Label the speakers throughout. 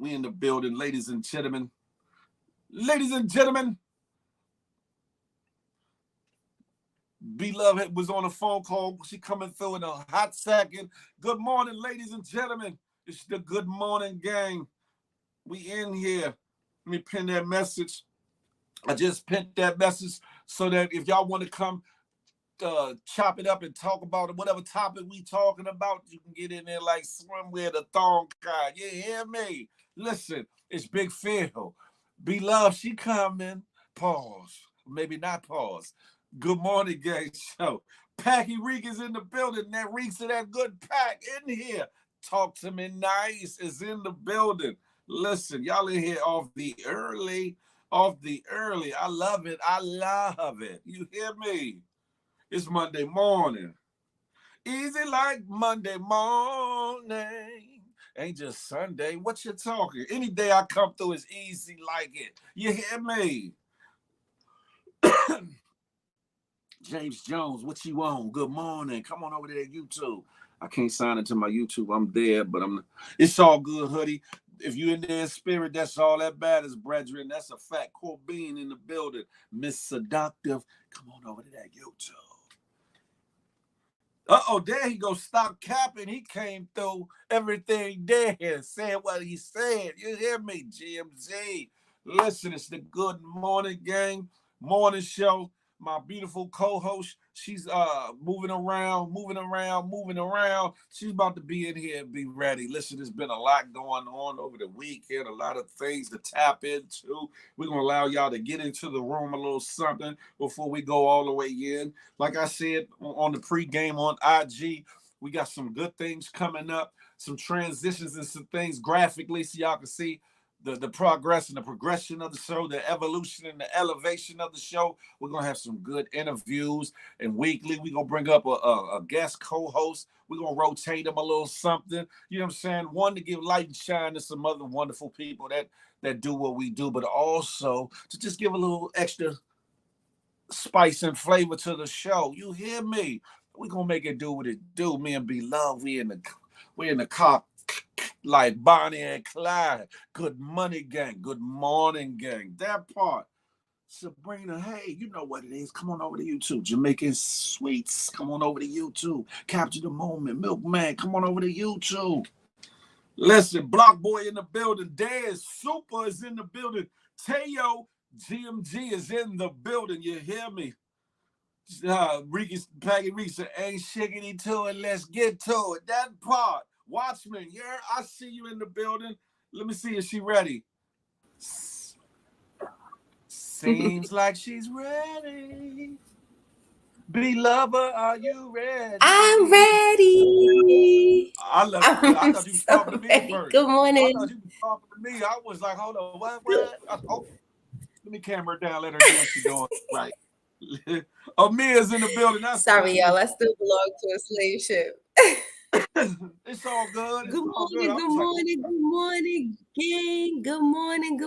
Speaker 1: We in the building, ladies and gentlemen. Ladies and gentlemen, Beloved was on a phone call. She coming through in a hot second. Good morning, ladies and gentlemen. It's the Good Morning Gang. We in here. Let me pin that message. I just pinned that message so that if y'all want to come chop it up and talk about it, whatever topic we talking about, you can get in there like swimwear the thong kind. You hear me? Listen, it's Big Phil. Beloved, she coming. Pause. Maybe not pause. Good morning, gang show. Packy Reek is in the building. That reeks of that good pack in here. Talk to me nice is in the building. Listen, y'all in here off the early. I love it. I love it. You hear me? It's Monday morning. Easy like Monday morning. Ain't just Sunday. What you talking? Any day I come through is easy like it. You hear me? James Jones, what you on? Good morning. Come on over to that YouTube. I can't sign into my YouTube. I'm there, but it's all good, hoodie. If you in there in spirit, that's all that matters, brethren. That's a fat core bean in the building. Miss Seductive, come on over to that YouTube. There he go. Stop capping. He came through everything there, saying what he said. You hear me, GMZ? Listen, it's the Good Morning Gang morning show. My beautiful co-host, she's moving around. She's about to be in here and be ready. Listen, there's been a lot going on over the weekend, a lot of things to tap into. We're going to allow y'all to get into the room a little something before we go all the way in. Like I said on the pregame on IG, we got some good things coming up, some transitions and some things graphically so y'all can see the progress and the progression of the show, the evolution and the elevation of the show. We're going to have some good interviews, and weekly we're going to bring up a guest co-host. We're going to rotate them a little something. You know what I'm saying? One, to give light and shine to some other wonderful people that do what we do, but also to just give a little extra spice and flavor to the show. You hear me? We're going to make it do what it do. Me and Beloved, we in the car like Bonnie and Clyde. Good money gang. Good morning gang. That part. Sabrina, hey, you know what it is. Come on over to YouTube. Jamaican Sweets, come on over to YouTube. Capture the Moment. Milkman, come on over to YouTube. Listen, Block Boy in the building. Daz Super is in the building. Teo GMG is in the building. You hear me? Peggy Reese ain't shiggity to it. Let's get to it. That part. Watchman, yeah, I see you in the building. Let me see if she ready. Seems like she's ready. Beloved, are you ready?
Speaker 2: I'm ready.
Speaker 1: I thought you was talking to me first.
Speaker 2: Good morning.
Speaker 1: I thought you was talking to me. I was like, hold on, what? Let me camera down, let her do what she's doing. Right. Amia's in the building.
Speaker 2: Sorry, y'all. I still belong to a slave ship.
Speaker 1: It's all good.
Speaker 2: Good morning, gang. Good morning,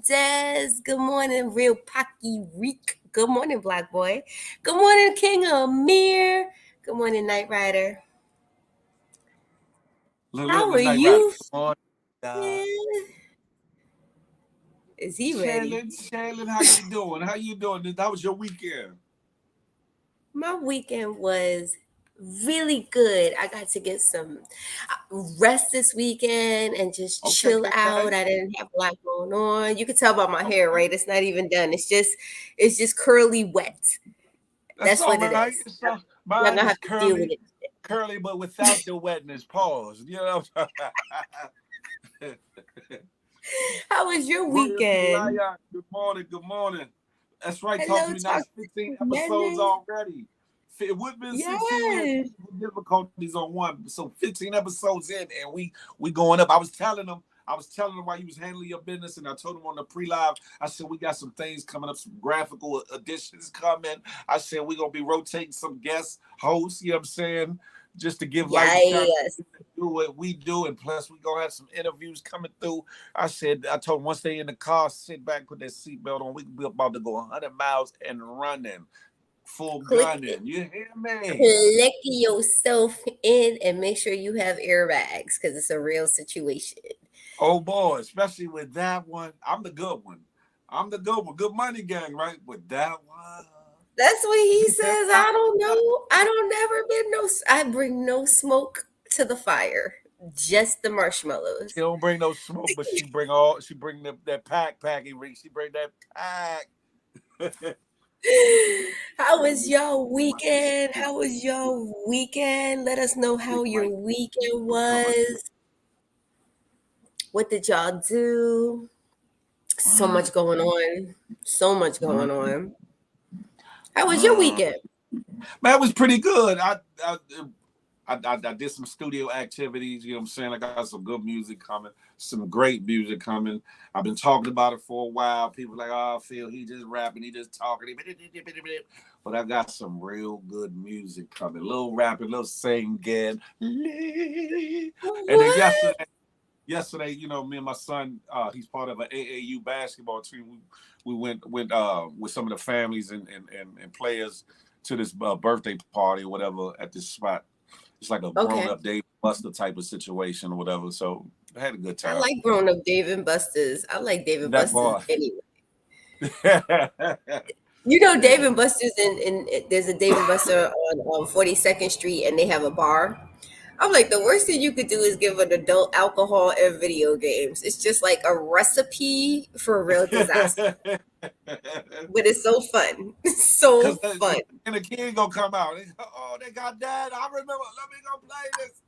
Speaker 2: Des. Good morning, Real Packy Reek. Good morning, Black Boy. Good morning, King Amir. Good morning, Night Rider. How are you? Is he ready?
Speaker 1: Shaylin, how you doing? How was your weekend?
Speaker 2: My weekend was really good. I got to get some rest this weekend and just chill out. I didn't have a lot going on. You can tell by my hair, right? It's not even done. It's just curly wet. That's what it is.
Speaker 1: Mine is curly, curly, but without the wetness. Pause. You know.
Speaker 2: How was your weekend?
Speaker 1: Good morning. That's right. Talk to me now. 15 episodes already. It would have been 16 difficulties on one. So 15 episodes in, and we going up. I was telling them while you was handling your business, and I told them on the pre-live, I said, we got some things coming up, some graphical additions coming. I said, we're going to be rotating some guest hosts, you know what I'm saying? Just to give light to do what we do, and plus we're going to have some interviews coming through. I told them once they in the car, sit back, put their seatbelt on, we can be about to go 100 miles and running. full
Speaker 2: Click
Speaker 1: gunning. You hear me?
Speaker 2: click yourself in and make sure you have airbags because it's a real situation.
Speaker 1: Oh boy, especially with that one. I'm the good one. I'm the good one. Good money gang, right? With that one.
Speaker 2: That's what he
Speaker 1: You hear
Speaker 2: says.
Speaker 1: me?
Speaker 2: I don't know. I don't never been no. I bring no smoke to the fire. Just the
Speaker 1: She
Speaker 2: marshmallows.
Speaker 1: don't bring no smoke, but she bring that packy ring. She bring that pack.
Speaker 2: How was your weekend? How was your weekend? Let us know how your weekend was. What did y'all do? So
Speaker 1: Mm,
Speaker 2: much going on. So much going
Speaker 1: mm,
Speaker 2: on. How was your
Speaker 1: mm.
Speaker 2: weekend?
Speaker 1: Man, it was pretty good. I did some studio activities. You know what I'm saying? I got some good music coming, some great music coming. I've been talking about it for a while. People like, oh, Phil, he just rapping, he just talking. But I got some real good music coming. A little rapping, a little singing. And then
Speaker 2: What?
Speaker 1: yesterday, you know, me and my son, he's part of an AAU basketball team. We went with some of the families and players to this birthday party or whatever at this spot. It's like a grown
Speaker 2: Okay.
Speaker 1: up Dave Buster type of situation or whatever. So I had a good
Speaker 2: I
Speaker 1: time.
Speaker 2: like grown up Dave and Buster's. I like Dave and
Speaker 1: That
Speaker 2: Buster's
Speaker 1: part.
Speaker 2: anyway. You know, Dave and Buster's there's a Dave and Buster on 42nd Street and they have a bar. I'm like, the worst thing you could do is give an adult alcohol and video games. It's just like a recipe for a real disaster. But it's so fun. It's so
Speaker 1: Because
Speaker 2: fun.
Speaker 1: and the kid gonna come out. Oh, they got that. I remember. Let me go play this.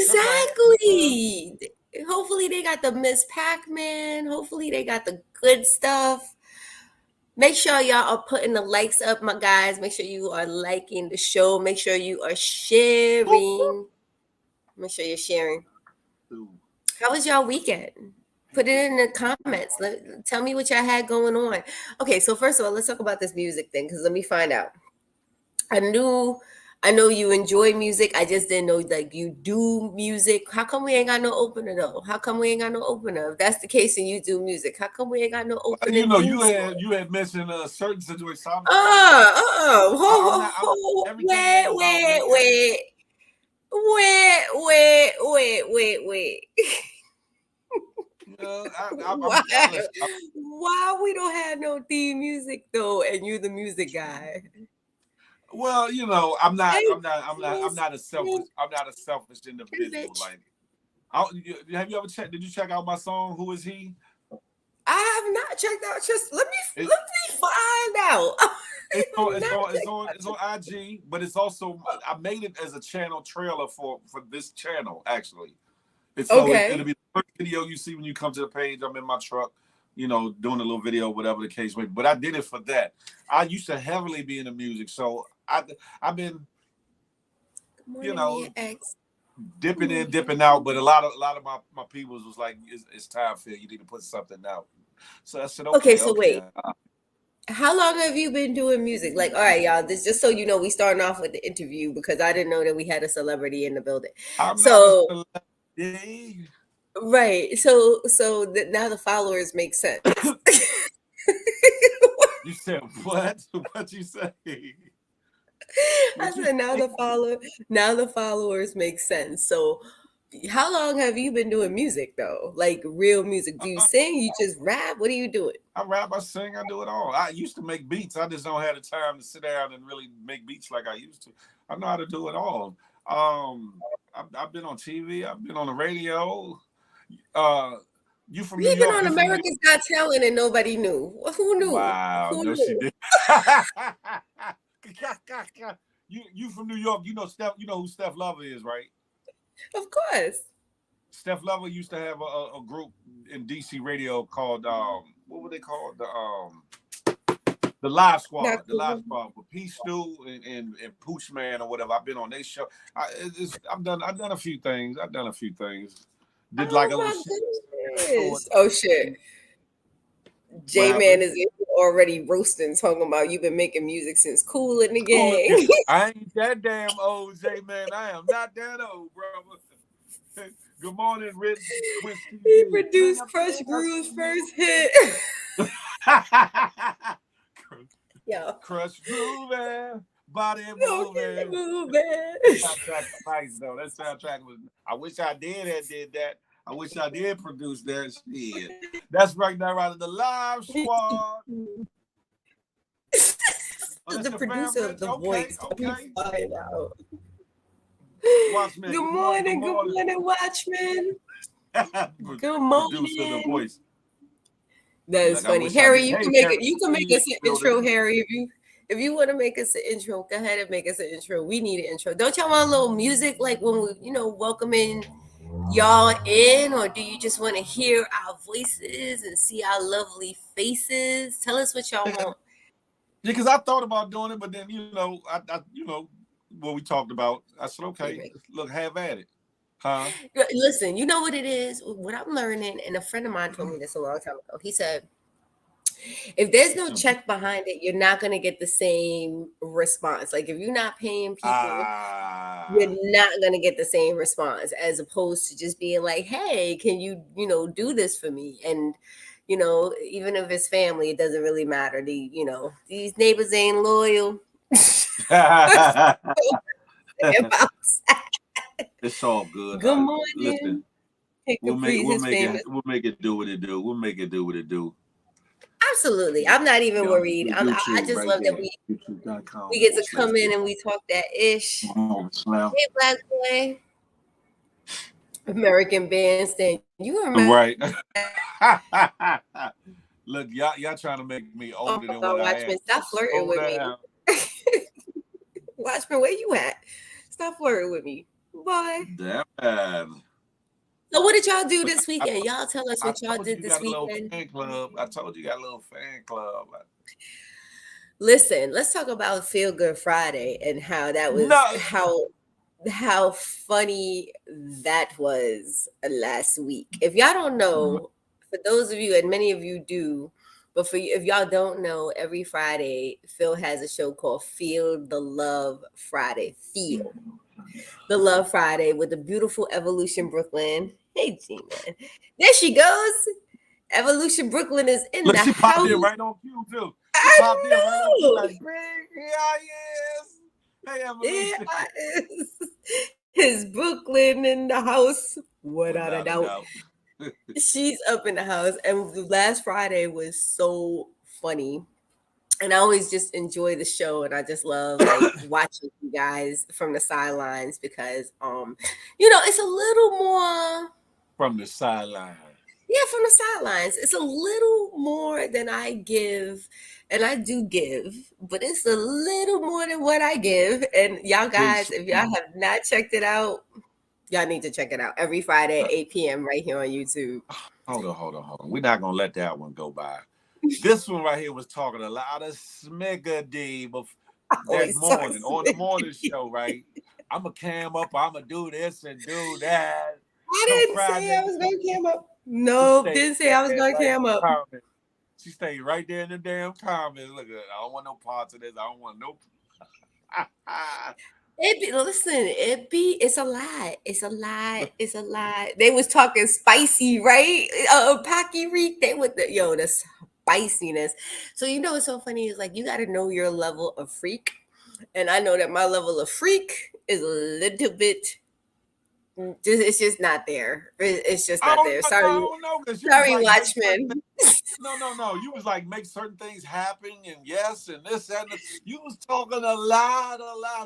Speaker 1: Come on.
Speaker 2: Exactly. Hopefully they got the Miss Pac-Man. Hopefully they got the good stuff. Make sure y'all are putting the likes up, my guys. Make sure you are liking the show. Make sure you are sharing. Make sure you're sharing. How was y'all weekend? Put it in the comments. Tell me what y'all had going on. Okay, so first of all, let's talk about this music thing because let me find out. I knew, I know you enjoy music. I just didn't know like you do music. How come we ain't got no opener though? How come we ain't got no opener? If that's the case and you do music, how come we ain't got no
Speaker 1: Well, you
Speaker 2: opening
Speaker 1: know,
Speaker 2: theme song?
Speaker 1: you had mentioned a certain situation. So
Speaker 2: Ho,
Speaker 1: I'm
Speaker 2: ho,
Speaker 1: not.
Speaker 2: ho,
Speaker 1: Everything ain't
Speaker 2: wait,
Speaker 1: about
Speaker 2: wait,
Speaker 1: me.
Speaker 2: wait, wait.
Speaker 1: You know,
Speaker 2: Why?
Speaker 1: listen.
Speaker 2: Why we don't have no theme music though, and you the music guy?
Speaker 1: Well, you know,
Speaker 2: Hey,
Speaker 1: I'm not a selfish. I'm not a selfish individual.
Speaker 2: bitch.
Speaker 1: Like, have you ever checked? Did you check out my song? Who is he?
Speaker 2: I have not checked out. Just
Speaker 1: It,
Speaker 2: let me find out. I have not checked out.
Speaker 1: it's on IG, but it's also I made it as a channel trailer for this channel actually. And so
Speaker 2: Okay.
Speaker 1: it'll be the first video you see when you come to the page. I'm in my truck, you know, doing a little video, whatever the case may be. But I did it for that. I used to heavily be into music, so I've been,
Speaker 2: Good
Speaker 1: you
Speaker 2: morning,
Speaker 1: know,
Speaker 2: Mia X.
Speaker 1: dipping in, dipping out. But a lot of my peoples was like, it's time for you need to put something out. So I said,
Speaker 2: Okay,
Speaker 1: okay,
Speaker 2: so
Speaker 1: okay.
Speaker 2: wait. How long have you been doing music? Like, all right, y'all. This just so you know, we starting off with the interview because I didn't know that we had a celebrity in the building.
Speaker 1: I'm not a
Speaker 2: So
Speaker 1: celebrity.
Speaker 2: right. So now the followers make sense.
Speaker 1: You said what? What you say?
Speaker 2: I
Speaker 1: What you
Speaker 2: said
Speaker 1: say?
Speaker 2: now the followers make sense. So how long have you been doing music though? Like real music? Do you sing? You just rap? What are you doing?
Speaker 1: I rap, I sing, I do it all. I used to make beats. I just don't have the time to sit down and really make beats like I used to. I know how to do it all. I've been on TV. I've been on the radio. Uh, you from New
Speaker 2: You've been
Speaker 1: York?
Speaker 2: on
Speaker 1: You from New York?
Speaker 2: America's Got Talent and nobody knew. Who knew?
Speaker 1: Wow,
Speaker 2: Who
Speaker 1: no, she
Speaker 2: knew?
Speaker 1: did. You from New York? You know Steph. You know who Steph Lover is, right?
Speaker 2: Of course.
Speaker 1: Steph Lover used to have a group in DC radio called what were they called? The Live
Speaker 2: Not
Speaker 1: Squad, the Live
Speaker 2: cool.
Speaker 1: Squad with P Stew and Pooch Man or whatever. I've been on their show. I've done a few things. I've done a few things. Did like a
Speaker 2: Oh
Speaker 1: little
Speaker 2: my
Speaker 1: show.
Speaker 2: goodness. Oh shit.
Speaker 1: What
Speaker 2: J Man
Speaker 1: happened?
Speaker 2: is already roasting, talking about you've been making music since Cool in the
Speaker 1: Cool again.
Speaker 2: Gang.
Speaker 1: I ain't that damn old, J Man. I am not that old, brother. Good morning, Rich Quince
Speaker 2: He
Speaker 1: TV.
Speaker 2: produced Crush Groove's first hit. Yo.
Speaker 1: Crush grooving, body
Speaker 2: Okay,
Speaker 1: moving.
Speaker 2: moving.
Speaker 1: Soundtrack was nice though. That soundtrack was. I wish I did that. I wish I did produce that shit. That's right now, right of the live squad. Oh,
Speaker 2: The
Speaker 1: that's your fam,
Speaker 2: producer of
Speaker 1: Rich.
Speaker 2: The
Speaker 1: Okay,
Speaker 2: Voice. Let me
Speaker 1: okay.
Speaker 2: find out.
Speaker 1: Watchmen.
Speaker 2: Good
Speaker 1: Good morning. Good
Speaker 2: morning, good
Speaker 1: morning.
Speaker 2: morning, Watchmen. Good
Speaker 1: Producer of the
Speaker 2: morning.
Speaker 1: voice.
Speaker 2: That is
Speaker 1: Like I
Speaker 2: funny,
Speaker 1: wish I
Speaker 2: Harry.
Speaker 1: did.
Speaker 2: You
Speaker 1: Hey,
Speaker 2: can make
Speaker 1: Harry,
Speaker 2: it. You can
Speaker 1: see
Speaker 2: make
Speaker 1: you in
Speaker 2: us an
Speaker 1: the
Speaker 2: intro,
Speaker 1: building.
Speaker 2: Harry. If you want to make us an intro, go ahead and make us an intro. We need an intro. Don't y'all want a little music like when we, welcoming y'all in, or do you just want to hear our voices and see our lovely faces? Tell us what y'all
Speaker 1: Yeah,
Speaker 2: want.
Speaker 1: because I thought about doing it, but then what we talked about. I said, okay, look, have at it, huh?
Speaker 2: Listen, you know what it is. What I'm learning, and a friend of mine told me this a long time ago. He said, if there's no check behind it, you're not going to get the same response. Like if you're not paying people, you're
Speaker 1: Ah,
Speaker 2: not going to get the same response as opposed to just being like, hey, can you, do this for me? And, even if it's family, it doesn't really matter. These neighbors ain't loyal.
Speaker 1: it's all good.
Speaker 2: Good
Speaker 1: Listen,
Speaker 2: morning. Hey, Caprice is famous.
Speaker 1: we'll make it do what it do. We'll make it do what it do.
Speaker 2: Absolutely. I'm not even
Speaker 1: Yeah,
Speaker 2: worried. I
Speaker 1: YouTube
Speaker 2: just
Speaker 1: right
Speaker 2: love that
Speaker 1: there.
Speaker 2: we
Speaker 1: YouTube.com
Speaker 2: get to
Speaker 1: slash
Speaker 2: come in and we talk that ish.
Speaker 1: Slam.
Speaker 2: Hey, Black Boy. American Bandstand. You remember
Speaker 1: Right.
Speaker 2: that?
Speaker 1: Look, y'all trying to make me
Speaker 2: Oh
Speaker 1: older
Speaker 2: my
Speaker 1: than
Speaker 2: God,
Speaker 1: what I
Speaker 2: Watchmen,
Speaker 1: am.
Speaker 2: stop
Speaker 1: So
Speaker 2: flirting
Speaker 1: slow
Speaker 2: with me.
Speaker 1: down.
Speaker 2: Watchmen, where you at? Stop flirting with me. Boy.
Speaker 1: Damn.
Speaker 2: So what did y'all do
Speaker 1: But
Speaker 2: this weekend? Y'all tell us
Speaker 1: I
Speaker 2: what y'all
Speaker 1: told you
Speaker 2: did
Speaker 1: you
Speaker 2: this
Speaker 1: got a little
Speaker 2: weekend.
Speaker 1: fan club. I told you got a little fan club.
Speaker 2: Listen, let's talk about Feel Good Friday and how that was
Speaker 1: No.
Speaker 2: how funny that was last week. If y'all don't know, for those of you, and many of you do, but for you, if y'all don't know, every Friday Phil has a show called Feel the Love Friday. Feel the Love Friday with the beautiful Evolution Brooklyn. Hey, G man, there she goes. Evolution Brooklyn is in
Speaker 1: Look,
Speaker 2: the
Speaker 1: she popped in
Speaker 2: house.
Speaker 1: right on cue too. She
Speaker 2: I
Speaker 1: popped in right on cue
Speaker 2: know.
Speaker 1: like, big, here I is. Hey,
Speaker 2: There
Speaker 1: Evolution.
Speaker 2: is his Brooklyn in the house, without a
Speaker 1: Without a
Speaker 2: doubt.
Speaker 1: doubt.
Speaker 2: She's up in the house, and the last Friday was so funny. And I always just enjoy the show, and I just love like watching you guys from the sidelines because, it's a little more.
Speaker 1: From the sideline.
Speaker 2: Yeah, from the sidelines. It's a little more than I give, and I do give, but it's a little more than what I give. And y'all
Speaker 1: Big
Speaker 2: guys, if y'all have not checked it out, y'all need to check it out every Friday at 8 p.m. right here on YouTube.
Speaker 1: hold on. We're not gonna let that one go by. This one right here was talking a lot of smiggity that
Speaker 2: Always talk
Speaker 1: morning on the morning show, right? I'ma cam up, I'ma do this and do that.
Speaker 2: I
Speaker 1: Come
Speaker 2: didn't say I
Speaker 1: Friday,
Speaker 2: was going to cam up.
Speaker 1: she
Speaker 2: Nope,
Speaker 1: stayed
Speaker 2: didn't say I was
Speaker 1: there
Speaker 2: going to
Speaker 1: right in
Speaker 2: cam up.
Speaker 1: the comments. She stayed right there in the damn comments. Look, I don't want no parts of this. I don't want no.
Speaker 2: It's a lie. It's a lie. It's a lie. They was talking spicy, right? Pocky Reek, they with the spiciness. So what's so funny is like you got to know your level of freak, and I know that my level of freak is a little bit. It's just not there. It's just not there.
Speaker 1: I
Speaker 2: Sorry,
Speaker 1: don't know because you was
Speaker 2: sorry,
Speaker 1: like make certain
Speaker 2: Watchmen.
Speaker 1: no. You was like make certain things happen and yes and this and you was talking a lot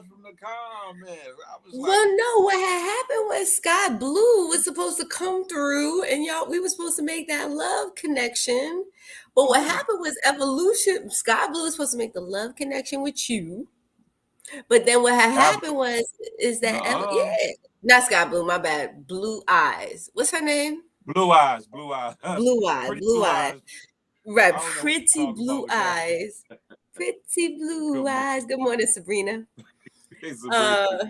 Speaker 1: from the comments. I was like,
Speaker 2: Well, no, what had happened was Sky Blue was supposed to come through and we were supposed to make that love connection. But what
Speaker 1: okay,
Speaker 2: happened was Evolution, Sky Blue was supposed to make the love connection with you. But then what had happened is that,
Speaker 1: no,
Speaker 2: not Sky Blue, my bad, Blue Eyes. What's her name?
Speaker 1: blue eyes,
Speaker 2: Blue Eyes,
Speaker 1: pretty
Speaker 2: Blue
Speaker 1: blue
Speaker 2: Eyes.
Speaker 1: eyes.
Speaker 2: Right,
Speaker 1: I don't know what you're
Speaker 2: pretty
Speaker 1: talking about
Speaker 2: blue
Speaker 1: with that.
Speaker 2: eyes. Pretty blue
Speaker 1: Good morning,
Speaker 2: eyes. Good morning, Sabrina.
Speaker 1: Sabrina.
Speaker 2: Uh,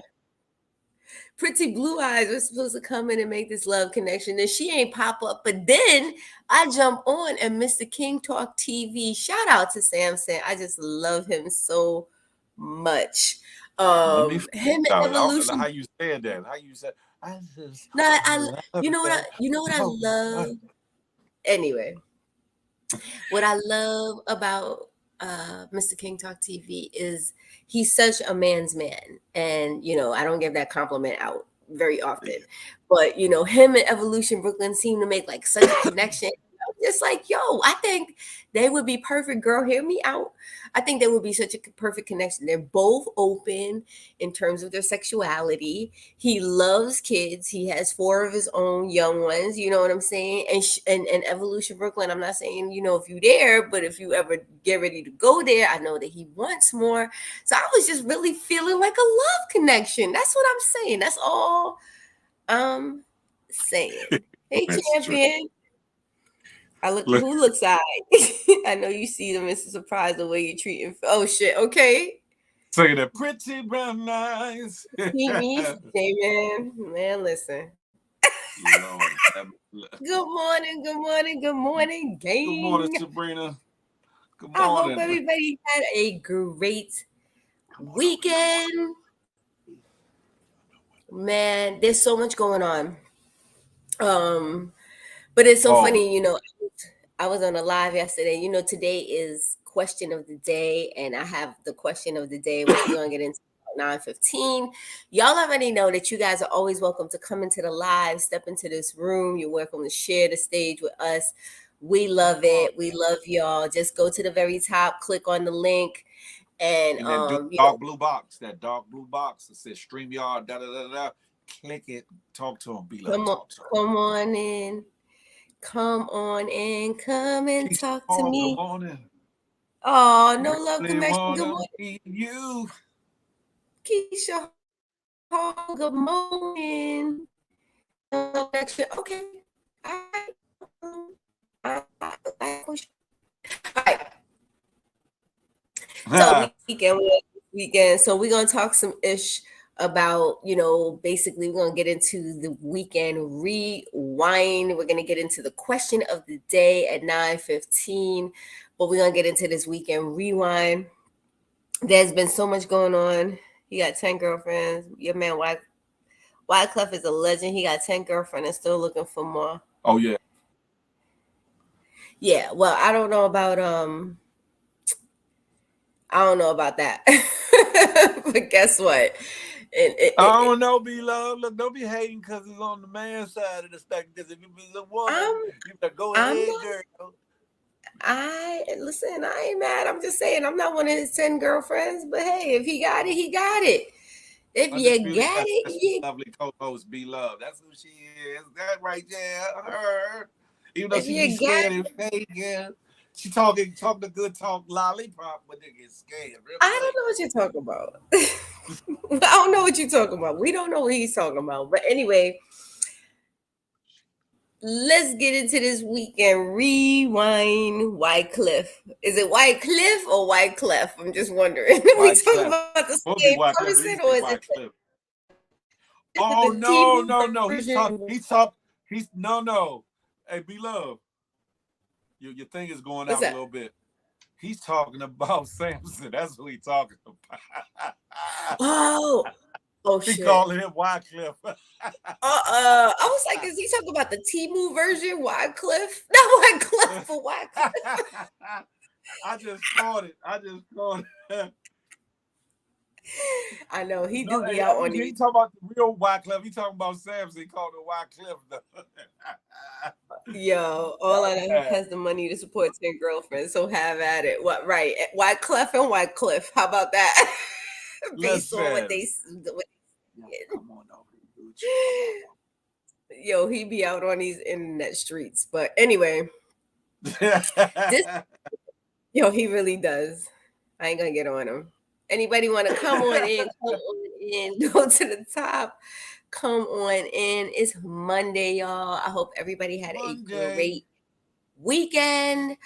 Speaker 2: Pretty Blue Eyes was supposed to come in and make this love connection, and she ain't pop up. But then I jump on and Mr. King Talk TV. Shout out to Samson. I just love him so much.
Speaker 1: Let me
Speaker 2: Him and
Speaker 1: find out how
Speaker 2: Evolution.
Speaker 1: you said that. How you said I just
Speaker 2: No,
Speaker 1: love that.
Speaker 2: you know what I
Speaker 1: Oh,
Speaker 2: love. Anyway, what I love about Mr. King Talk TV is he's such a man's man. And, I don't give that compliment out very often. But, him and Evolution Brooklyn seem to make like such a connection. I'm just like, yo, I think they would be perfect. Girl, hear me out. I think they would be such a perfect connection. They're both open in terms of their sexuality. He loves kids. He has four of his own young ones. You know what I'm saying? And Evolution Brooklyn. I'm not saying if you there, but if you ever get ready to go there, I know that he wants more. So I was just really feeling like a love connection. That's what I'm saying. That's all I'm saying. Hey,
Speaker 1: That's true.
Speaker 2: champion. I look.
Speaker 1: Look,
Speaker 2: Who looks eye? I know you see them. It's a surprise the way you treat him. Oh shit. Okay.
Speaker 1: say that pretty brown eyes.
Speaker 2: He needs man. Listen.
Speaker 1: Lord,
Speaker 2: Good morning. Good morning. Good morning,
Speaker 1: good morning,
Speaker 2: gang.
Speaker 1: Sabrina. Good
Speaker 2: I hope
Speaker 1: morning.
Speaker 2: everybody had a great
Speaker 1: Come on over here.
Speaker 2: weekend. Man, there's so much going on. Um, but it's so
Speaker 1: Oh,
Speaker 2: funny, I was on a live yesterday. Today is question of the day, and I have the question of the day, which we're gonna get into about 9:15. Y'all already know that you guys are always welcome to come into the live, step into this room. You're welcome to share the stage with us. We love it. We love y'all. Just go to the very top, click on the link, and
Speaker 1: and then do dark blue box. That dark blue box that says StreamYard. Da da da da. Click it. Talk to him. Be love.
Speaker 2: come on,
Speaker 1: Talk to him.
Speaker 2: come on in. Come on in, come and
Speaker 1: Keisha
Speaker 2: talk to
Speaker 1: Hall, good
Speaker 2: me.
Speaker 1: morning.
Speaker 2: Oh, no love
Speaker 1: Really
Speaker 2: connection. Good
Speaker 1: wanna
Speaker 2: morning,
Speaker 1: meet you.
Speaker 2: Keisha Hall. Good morning. No love connection. Okay. All right. All right. So weekend. So we're gonna talk some ish about, basically we're gonna get into the weekend rewind. We're gonna get into the question of the day at 9:15, but we're gonna get into this weekend rewind. There's been so much going on. He got 10 girlfriends. Your man Wyclef is a legend. He got 10 girlfriends and still looking for more.
Speaker 1: Oh yeah.
Speaker 2: Yeah, well, I don't know about that. But guess what?
Speaker 1: I don't know, be love. Look, don't be hating because it's on the man side of the spectrum. Because if you be a woman,
Speaker 2: I'm
Speaker 1: you better go
Speaker 2: I'm
Speaker 1: ahead,
Speaker 2: not
Speaker 1: girl.
Speaker 2: I listen, I ain't mad. I'm just saying I'm not one of his 10 girlfriends, but hey, if he got it, he got it. If you
Speaker 1: Undisputed
Speaker 2: got it,
Speaker 1: special
Speaker 2: you
Speaker 1: lovely co-host, be love. That's who she is. That right there, her. Even though
Speaker 2: if
Speaker 1: she be
Speaker 2: you got
Speaker 1: scared and fake, yeah. She talk the good talk lollipop, but they get scared real
Speaker 2: I don't
Speaker 1: quick.
Speaker 2: know what you're talking about. I don't know what you're talking about. We don't know what he's talking about. But anyway, let's get into this weekend. Rewind Wycliffe. Is it Wycliffe or Wyclef? I'm just wondering. Are we
Speaker 1: White
Speaker 2: talking
Speaker 1: Cliff.
Speaker 2: about the
Speaker 1: Supposed to be
Speaker 2: same
Speaker 1: White Cliff, but
Speaker 2: person
Speaker 1: he
Speaker 2: or
Speaker 1: say
Speaker 2: is it
Speaker 1: White Cliff.
Speaker 2: the
Speaker 1: Oh no,
Speaker 2: T-Move
Speaker 1: no, no.
Speaker 2: version?
Speaker 1: He's no no. Hey, be love. Your thing is going
Speaker 2: What's
Speaker 1: out a
Speaker 2: that?
Speaker 1: little bit. He's talking about Samson. That's who he's talking about.
Speaker 2: Oh, oh
Speaker 1: He
Speaker 2: shit.
Speaker 1: calling him Wycliffe.
Speaker 2: I was like, is he talking about the T-Move version? Wycliffe? Not Wycliffe, but Wycliffe.
Speaker 1: I just caught it. I just caught it.
Speaker 2: I know he
Speaker 1: No,
Speaker 2: do be
Speaker 1: hey,
Speaker 2: out on
Speaker 1: he
Speaker 2: these.
Speaker 1: talking about the real Wycliffe. He talking about Samson. He called him Wycliffe though.
Speaker 2: Yo, all I know
Speaker 1: Yeah.
Speaker 2: has the money to support 10 girlfriends, so have at it. What right? Wycliffe and Wycliffe. How about that? Based on what
Speaker 1: Listen.
Speaker 2: what
Speaker 1: Yeah, come on over, Gucci. Come on
Speaker 2: yo, he be out on these internet streets. But anyway, this
Speaker 1: over.
Speaker 2: he really does. I ain't gonna get on him. Anybody want to come on in? Come on in. Go to the top. Come on in. It's Monday, y'all. I hope everybody had a
Speaker 1: Monday.
Speaker 2: great weekend.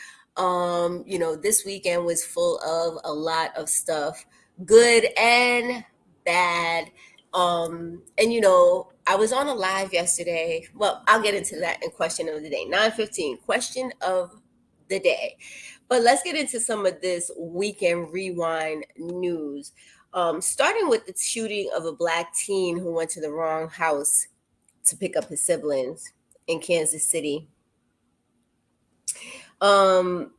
Speaker 2: This weekend was full of a lot of stuff, good and bad. And I was on a live yesterday. Well, I'll get into that in question of the day. 9:15, question of the day. But let's get into some of this weekend rewind news. Starting with the shooting of a black teen who went to the wrong house to pick up his siblings in Kansas City. Um,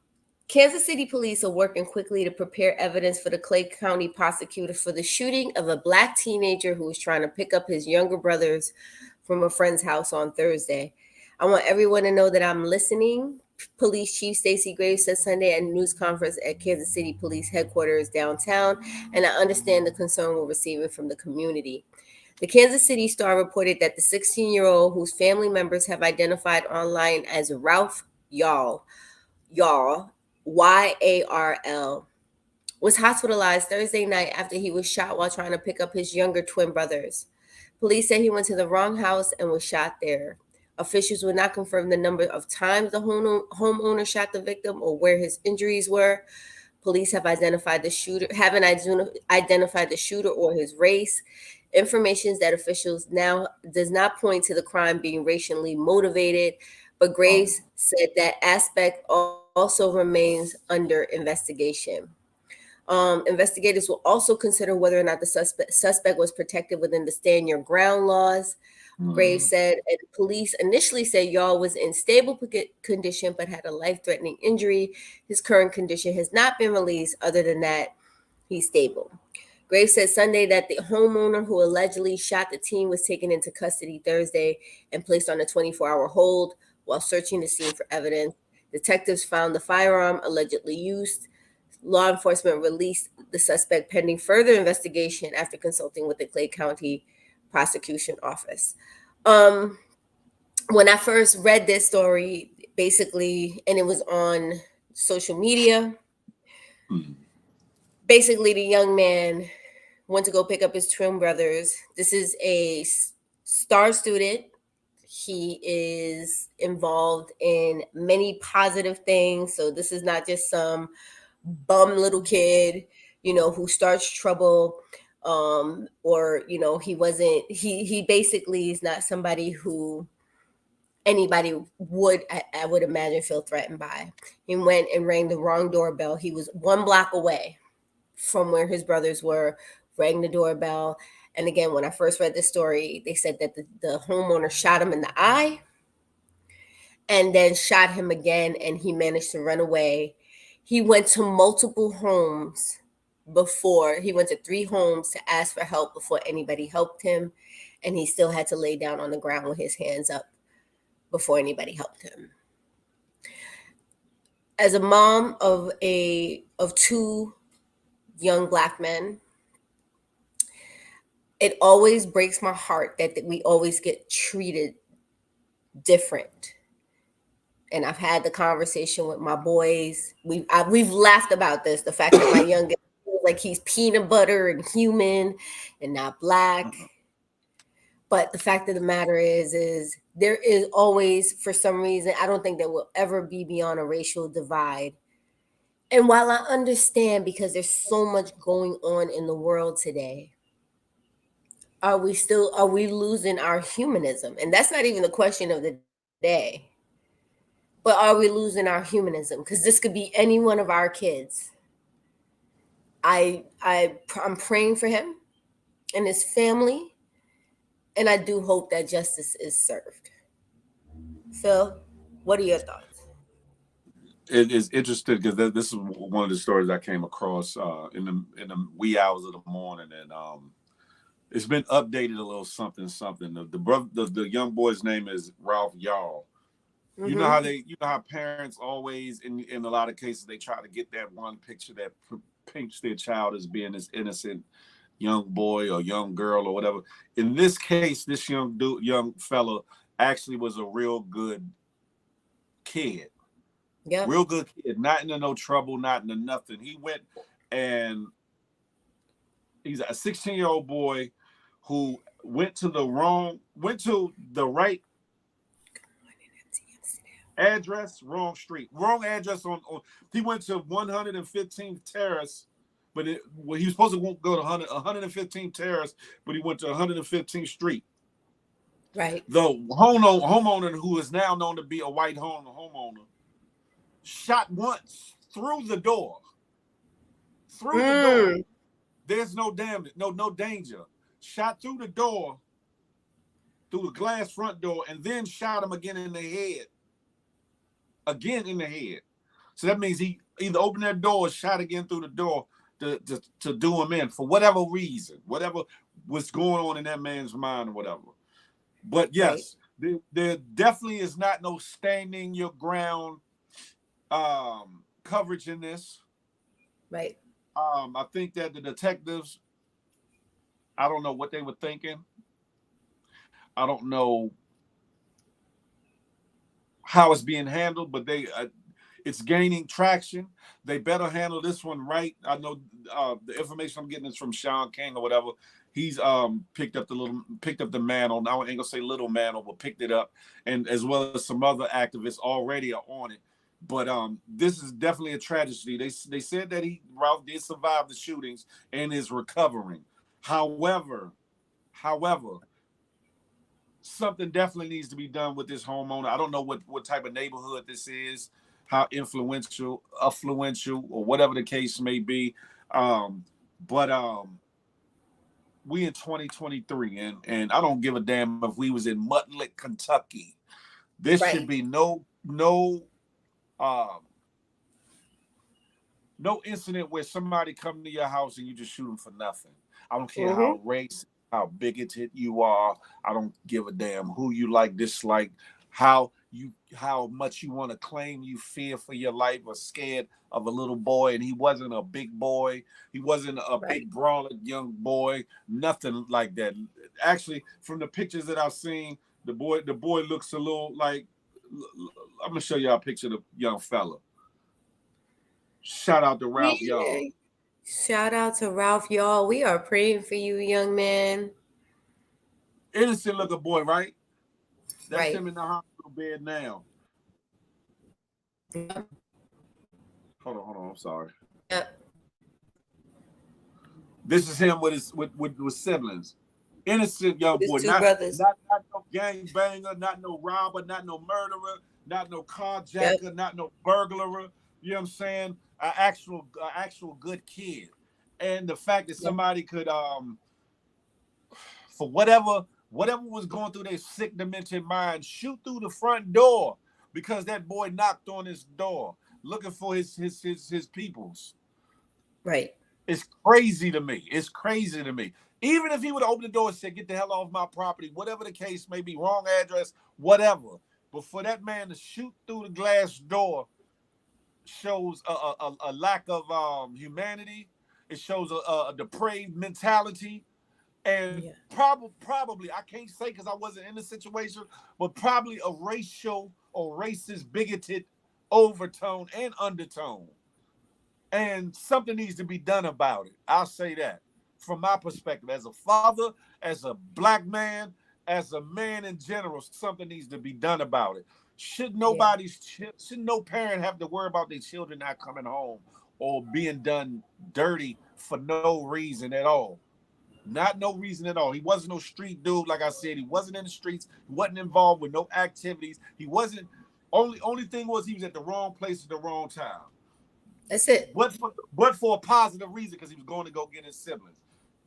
Speaker 2: Kansas City police are working quickly to prepare evidence for the Clay County prosecutor for the shooting of a black teenager who was trying to pick up his younger brothers from a friend's house on Thursday. I want everyone to know that I'm listening. Police Chief Stacey Graves said Sunday at a news conference at Kansas City Police headquarters downtown, and I understand the concern we're receiving from the community. The Kansas City Star reported that the 16-year-old, whose family members have identified online as Ralph Yarl, YARL, was hospitalized Thursday night after he was shot while trying to pick up his younger twin brothers. Police said he went to the wrong house and was shot there. Officials would not confirm the number of times the homeowner shot the victim or where his injuries were. Police haven't identified the shooter or his race. Information that officials now does not point to the crime being racially motivated, but
Speaker 1: Oh,
Speaker 2: Graves said that aspect also remains under investigation. Investigators will also consider whether or not the suspect was protected within the stand your ground laws. Graves
Speaker 1: mm,
Speaker 2: said, and police initially said Y'all was in stable condition but had a life threatening injury. His current condition has not been released. Other than that, he's stable. Graves said Sunday that the homeowner who allegedly shot the teen was taken into custody Thursday and placed on a 24-hour hold while searching the scene for evidence. Detectives found the firearm allegedly used. Law enforcement released the suspect pending further investigation after consulting with the Clay County Prosecution Office. Um, when I first read this story, basically, and it was on social media,
Speaker 1: mm,
Speaker 2: basically, the young man went to go pick up his twin brothers. This is a star student. He is involved in many positive things. So this is not just some bum little kid, who starts trouble. Or he basically is not somebody who anybody I would imagine feel threatened by. He went and rang the wrong doorbell. He was 1 block away from where his brothers were, rang the doorbell. And again, when I first read this story, they said that the homeowner shot him in the eye and then shot him again, and he managed to run away. He went to multiple homes before, he went to 3 homes to ask for help before anybody helped him. And he still had to lay down on the ground with his hands up before anybody helped him. As a mom of 2 young black men, it always breaks my heart that we always get treated different. And I've had the conversation with my boys. We've laughed about this. The fact that my youngest feels like he's peanut butter and human and not black.
Speaker 1: uh-uh.
Speaker 2: But the fact of the matter is there is always, for some reason, I don't think there will ever be beyond a racial divide. And while I understand because there's so much going on in the world today, are we losing our humanism? And that's not even the question of the day. But are we losing our humanism? Because this could be any one of our kids. I'm praying for him and his family, and I do hope that justice is served. Phil, what are your thoughts?
Speaker 1: It is interesting because this is one of the stories I came across in the wee hours of the morning, and it's been updated a little something something. The brother, the young boy's name is Ralph Yarl.
Speaker 2: Mm-hmm.
Speaker 1: You know how parents always in a lot of cases they try to get that one picture that paints their child as being this innocent young boy or young girl or whatever. In this case, this young fella actually was a real good kid,
Speaker 2: Yep.
Speaker 1: real good kid, not into no trouble, not into nothing. He went and he's a 16-year-old boy who went to the right address, wrong street, wrong address on he went to 115th Terrace, but he was supposed to go to 115th Terrace, but he went to 115th Street.
Speaker 2: Right.
Speaker 1: The homeowner, who is now known to be a white homeowner, shot once through the door.
Speaker 2: Mm.
Speaker 1: There's no damage, no danger. Shot through the door, through the glass front door, and then shot him again in the head. Again in the head. So that means he either opened that door or shot again through the door to do him in for whatever reason, whatever was going on in that man's mind or whatever. But
Speaker 2: Right.
Speaker 1: yes, there definitely is not no standing your ground coverage in this.
Speaker 2: Right.
Speaker 1: I think that the detectives, I don't know what they were thinking. I don't know how it's being handled, but it's gaining traction. They better handle this one right. I know the information I'm getting is from Sean King or whatever. He's picked up the mantle. Now I ain't gonna say little mantle, but picked it up, and as well as some other activists already are on it. But this is definitely a tragedy. They said that Ralph did survive the shootings and is recovering. However, something definitely needs to be done with this homeowner. I don't know what type of neighborhood this is, how affluential, or whatever the case may be. But we in 2023, and I don't give a damn if we was in Muttlick, Kentucky. This should
Speaker 2: Right.
Speaker 1: be um, no incident where somebody come to your house and you just shoot them for nothing. I don't care
Speaker 2: Mm-hmm.
Speaker 1: how racist, how bigoted you are. I don't give a damn who you like, dislike, how much you want to claim you fear for your life or scared of a little boy. And he wasn't a big boy. He wasn't a
Speaker 2: Right.
Speaker 1: big brawling young boy. Nothing like that. Actually, from the pictures that I've seen, the boy looks a little like. I'm gonna show y'all a picture of the young fella. Shout out to Ralph,
Speaker 2: Yeah.
Speaker 1: y'all.
Speaker 2: Shout out to Ralph, y'all. We are praying for you, young man.
Speaker 1: Innocent looking boy, right? That's
Speaker 2: Right.
Speaker 1: him in the hospital bed now.
Speaker 2: Yep.
Speaker 1: Hold on. I'm sorry.
Speaker 2: Yep.
Speaker 1: This is him with his siblings. Innocent young
Speaker 2: His
Speaker 1: boy,
Speaker 2: two
Speaker 1: not
Speaker 2: brothers.
Speaker 1: not not no gang banger, not no robber, not no murderer, not no
Speaker 2: Yep.
Speaker 1: carjacker, not no burglar. You know what I'm saying? An actual good kid. And the fact that
Speaker 2: Yep.
Speaker 1: somebody could for whatever was going through their sick demented mind, shoot through the front door because that boy knocked on his door looking for his peoples.
Speaker 2: Right.
Speaker 1: It's crazy to me. It's crazy to me. Even if he would have opened the door and said, "Get the hell off my property," whatever the case may be, wrong address, whatever. But for that man to shoot through the glass door shows a lack of humanity. It shows a depraved mentality, and
Speaker 2: Yeah.
Speaker 1: probably I can't say because I wasn't in the situation, but probably a racial or racist, bigoted overtone and undertone. And something needs to be done about it. I'll say that from my perspective, as a father, as a black man, as a man in general, something needs to be done about it.
Speaker 2: Yeah.
Speaker 1: Should no parent have to worry about their children not coming home or being done dirty for no reason at all? Not no reason at all. He wasn't no street dude, like I said. He wasn't in the streets. He wasn't involved with no activities. He wasn't. Only thing was he was at the wrong place at the wrong time.
Speaker 2: That's it.
Speaker 1: But for a positive reason, because he was going to go get his siblings.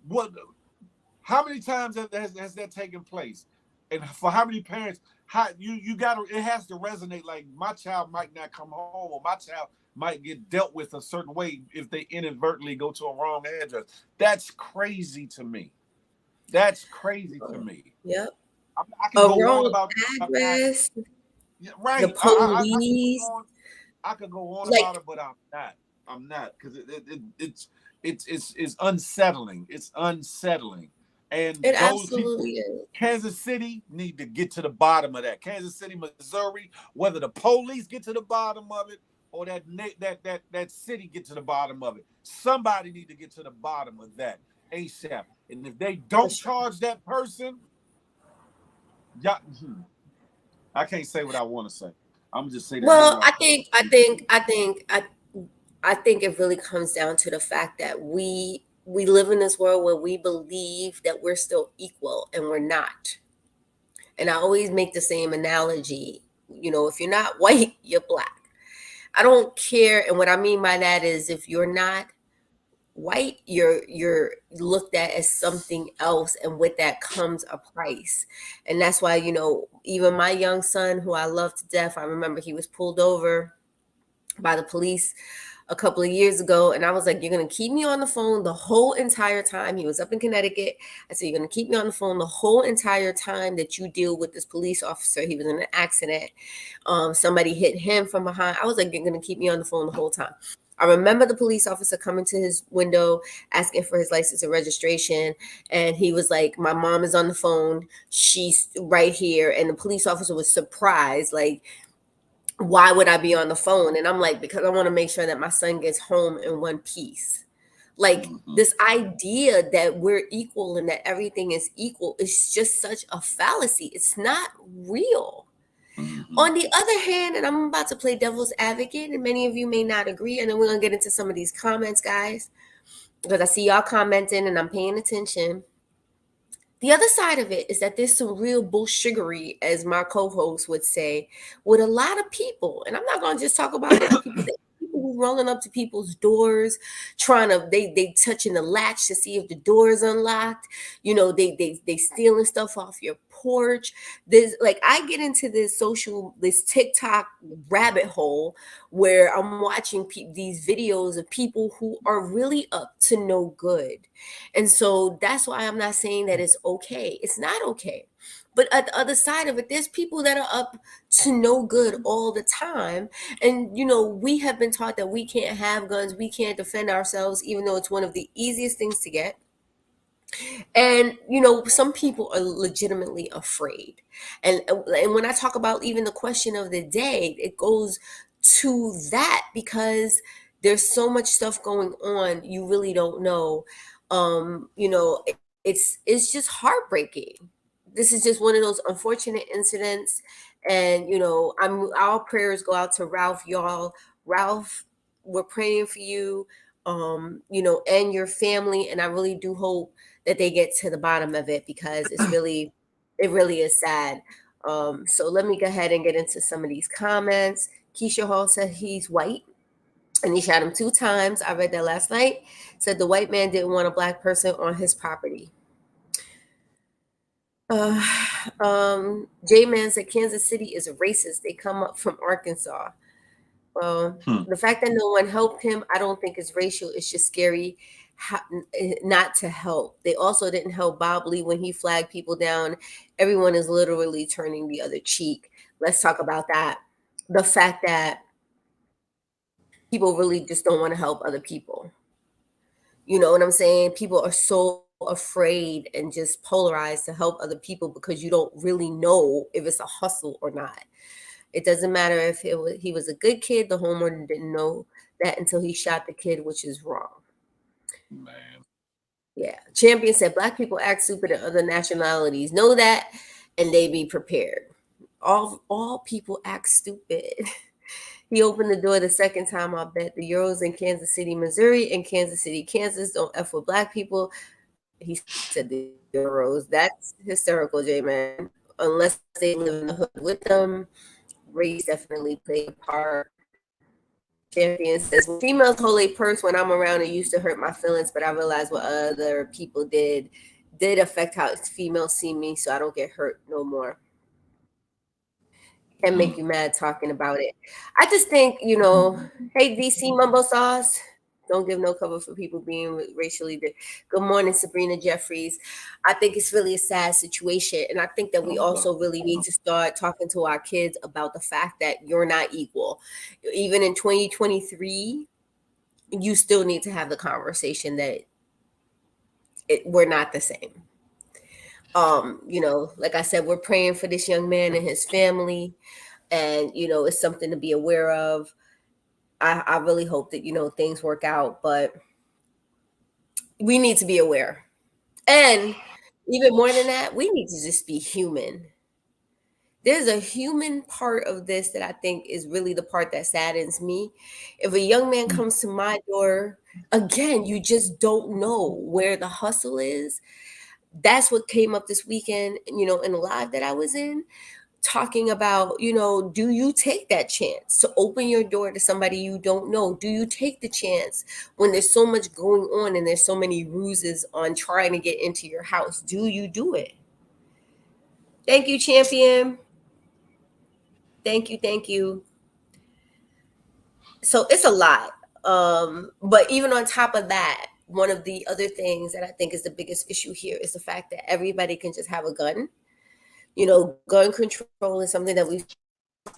Speaker 1: What? How many times has that taken place? And for how many parents? How you got to? It has to resonate. Like my child might not come home, or my child might get dealt with a certain way if they inadvertently go to a wrong address. That's crazy to me. That's crazy to me.
Speaker 2: Yep.
Speaker 1: I can
Speaker 2: A
Speaker 1: go on
Speaker 2: wrong
Speaker 1: about
Speaker 2: address.
Speaker 1: yeah,
Speaker 2: The
Speaker 1: right. I can go
Speaker 2: police.
Speaker 1: on. I could go on about
Speaker 2: Like
Speaker 1: it, but I'm not. I'm not because it's unsettling. It's unsettling, and
Speaker 2: it
Speaker 1: those people,
Speaker 2: absolutely is.
Speaker 1: Kansas City, need to get to the bottom of that. Kansas City, Missouri, whether the police get to the bottom of it or that city get to the bottom of it, somebody need to get to the bottom of that ASAP. And if they
Speaker 2: For
Speaker 1: don't
Speaker 2: sure.
Speaker 1: charge that person, yeah, I can't say what I want to say. I'm gonna just say the name
Speaker 2: Well,
Speaker 1: of
Speaker 2: I
Speaker 1: that person.
Speaker 2: think I think I think I I think it really comes down to the fact that we live in this world where we believe that we're still equal and we're not. And I always make the same analogy. If you're not white, you're black. I don't care. And what I mean by that is if you're not white, you're looked at as something else, and with that comes a price. And that's why, even my young son, who I love to death, I remember he was pulled over by the police a couple of years ago, and I was like, "You're gonna keep me on the phone the whole entire time." He was up in Connecticut. I said, "You're gonna keep me on the phone the whole entire time that you deal with this police officer." He was in an accident. Somebody hit him from behind. I was like, "You're gonna keep me on the phone the whole time." I remember the police officer coming to his window asking for his license and registration. And he was like, "My mom is on the phone. She's right here." And the police officer was surprised, like, why would I be on the phone? And I'm like, because I want to make sure that my son gets home in one piece. Like,
Speaker 1: Mm-hmm.
Speaker 2: this idea that we're equal and that everything is equal is just such a fallacy. It's not real.
Speaker 1: Mm-hmm.
Speaker 2: On the other hand, and I'm about to play devil's advocate, and many of you may not agree, and then we're gonna get into some of these comments, guys, because I see y'all commenting and I'm paying attention. The other side of it is that there's some real bullshiggery, as my co-host would say, with a lot of people. And I'm not gonna just talk about black people. There are people who rolling up to people's doors, trying to they touching the latch to see if the door is unlocked. They stealing stuff off your porch. There's like I get into this TikTok rabbit hole where I'm watching these videos of people who are really up to no good. And so that's why I'm not saying that it's okay. It's not okay. But at the other side of it, there's people that are up to no good all the time. And, we have been taught that we can't have guns, we can't defend ourselves, even though it's one of the easiest things to get. And some people are legitimately afraid. And when I talk about even the question of the day, it goes to that because there's so much stuff going on, you really don't know. It's just heartbreaking. This is just one of those unfortunate incidents. And our prayers go out to Ralph, y'all. Ralph, we're praying for you, and your family. And I really do hope that they get to the bottom of it because it really is sad. So let me go ahead and get into some of these comments. Keisha Hall said he's white and he shot him 2 times. I read that last night. Said the white man didn't want a black person on his property. Uh, J Man said Kansas City is racist. They come up from Arkansas. Well,
Speaker 1: Hmm.
Speaker 2: the fact that no one helped him, I don't think is racial. It's just scary not to help. They also didn't help Bob Lee when he flagged people down. Everyone is literally turning the other cheek. Let's talk about that. The fact that people really just don't want to help other people. You know what I'm saying? People are so afraid and just polarized to help other people because you don't really know if it's a hustle or not. It doesn't matter if he was a good kid, the homeowner didn't know that until he shot the kid, which is wrong.
Speaker 1: Man.
Speaker 2: Yeah. Champion said black people act stupid and other nationalities know that and they be prepared. All people act stupid. He opened the door the second time. I bet the Euros in Kansas City, Missouri, and Kansas City, Kansas don't F with black people. He said the Euros. That's hysterical, J Man. Unless they live in the hood with them, race definitely played a part. Champion says, when females hold a purse when I'm around, it used to hurt my feelings, but I realized what other people did affect how females see me, so I don't get hurt no more. Can make you mad talking about it. I just think, hey, DC Mumbo Sauce, don't give no cover for people being racially. Good morning, Sabrina Jeffries. I think it's really a sad situation. And I think that we also really need to start talking to our kids about the fact that you're not equal. Even in 2023, you still need to have the conversation that we're not the same. Like I said, we're praying for this young man and his family, and it's something to be aware of. I really hope that things work out, but we need to be aware, and even more than that, we need to just be human. There's a human part of this that I think is really the part that saddens me. If a young man comes to my door, again, you just don't know where the hustle is. That's what came up this weekend, in the live that I was in, talking about, do you take that chance to open your door to somebody you don't know? Do you take the chance when there's so much going on and there's so many ruses on trying to get into your house? Do you do it? Thank you, champion. Thank you. So it's a lot. But even on top of that, one of the other things that I think is the biggest issue here is the fact that everybody can just have a gun. Gun control is something that we've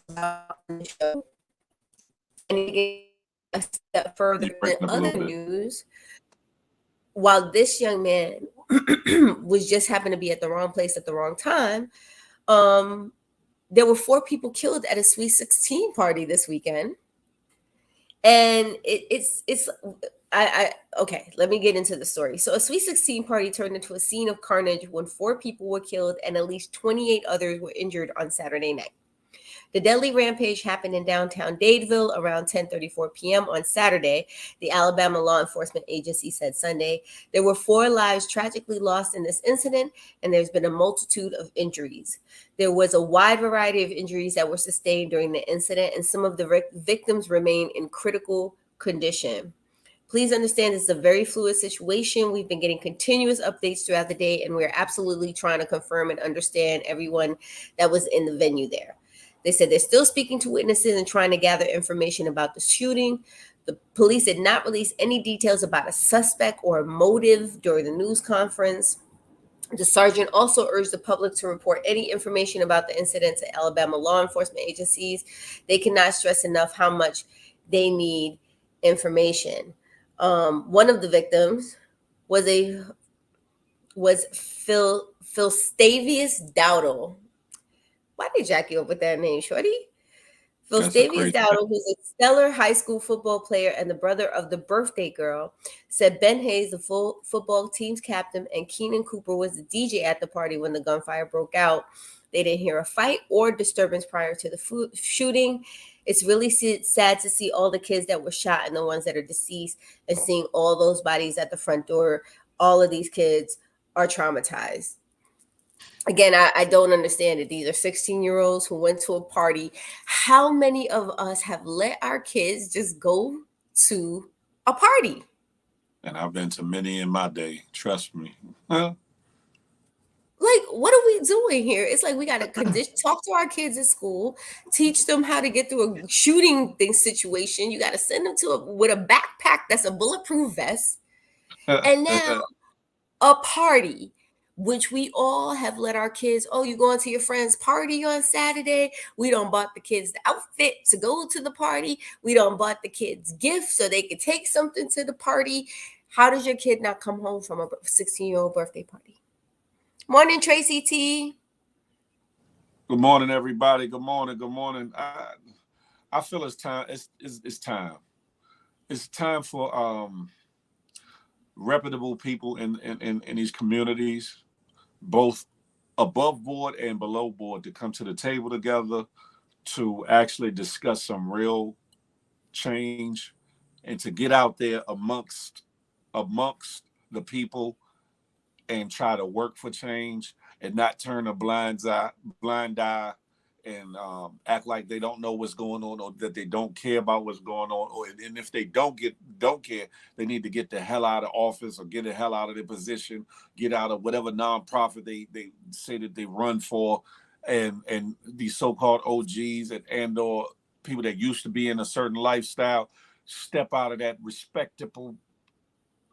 Speaker 2: about on the show. And to get a step
Speaker 1: You
Speaker 2: further in
Speaker 1: breaking up a little
Speaker 2: other
Speaker 1: bit.
Speaker 2: news, while this young man was just happened to be at the wrong place at the wrong time, um, there were 4 people killed at a Sweet 16 party this weekend. And it's okay, let me get into the story. So a Sweet 16 party turned into a scene of carnage when 4 people were killed and at least 28 others were injured on Saturday night. The deadly rampage happened in downtown Dadeville around 10:34 p.m. on Saturday, the Alabama law enforcement agency said Sunday. There were 4 lives tragically lost in this incident, and there's been a multitude of injuries. There was a wide variety of injuries that were sustained during the incident, and some of the victims remain in critical condition. Please understand this is a very fluid situation. We've been getting continuous updates throughout the day, and we're absolutely trying to confirm and understand everyone that was in the venue there. They said they're still speaking to witnesses and trying to gather information about the shooting. The police did not release any details about a suspect or a motive during the news conference. The sergeant also urged the public to report any information about the incident to Alabama law enforcement agencies. They cannot stress enough how much they need information. One of the victims was Phil Stavius Dowdle. Why did Jackie up with that name, Shorty?
Speaker 1: That's a
Speaker 2: Vilstavius
Speaker 1: crazy.
Speaker 2: Dowdle, who's a stellar high school football player and the brother of the birthday girl, said Ben Hayes, the full football team's captain, and Keenan Cooper was the DJ at the party when the gunfire broke out. They didn't hear a fight or disturbance prior to the shooting. It's really sad to see all the kids that were shot and the ones that are deceased, and seeing all those bodies at the front door. All of these kids are traumatized. Again, I don't understand it. These are 16-year-olds who went to a party. How many of us have let our kids just go to a party?
Speaker 1: And I've been to many in my day. Trust me.
Speaker 2: Like, what are we doing here? It's like we got to talk to our kids at school, teach them how to get through a shooting thing situation. You got to send them to with a backpack that's a bulletproof vest. And now a party, which we all have let our kids, oh, you going to your friend's party on Saturday? We don't bought the kids the outfit to go to the party. We don't bought the kids gifts so they could take something to the party. How does your kid not come home from a 16-year-old birthday party? Morning, Tracy T.
Speaker 1: Good morning, everybody. Good morning. Good morning. I feel it's time. It's time. It's time for reputable people in these communities, both above board and below board, to come to the table together to actually discuss some real change and to get out there amongst the people and try to work for change and not turn a blind eye and act like they don't know what's going on or that they don't care about what's going on. And if they don't care, they need to get the hell out of office or get the hell out of their position, get out of whatever nonprofit they say that they run for, and these so-called OGs and or people that used to be in a certain lifestyle step out of that respectable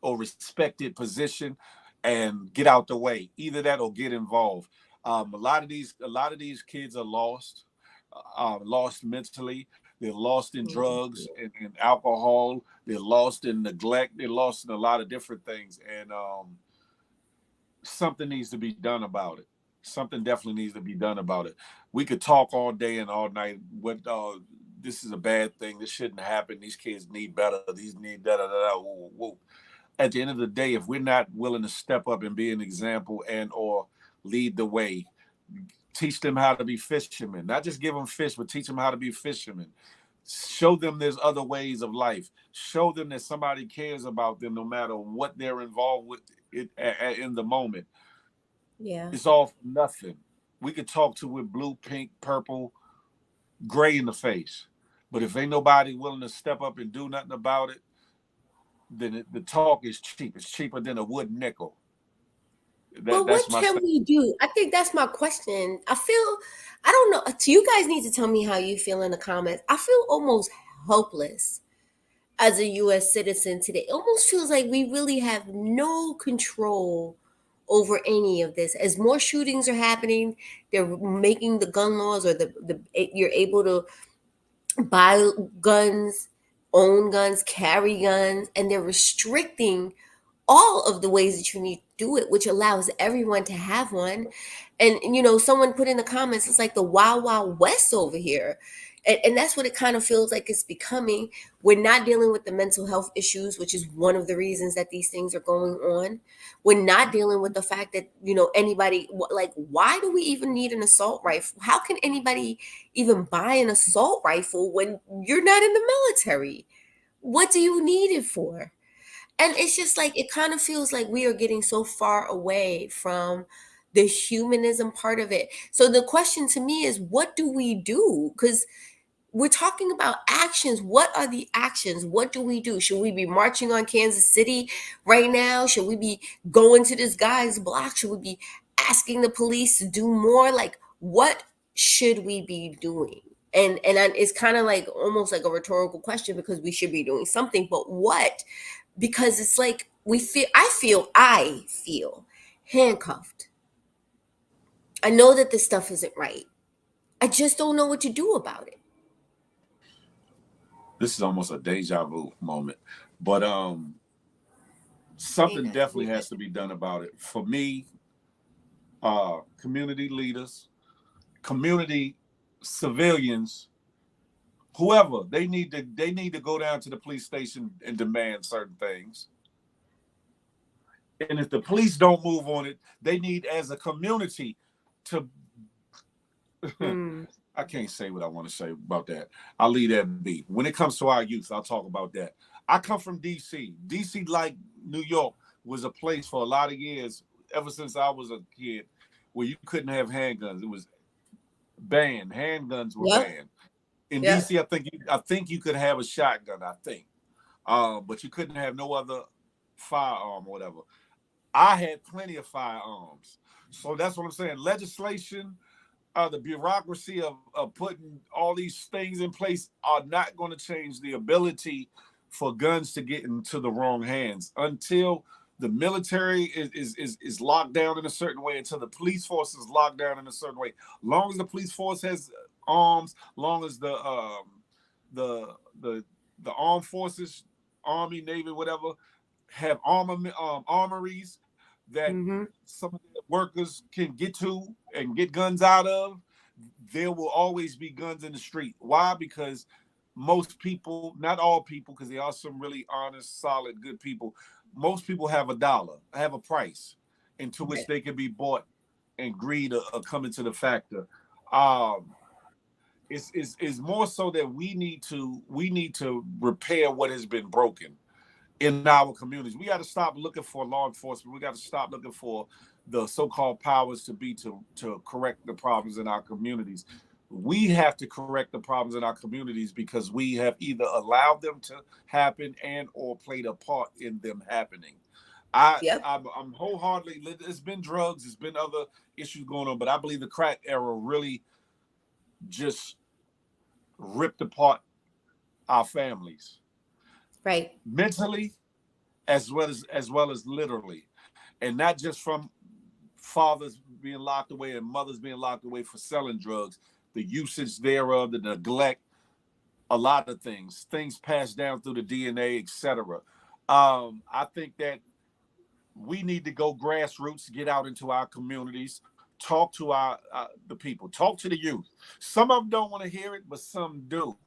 Speaker 1: or respected position and get out the way. Either that or get involved. A lot of these kids are lost mentally. They're lost in drugs and alcohol. They're lost in neglect. They're lost in a lot of different things. And something needs to be done about it. Something definitely needs to be done about it. We could talk all day and all night. This is a bad thing. This shouldn't happen. These kids need better. These need da da da da. Woo, woo. At the end of the day, if we're not willing to step up and be an example and or lead the way, teach them how to be fishermen, not just give them fish, but teach them how to be fishermen. Show them there's other ways of life. Show them that somebody cares about them no matter what they're involved with it in the moment.
Speaker 2: Yeah.
Speaker 1: It's all for nothing. We could talk to with blue, pink, purple, gray in the face. But if ain't nobody willing to step up and do nothing about it, then the talk is cheap. It's cheaper than a wood nickel.
Speaker 2: Well,
Speaker 1: That's
Speaker 2: what
Speaker 1: my
Speaker 2: can
Speaker 1: stand.
Speaker 2: we do? I think that's my question. I don't know. You guys need to tell me how you feel in the comments. I feel almost helpless as a US citizen today. It almost feels like we really have no control over any of this. As more shootings are happening, they're making the gun laws, or the you're able to buy guns, own guns, carry guns, and they're restricting all of the ways that you need to do it, which allows everyone to have one. And someone put in the comments, it's like the wild wild west over here. And that's what it kind of feels like it's becoming. We're not dealing with the mental health issues, which is one of the reasons that these things are going on. We're not dealing with the fact that anybody, like, why do we even need an assault rifle? How can anybody even buy an assault rifle when you're not in the military? What do you need it for? And it's just like, it kind of feels like we are getting so far away from the humanism part of it. So the question to me is, what do we do? Because we're talking about actions. What are the actions? What do we do? Should we be marching on Kansas City right now? Should we be going to this guy's block? Should we be asking the police to do more? Like, what should we be doing? And it's kind of like almost like a rhetorical question, because we should be doing something, but what? Because it's like I feel handcuffed. I know that this stuff isn't right. I just don't know what to do about it.
Speaker 1: This is almost a deja vu moment, but
Speaker 2: Ain't
Speaker 1: something
Speaker 2: nothing
Speaker 1: definitely
Speaker 2: yet.
Speaker 1: has to be done about it. For me, community leaders, community civilians, whoever, they need to go down to the police station and demand certain things. And if the police don't move on it, they need, as a community, to
Speaker 2: Hmm.
Speaker 1: I can't say what I want to say about that. I'll leave that be. When it comes to our youth, I'll talk about that. I come from DC. DC, like New York, was a place for a lot of years, ever since I was a kid, where you couldn't have handguns. It was banned. Handguns were
Speaker 2: Yep.
Speaker 1: banned. In
Speaker 2: Yep.
Speaker 1: DC, I think you could have a shotgun, I think. But you couldn't have no other firearm or whatever. I had plenty of firearms. So that's what I'm saying. Legislation, the bureaucracy of putting all these things in place are not going to change the ability for guns to get into the wrong hands until the military is locked down in a certain way, until the police force is locked down in a certain way. Long as the police force has arms, long as the the the armed forces, army, navy, whatever, have armories that
Speaker 2: Mm-hmm.
Speaker 1: some of the workers can get to and get guns out of, there will always be guns in the street. Why? Because most people, not all people, because there are some really honest, solid, good people, most people have a dollar, have a price into which
Speaker 2: Right.
Speaker 1: they can be bought, and greed are coming to the factor. Um, it's more so that we need to repair what has been broken in our communities. We got to stop looking for law enforcement. We got to stop looking for the so-called powers to be to correct the problems in our communities. We have to correct the problems in our communities because we have either allowed them to happen and or played a part in them happening.
Speaker 2: Yep.
Speaker 1: I'm wholeheartedly. It's been drugs. It's been other issues going on, but I believe the crack era really just ripped apart our families
Speaker 2: Right.
Speaker 1: mentally as well as literally, and not just from fathers being locked away and mothers being locked away for selling drugs, the usage thereof, the neglect, a lot of things passed down through the DNA, etc. I think that we need to go grassroots, get out into our communities, talk to the people, talk to the youth. Some of them don't want to hear it, but some do.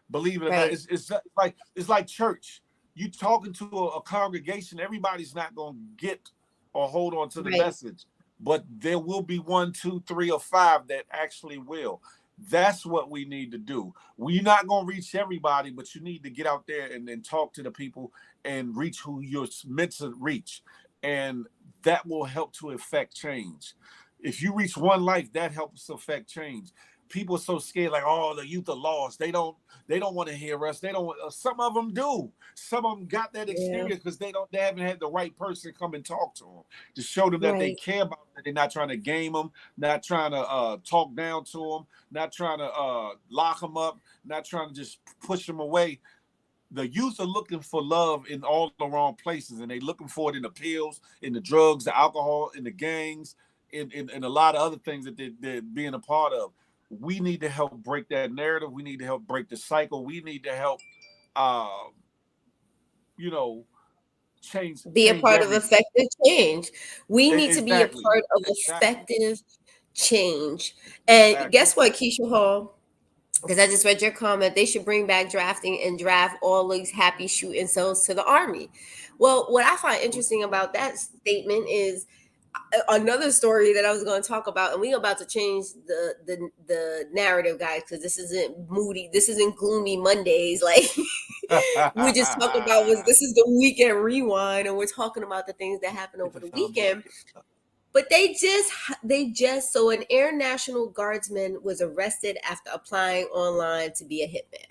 Speaker 1: Believe it or not,
Speaker 2: Right.
Speaker 1: it's like church. You talking to a congregation, everybody's not going to get or hold on to the
Speaker 2: Right.
Speaker 1: message, but there will be one, two, three, or five that actually will. That's what we need to do. We're not going to reach everybody, but you need to get out there and talk to the people and reach who you're meant to reach, and that will help to affect change. If you reach one life, that helps affect change. People are so scared, like, oh, the youth are lost. They don't want to hear us. They don't. Some of them do. Some of them got that
Speaker 2: Yeah.
Speaker 1: experience because they haven't had the right person come and talk to them to show them that they
Speaker 2: Right.
Speaker 1: care about them. That they're not trying to game them, not trying to talk down to them, not trying to lock them up, not trying to just push them away. the youth are looking for love in all the wrong places, and they looking for it in the pills, in the drugs, the alcohol, in the gangs, in a lot of other things that they're being a part of. We need to help break that narrative. We need to help break the cycle. We need to help, uh, you know,
Speaker 2: Be a
Speaker 1: change
Speaker 2: part of
Speaker 1: everything.
Speaker 2: effective change. We need to be a
Speaker 1: Exactly,
Speaker 2: part of
Speaker 1: exactly,
Speaker 2: effective change. And
Speaker 1: exactly.
Speaker 2: guess what, Keisha Hall? Because I just read your comment, they should bring back drafting and draft all these happy shooting cells to the army. Well, what I find interesting about that statement is another story that I was going to talk about, and we're about to change the narrative, guys, because this isn't moody, this isn't gloomy Mondays. Like we just talked about was this is the weekend rewind, and we're talking about the things that happened
Speaker 1: Hit
Speaker 2: over
Speaker 1: the
Speaker 2: the
Speaker 1: thumbs up.
Speaker 2: weekend. But they just so an Air National Guardsman was arrested after applying online to be a hitman.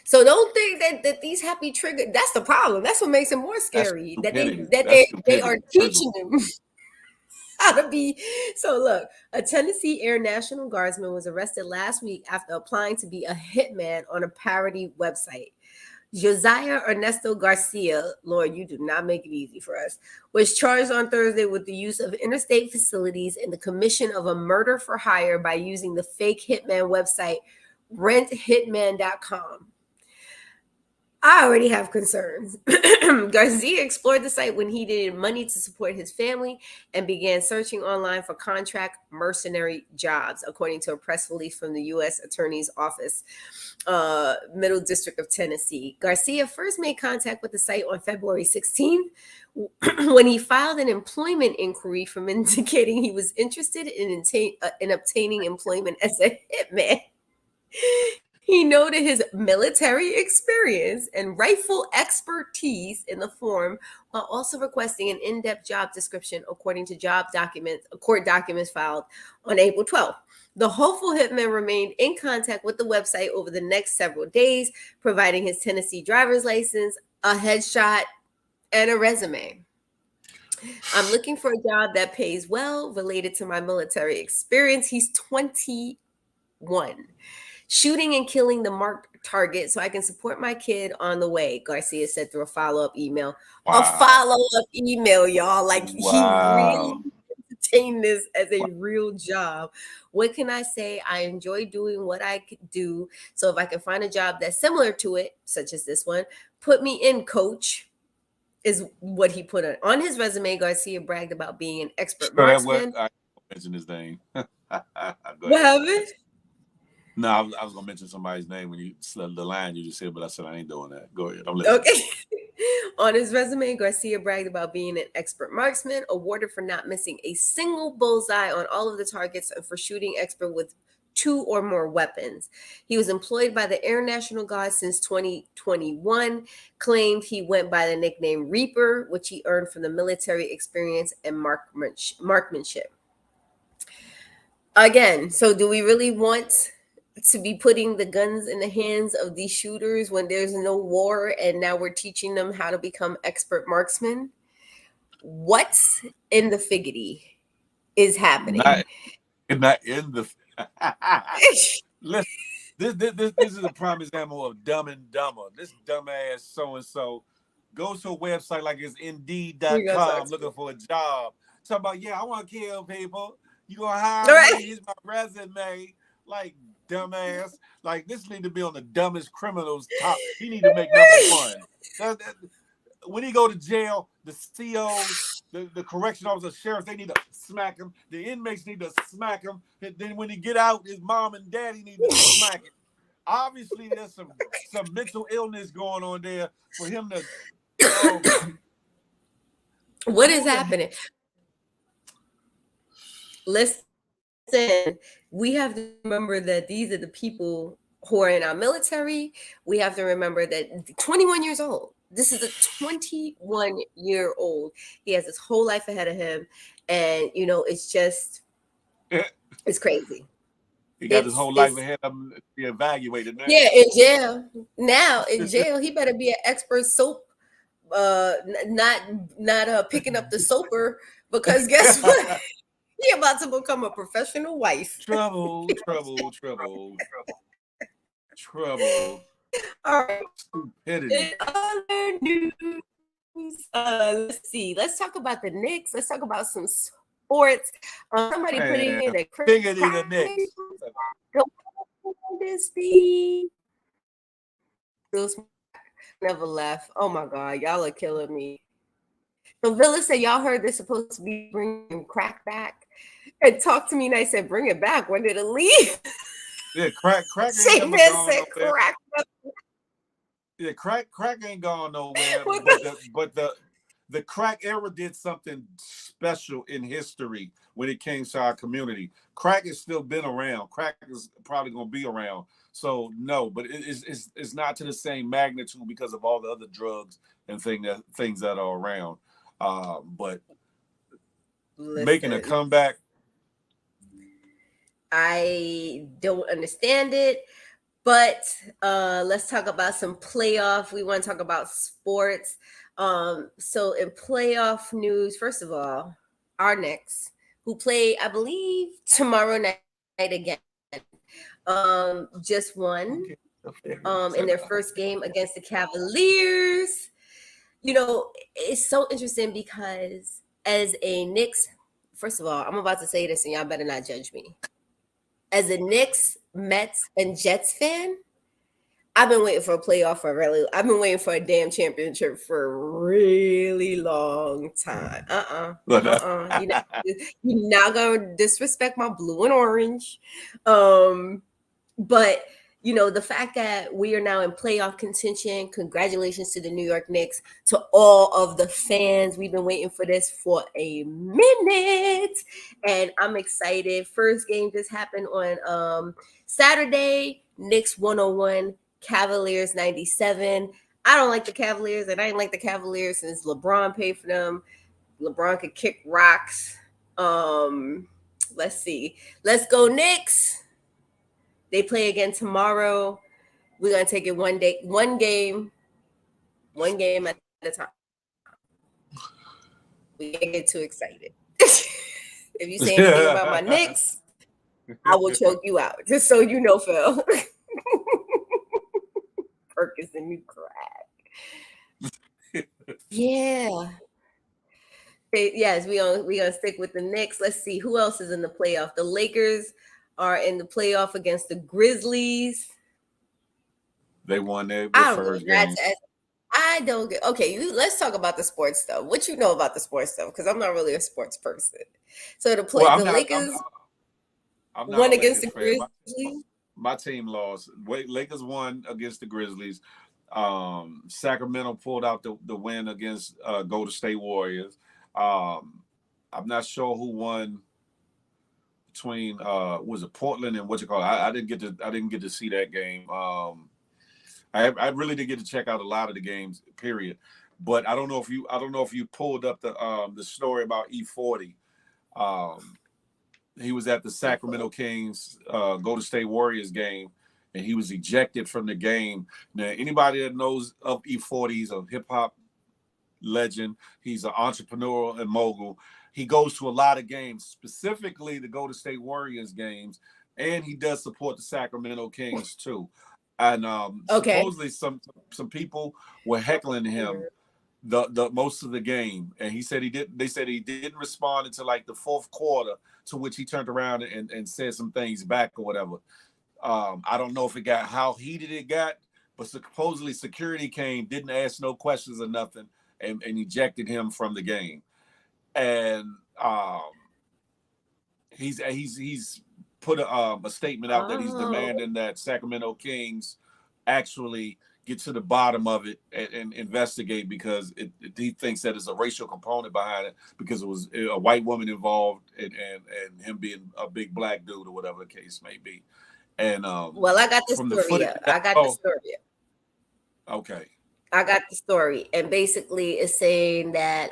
Speaker 2: So don't think that these happy trigger, that's the problem. That's what makes it more
Speaker 1: That's
Speaker 2: scary. That they
Speaker 1: stupidity.
Speaker 2: that
Speaker 1: That's
Speaker 2: they
Speaker 1: stupidity.
Speaker 2: are teaching them how to be. So look, a Tennessee Air National Guardsman was arrested last week after applying to be a hitman on a parody website. Josiah Ernesto Garcia, Lord, you do not make it easy for us, was charged on Thursday with the use of interstate facilities and the commission of a murder for hire by using the fake hitman website renthitman.com. I already have concerns. Garcia explored the site when he needed money to support his family and began searching online for contract mercenary jobs, according to a press release from the U.S. Attorney's Office, Middle District of Tennessee. Garcia first made contact with the site on February 16th when he filed an employment inquiry from indicating he was interested in obtaining employment as a hitman. He noted his military experience and rifle expertise in the form, while also requesting an in-depth job description according to court documents filed on April 12th. The hopeful hitman remained in contact with the website over the next several days, providing his Tennessee driver's license, a headshot, and a resume. I'm looking for a job that pays well related to my military experience. He's 21. Shooting and killing the marked target so I can support my kid on the way, Garcia said through a follow-up email. A
Speaker 1: Wow.
Speaker 2: follow-up email, y'all. Like he really
Speaker 1: Wow.
Speaker 2: entertained this as a real job. What can I say? I enjoy doing what I could do. So if I can find a job that's similar to it, such as this one, put me in, coach, is what he put on his resume. Garcia bragged about being an expert
Speaker 1: So that what
Speaker 2: marksman.
Speaker 1: I mentioned his name. Go
Speaker 2: What
Speaker 1: ahead.
Speaker 2: happened?
Speaker 1: No, I was gonna mention somebody's name when you said the line you just said, but I said I ain't doing that. Go ahead. I'm listening.
Speaker 2: Okay. On his resume, Garcia bragged about being an expert marksman, awarded for not missing a single bullseye on all of the targets, and for shooting expert with two or more weapons. He was employed by the Air National Guard since 2021, claimed he went by the nickname Reaper, which he earned from the military experience and marksmanship. Again, so do we really want to be putting the guns in the hands of these shooters when there's no war and now we're teaching them how to become expert marksmen? What's in the figgity is happening?
Speaker 1: Not not in the listen. This is a prime example of dumb and dumber. This dumbass so and so goes to a website like it's
Speaker 2: We're gonna talk
Speaker 1: indeed.com
Speaker 2: to you.
Speaker 1: looking for a job. Talking about, yeah, I want to kill people. You gonna
Speaker 2: All
Speaker 1: hire
Speaker 2: right.
Speaker 1: me? Here's my resume. Like dumbass. Like this need to be on the dumbest criminals top. He need to make number one. When he go to jail, the COs, the correction officers, sheriff, they need to smack him. The inmates need to smack him. And then when he get out, his mom and daddy need to smack him. Obviously, there's some mental illness going on there for him to. Oh my!
Speaker 2: What is
Speaker 1: Who the hell?
Speaker 2: happening? Listen, we have to remember that these are the people who are in our military. We have to remember that 21 years old. This is a 21-year-old. He has his whole life ahead of him. And, it's just, it's crazy.
Speaker 1: He got his whole life
Speaker 2: It's
Speaker 1: ahead of him to be evaluated
Speaker 2: Yeah,
Speaker 1: now.
Speaker 2: in jail. Now in jail, he better be an expert soap, not picking up the soaper, because guess what? He about to become a professional wife.
Speaker 1: Trouble, trouble, trouble, trouble.
Speaker 2: All right.
Speaker 1: Stupidity.
Speaker 2: In other news, let's see. Let's talk about the Knicks. Let's talk about some sports. Somebody put in
Speaker 1: Man,
Speaker 2: here that Chris
Speaker 1: biggity the
Speaker 2: Pratt
Speaker 1: Knicks.
Speaker 2: go Dynasty. Still never left. Oh my God, y'all are killing me. So Villa said y'all heard they're supposed to be bringing crack back, and talk to me. And I said, bring it back. When did it leave?
Speaker 1: Yeah, crack ain't never
Speaker 2: Shaman
Speaker 1: gone
Speaker 2: said
Speaker 1: nowhere.
Speaker 2: crack.
Speaker 1: Yeah, crack ain't gone nowhere.
Speaker 2: What
Speaker 1: But
Speaker 2: the-
Speaker 1: the crack era did something special in history when it came to our community. Crack has still been around. Crack is probably gonna be around. So no, but it's not to the same magnitude because of all the other drugs and things that are around. But making a
Speaker 2: Listen,
Speaker 1: comeback.
Speaker 2: I don't understand it. But let's talk about some playoff. We want to talk about sports. So in playoff news, first of all, our Knicks, who play, I believe, tomorrow night again, just won in their first game against the Cavaliers. You know, it's so interesting because as a Knicks, first of all, I'm about to say this and y'all better not judge me. As a Knicks, Mets, and Jets fan, I've been waiting for a playoff for I've been waiting for a damn championship for a really long time. You know, you're not gonna disrespect my blue and orange. But you know, the fact that we are now in playoff contention, congratulations to the New York Knicks, to all of the fans. We've been waiting for this for a minute, and I'm excited. First game just happened on Saturday. Knicks 101, Cavaliers 97. I don't like the Cavaliers, and I didn't like the Cavaliers since LeBron paid for them. LeBron could kick rocks. Let's see. Let's go Knicks. They play again tomorrow. We're gonna take it one game at a time. We can't get too excited. If you say anything about my Knicks, I will choke you out. Just so you know, Phil. Perkins and you crack. Yeah. Yes, we gonna stick with the Knicks. Let's see who else is in the playoff. The Lakers are in the playoff against the Grizzlies.
Speaker 1: They won their
Speaker 2: I don't
Speaker 1: first
Speaker 2: get that.
Speaker 1: game.
Speaker 2: I don't get. Okay, let's talk about the sports stuff. What you know about the sports stuff? Because I'm not really a sports person. So
Speaker 1: Well,
Speaker 2: the Lakers
Speaker 1: I'm not
Speaker 2: won
Speaker 1: a
Speaker 2: against
Speaker 1: Lakers
Speaker 2: the
Speaker 1: fan.
Speaker 2: Grizzlies.
Speaker 1: My team lost. Lakers won against the Grizzlies. Sacramento pulled out the win against Golden State Warriors. I'm not sure who won between was it Portland and what you call it. I didn't get to see that game. I really did get to check out a lot of the games. Period. But I don't know if you pulled up the story about E40. Um, he was at the Sacramento Kings Golden State Warriors game, and he was ejected from the game. Now, anybody that knows of E40, he's a hip hop legend. He's an entrepreneur and mogul. He goes to a lot of games, specifically the Golden State Warriors games, and he does support the Sacramento Kings too. And
Speaker 2: Okay.
Speaker 1: supposedly some people were heckling him the most of the game, and he said he did. They said he didn't respond until like the fourth quarter, to which he turned around and said some things back or whatever. I don't know if it got how heated it got, but supposedly security came, didn't ask no questions or nothing, and ejected him from the game. And he's put a statement out that he's
Speaker 2: Oh,
Speaker 1: demanding that Sacramento Kings actually get to the bottom of it and investigate, because he thinks that it's a racial component behind it, because it was a white woman involved, and him being a big black dude or whatever the case may be. And
Speaker 2: well, I got the
Speaker 1: from the
Speaker 2: story
Speaker 1: footage,
Speaker 2: up. I got the story up.
Speaker 1: okay,
Speaker 2: I got the story, and basically it's saying that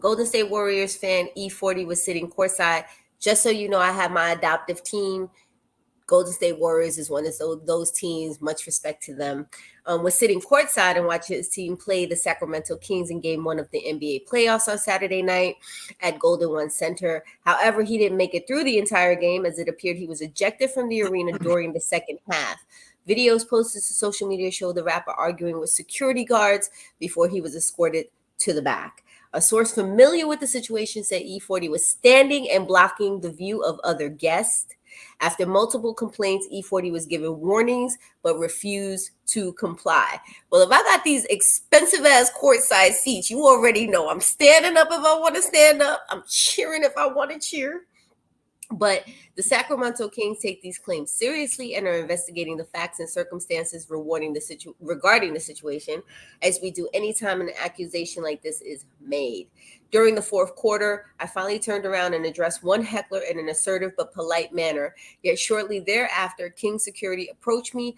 Speaker 2: Golden State Warriors fan E40 was sitting courtside. Just so you know, I have my adoptive team Golden State Warriors is one of those teams. Much respect to them. Was sitting courtside and watching his team play the Sacramento Kings in Game 1 of the NBA playoffs on Saturday night at Golden One Center. However, he didn't make it through the entire game as it appeared he was ejected from the arena during the second half. Videos posted to social media show the rapper arguing with security guards before he was escorted to the back. A source familiar with the situation said E40 was standing and blocking the view of other guests. After multiple complaints, E40 was given warnings but refused to comply. Well, if I got these expensive ass courtside seats, you already know I'm standing up if I want to stand up. I'm cheering if I want to cheer. But the Sacramento Kings take these claims seriously and are investigating the facts and circumstances regarding the situation, as we do anytime an accusation like this is made. During the fourth quarter, I finally turned around and addressed one heckler in an assertive but polite manner. Yet shortly thereafter, King security approached me.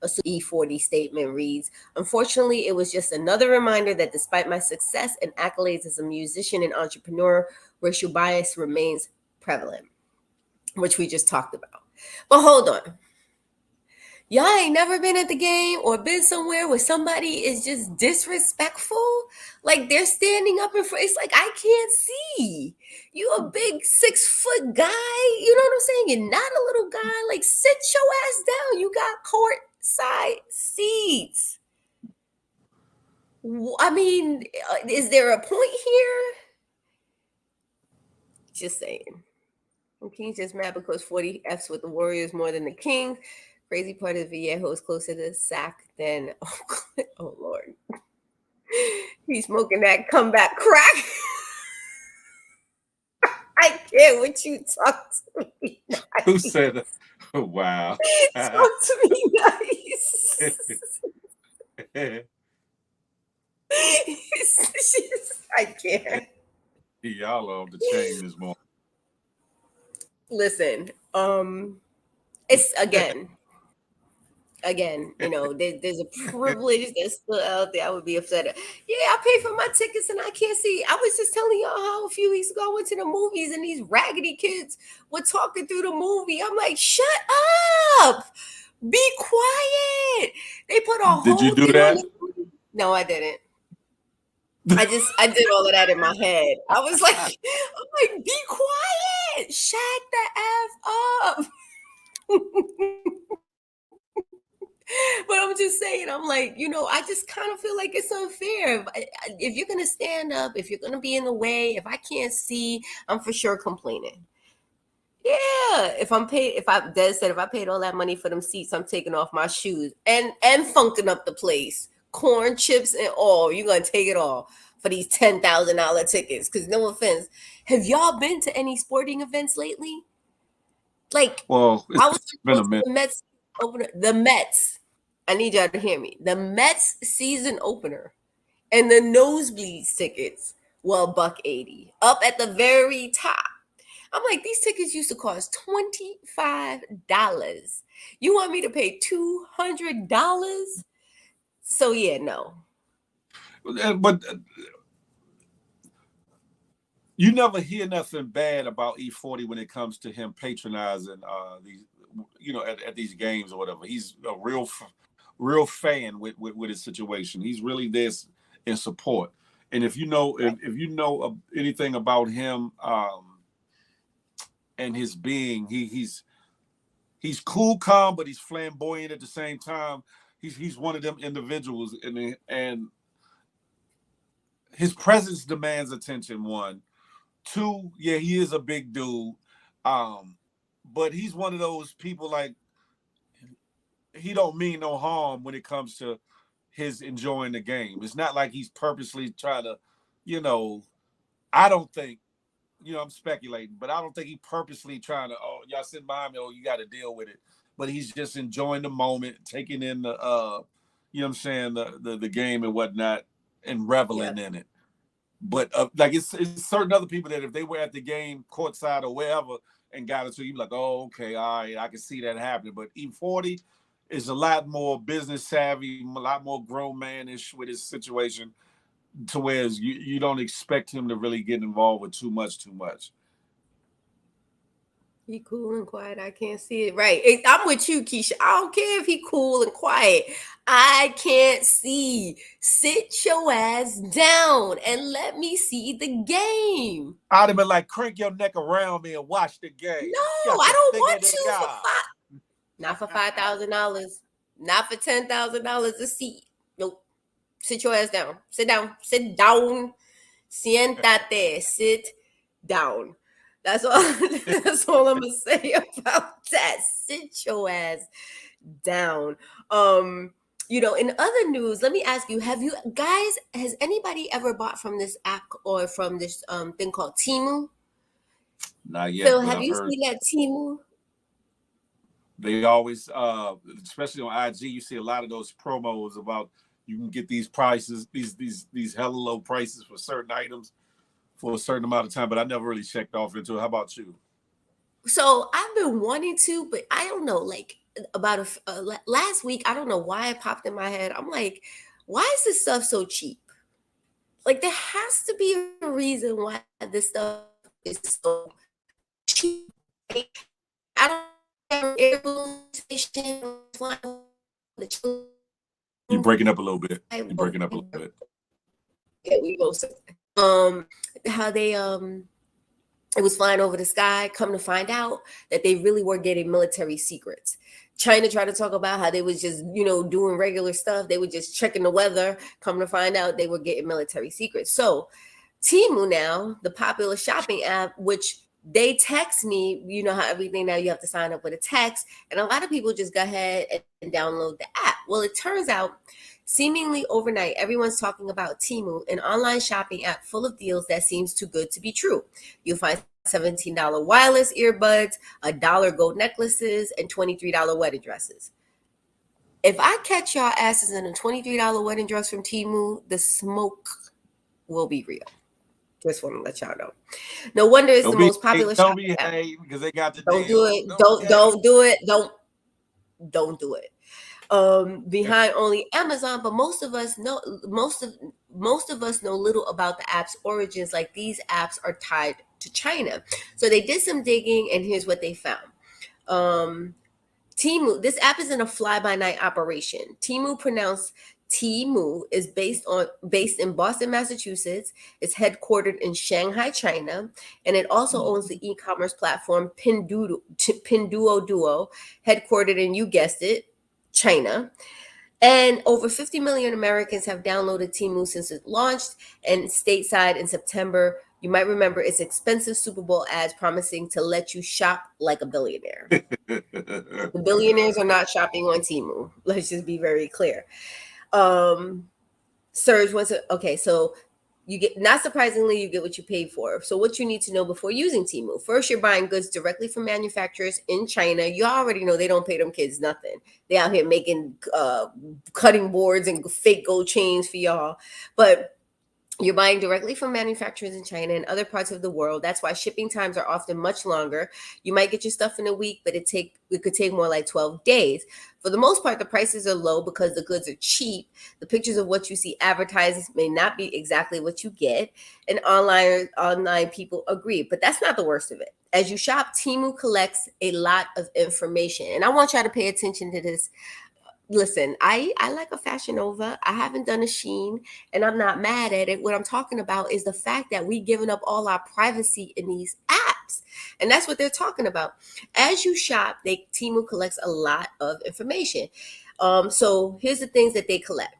Speaker 2: A E40 statement reads, "Unfortunately, it was just another reminder that despite my success and accolades as a musician and entrepreneur, racial bias remains prevalent," which we just talked about. But hold on. Y'all ain't never been at the game or been somewhere where somebody is just disrespectful? Like they're standing up in front. It's like, I can't see. You a big 6-foot guy. You know what I'm saying? You're not a little guy. Like sit your ass down. You got courtside seats. I mean, is there a point here? Just saying. The Kings just mad because 40 F's with the Warriors more than the Kings. Crazy part of Viejo is closer to Sac than oh Lord. He's smoking that comeback crack. I can't with you talk to me nice.
Speaker 1: Who said that? Wow.
Speaker 2: Talk to me nice. I can't.
Speaker 1: Y'all are off the chain this morning.
Speaker 2: Listen, it's again, you know, there's a privilege that's still out there. I would be upset. Yeah, I pay for my tickets and I can't see. I was just telling y'all how a few weeks ago I went to the movies and these raggedy kids were talking through the movie. I'm like, shut up, be quiet. They put a whole
Speaker 1: Did you do
Speaker 2: thing
Speaker 1: that?
Speaker 2: on the movie. No, I didn't. I did all of that in my head. I was like, I'm like, be quiet, shut the F up. But I'm just saying, I'm like, you know, I just kind of feel like it's unfair. If you're gonna stand up, if you're gonna be in the way, if I can't see, I'm for sure complaining. Yeah, if I paid all that money for them seats, I'm taking off my shoes and funking up the place, corn chips and all. You're gonna take it all for these $10,000 tickets. Because no offense, have y'all been to any sporting events lately? Like,
Speaker 1: well,
Speaker 2: I was
Speaker 1: been
Speaker 2: going
Speaker 1: a
Speaker 2: to
Speaker 1: minute.
Speaker 2: the Mets opener. The Mets. I need y'all to hear me. The Mets season opener and the nosebleeds tickets were $180 up at the very top. I'm like, these tickets used to cost $25. You want me to pay $200? So yeah, no.
Speaker 1: But you never hear nothing bad about E40 when it comes to him patronizing these, you know, at these games or whatever. He's a real fan with his situation. He's really there in support. And if you know if you know anything about him and his being, he's cool, calm, but he's flamboyant at the same time. He's one of them individuals, and his presence demands attention. One, two, yeah, he is a big dude, but he's one of those people like he don't mean no harm when it comes to his enjoying the game. It's not like he's purposely trying to, you know. I don't think, you know, I'm speculating, but I don't think he purposely trying to. Oh, y'all sitting behind me. Oh, you got to deal with it. But he's just enjoying the moment, taking in the, you know, what I'm saying, the game and whatnot, and reveling in it. But like it's certain other people that if they were at the game courtside or wherever and got it to you, like, oh, okay, all right, I can see that happening. But E40 is a lot more business savvy, a lot more grown manish with his situation, to where you don't expect him to really get involved with too much.
Speaker 2: He cool and quiet. I can't see it. Right. I'm with you, Keisha. I don't care if he cool and quiet. I can't see. Sit your ass down and let me see the game.
Speaker 1: I'd have been like, crank your neck around me and watch the game.
Speaker 2: No,
Speaker 1: Got
Speaker 2: I
Speaker 1: the
Speaker 2: don't
Speaker 1: figure
Speaker 2: want
Speaker 1: they
Speaker 2: you for
Speaker 1: got.
Speaker 2: five. Not for $5,000. Not for $10,000 a seat. Nope. Sit your ass down. Sit down. Sit down. Siéntate. Sit down. That's all. That's all I'm gonna say about that. Sit your ass down. In other news, let me ask you: have you guys? Has anybody ever bought from this app or from this thing called Timu?
Speaker 1: Not
Speaker 2: Phil,
Speaker 1: yet, but
Speaker 2: have
Speaker 1: I've
Speaker 2: you
Speaker 1: heard
Speaker 2: seen that Timu?
Speaker 1: they always, especially on IG, you see a lot of those promos about you can get these prices, these hella low prices for certain items for a certain amount of time. But I never really checked off into it. How about you?
Speaker 2: So I've been wanting to, but I don't know. Like about last week, I don't know why it popped in my head. I'm like, why is this stuff so cheap? Like there has to be a reason why this stuff is so cheap. Right? I don't remember air balloon station flying the
Speaker 1: You're
Speaker 2: children
Speaker 1: breaking up a little bit.
Speaker 2: fly,
Speaker 1: You're
Speaker 2: but
Speaker 1: breaking up a little bit.
Speaker 2: yeah, we both said um how they it was flying over the sky. Come to find out that they really were getting military secrets. China tried to talk about how they was just, doing regular stuff. They were just checking the weather. Come to find out they were getting military secrets. So Timu now, the popular shopping app, which they text me, you know how everything now you have to sign up with a text. And a lot of people just go ahead and download the app. Well, it turns out seemingly overnight, everyone's talking about Timu, an online shopping app full of deals that seems too good to be true. You'll find $17 wireless earbuds, $1 gold necklaces, and $23 wedding dresses. If I catch y'all asses in a $23 wedding dress from Timu, the smoke will be real. Just want to let y'all know. No wonder it's the most popular
Speaker 1: Don't
Speaker 2: shopping
Speaker 1: be
Speaker 2: app.
Speaker 1: hate because they got the
Speaker 2: Don't do
Speaker 1: deal.
Speaker 2: it.
Speaker 1: Don't be
Speaker 2: Don't do it. Don't do it. Behind only Amazon, but most of us know little about the app's origins. Like these apps are tied to China. So they did some digging and here's what they found. Um Timu, this app is in a fly-by-night operation. Timu, pronounced Timu, is based in Boston, Massachusetts. It's headquartered in Shanghai, China, and it also owns the e-commerce platform Pinduoduo, headquartered in, you guessed it, China. And over 50 million Americans have downloaded Timu since it launched and stateside in September. You might remember its expensive Super Bowl ads promising to let you shop like a billionaire. The billionaires are not shopping on Timu. Let's just be very clear. Um, Surge wants to, okay, so you get, not surprisingly, you get what you paid for. So what you need to know before using Timu: first, you're buying goods directly from manufacturers in China. You already know they don't pay them kids nothing. They out here making cutting boards and fake gold chains for y'all. But you're buying directly from manufacturers in China and other parts of the world. That's why shipping times are often much longer. You might get your stuff in a week, but it could take more like 12 days. For the most part, the prices are low because the goods are cheap. The pictures of what you see advertised may not be exactly what you get, and online people agree. But that's not the worst of it. As you shop, Timu collects a lot of information, and I want y'all to pay attention to this. Listen, I like a Fashion Nova. I haven't done a Sheen, and I'm not mad at it. What I'm talking about is the fact that we giving up all our privacy in these apps, and that's what they're talking about. As you shop, Timu collects a lot of information. So here's the things that they collect: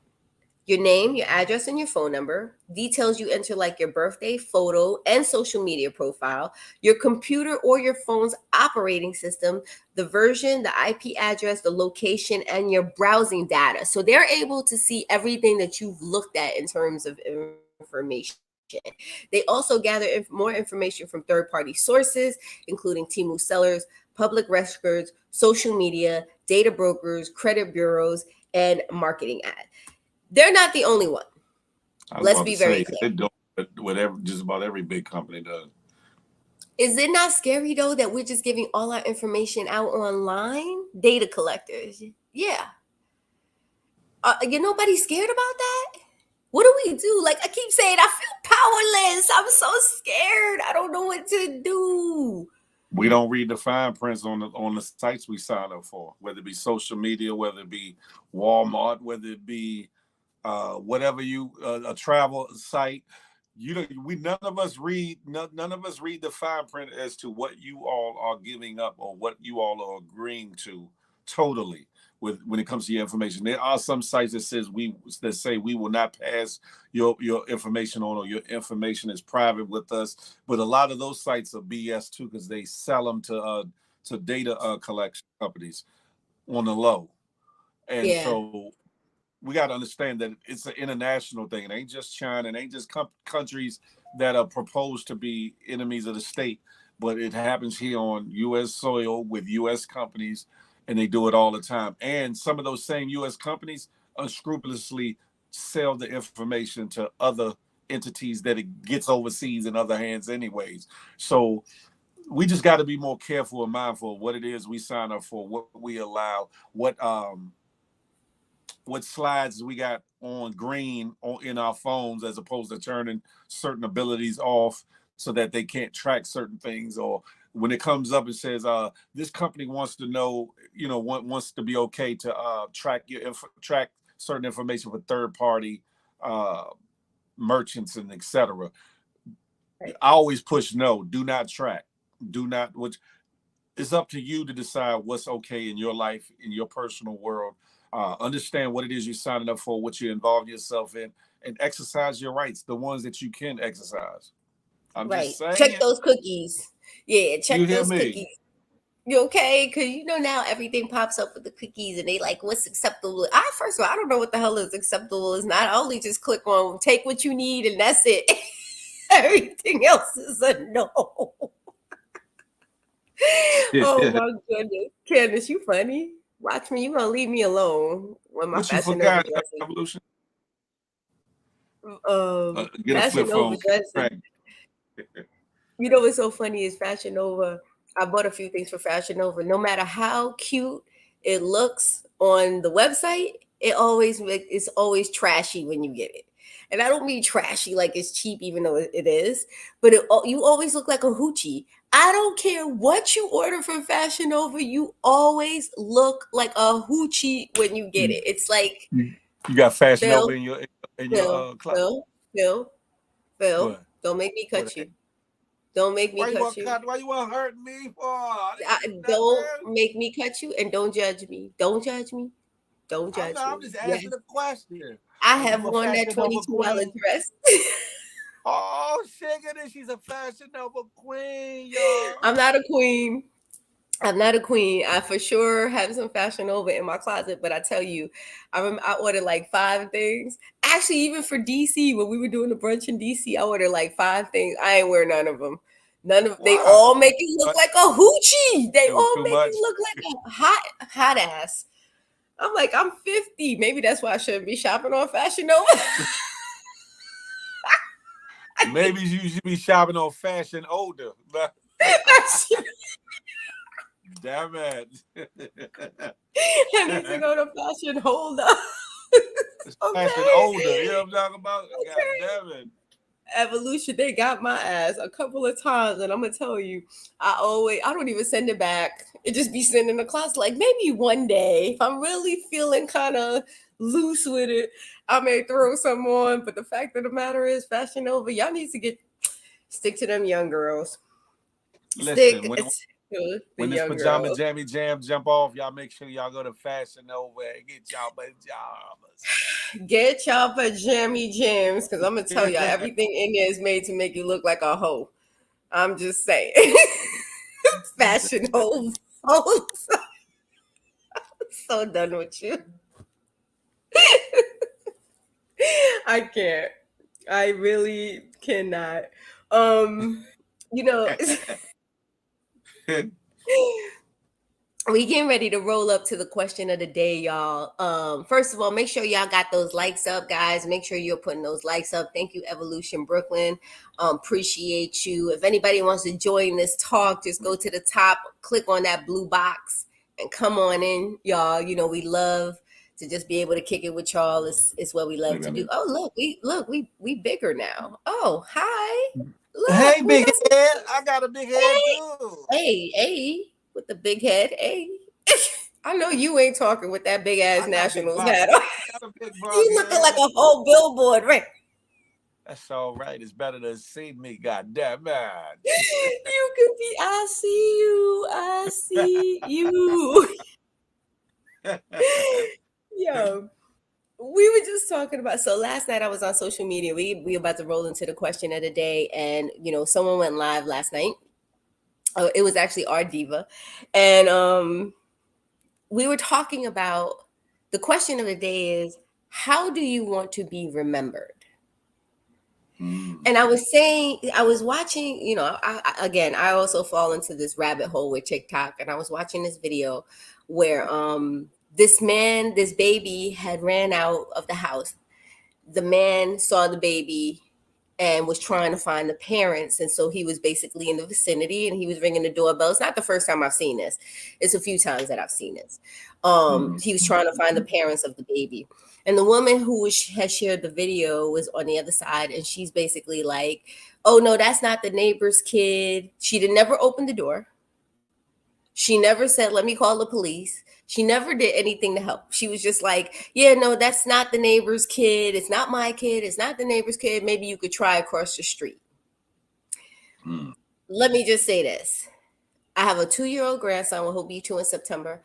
Speaker 2: your name, your address, and your phone number, details you enter like your birthday, photo, and social media profile, your computer or your phone's operating system, the version, the IP address, the location, and your browsing data. So they're able to see everything that you've looked at in terms of information. They also gather more information from third-party sources, including Temu sellers, public records, social media, data brokers, credit bureaus, and marketing ads. They're not the only one.
Speaker 1: I was
Speaker 2: Let's
Speaker 1: about to
Speaker 2: be very
Speaker 1: say
Speaker 2: clear.
Speaker 1: they do whatever just about every big company does.
Speaker 2: Is it not scary though that we're just giving all our information out online? Data collectors. Yeah. You nobody scared about that? What do we do? Like I keep saying, I feel powerless. I'm so scared. I don't know what to do.
Speaker 1: We don't read the fine prints on the sites we sign up for, whether it be social media, whether it be Walmart, whether it be whatever you a travel site. You know, we none of us read the fine print as to what you all are giving up or what you all are agreeing to totally with when it comes to your information. There are some sites that say we will not pass your information on, or your information is private with us. But a lot of those sites are BS too, because they sell them to data collection companies on the low. And
Speaker 2: Yeah,
Speaker 1: so we got to understand that it's an international thing. It ain't just China. It ain't just countries that are proposed to be enemies of the state, but it happens here on U.S. soil with U.S. companies, and they do it all the time. And some of those same U.S. companies unscrupulously sell the information to other entities that it gets overseas in other hands, anyways. So we just got to be more careful and mindful of what it is we sign up for, what we allow, what slides we got on green in our phones, as opposed to turning certain abilities off so that they can't track certain things. Or when it comes up and says this company wants to know, wants to be okay to track certain information for third party uh, merchants and etc.
Speaker 2: right,
Speaker 1: I always push no, do not track, do not. Which it's up to you to decide what's okay in your life, in your personal world. Understand what it is you're signing up for, what you involve yourself in, and exercise your rights, the ones that you can exercise. I'm
Speaker 2: right.
Speaker 1: just
Speaker 2: Check
Speaker 1: saying.
Speaker 2: those cookies. Yeah,
Speaker 1: You
Speaker 2: check
Speaker 1: hear
Speaker 2: those
Speaker 1: me?
Speaker 2: cookies. You okay? Because now everything pops up with the cookies, and they like what's acceptable. First of all, I don't know what the hell is acceptable is not. I only just click on take what you need, and that's it. Everything else is a no. Oh my goodness, Candace, you funny. Watch me. You gonna leave me alone when my
Speaker 1: What you
Speaker 2: Fashion Nova
Speaker 1: forgot,
Speaker 2: dresses.
Speaker 1: Evolution? Get a flip
Speaker 2: Fashion Nova
Speaker 1: phone.
Speaker 2: dresses.
Speaker 1: Right.
Speaker 2: You know what's so funny is Fashion Nova. I bought a few things for Fashion Nova. No matter how cute it looks on the website, it's always trashy when you get it. And I don't mean trashy like it's cheap, even though it is. But you always look like a hoochie. I don't care what you order from Fashion Nova. You always look like a hoochie when you get
Speaker 1: You,
Speaker 2: it. It's like
Speaker 1: you got Fashion Over
Speaker 2: Phil,
Speaker 1: in your
Speaker 2: Phil,
Speaker 1: closet.
Speaker 2: Phil, Phil, Phil.
Speaker 1: What?
Speaker 2: Don't make me
Speaker 1: What?
Speaker 2: cut you. Don't make me
Speaker 1: Why you
Speaker 2: cut
Speaker 1: want
Speaker 2: you.
Speaker 1: cut? Why you want to hurt me for? I didn't do
Speaker 2: Don't
Speaker 1: nothing.
Speaker 2: make me cut you and don't judge me. Don't judge me. Don't
Speaker 1: I'm
Speaker 2: judge
Speaker 1: not.
Speaker 2: me.
Speaker 1: I'm just
Speaker 2: Yes.
Speaker 1: asking a question.
Speaker 2: I
Speaker 1: Are
Speaker 2: have
Speaker 1: you a
Speaker 2: worn that
Speaker 1: Fashion Nova
Speaker 2: $22
Speaker 1: queen?
Speaker 2: dress.
Speaker 1: Oh, sugar, she's a Fashion Nova queen, y'all.
Speaker 2: I'm not a queen. I'm not a queen. I for sure have some Fashion Nova in my closet, but I tell you, I ordered like 5 things. Actually, even for DC, when we were doing the brunch in DC, I ordered like 5 things. I ain't wear none of them. They
Speaker 1: Why?
Speaker 2: all make you look
Speaker 1: But
Speaker 2: like a hoochie. They
Speaker 1: it was
Speaker 2: all
Speaker 1: too
Speaker 2: make you
Speaker 1: much.
Speaker 2: look like a hot ass. I'm like, I'm 50. Maybe that's why I shouldn't be shopping on Fashion Nova.
Speaker 1: Maybe you should be shopping on Fashion Older. Damn it.
Speaker 2: I need to go to Fashion Holder.
Speaker 1: Fashion
Speaker 2: Okay.
Speaker 1: Older. You know what I'm talking about? God
Speaker 2: Okay.
Speaker 1: damn it.
Speaker 2: Evolution, they got my ass a couple of times, and I'm gonna tell you, I don't even send it back. It just be sitting in the closet. Like maybe one day, if I'm really feeling kind of loose with it, I may throw some on. But the fact of the matter is, Fashion Nova, y'all need to stick to them young girls.
Speaker 1: Listen,
Speaker 2: Stick to the
Speaker 1: when this
Speaker 2: young
Speaker 1: pajama
Speaker 2: girls.
Speaker 1: jammy jam jump off, y'all make sure y'all go to Fashion Nova and get y'all pajamas.
Speaker 2: Get y'all pajama jams, because I'm gonna tell y'all, everything in there is made to make you look like a hoe. I'm just saying. Fashion hoes. So done with you. I can't. I really cannot. Um, you know, we getting ready to roll up to the question of the day, y'all. First of all, make sure y'all got those likes up, guys. Make sure you're putting those likes up. Thank you, Evolution Brooklyn. Appreciate you. If anybody wants to join this talk, just go to the top, click on that blue box, and come on in, y'all. We love to just be able to kick it with y'all. It's what we love to do. Oh, look, we bigger now. Oh, hi. Look,
Speaker 1: Hey,
Speaker 2: we
Speaker 1: big
Speaker 2: got some.
Speaker 1: head. I got a big head
Speaker 2: Hey,
Speaker 1: too.
Speaker 2: hey, with the big head. Hey, I know you ain't talking with that big ass
Speaker 1: I got a big
Speaker 2: Nationals
Speaker 1: bald
Speaker 2: hat
Speaker 1: head.
Speaker 2: on.
Speaker 1: I got a big bald
Speaker 2: You looking like
Speaker 1: head.
Speaker 2: a whole billboard, right?
Speaker 1: That's all right. It's better to see me, goddamn man.
Speaker 2: You could be. I see you. I see you. Yo, we were just talking about. So last night I was on social media. We about to roll into the question of the day, and someone went live last night. Oh, it was actually our diva, and we were talking about the question of the day is how do you want to be remembered?
Speaker 1: Mm.
Speaker 2: And I was saying, I was watching, again, I also fall into this rabbit hole with TikTok, and I was watching this video where this man, this baby had ran out of the house. The man saw the baby and was trying to find the parents, and so he was basically in the vicinity and he was ringing the doorbell. It's not the first time I've seen this. It's a few times that I've seen this.
Speaker 1: Mm-hmm.
Speaker 2: He was trying to find the parents of the baby, and the woman who has shared the video was on the other side, and she's basically like, oh no, that's not the neighbor's kid. She did never open the door. She never said, let me call the police. She never did anything to help. She was just like, yeah, no, that's not the neighbor's kid. It's not my kid. It's not the neighbor's kid. Maybe you could try across the street.
Speaker 1: Mm.
Speaker 2: Let me just say this. I have a 2-year-old grandson, he'll be 2 in September.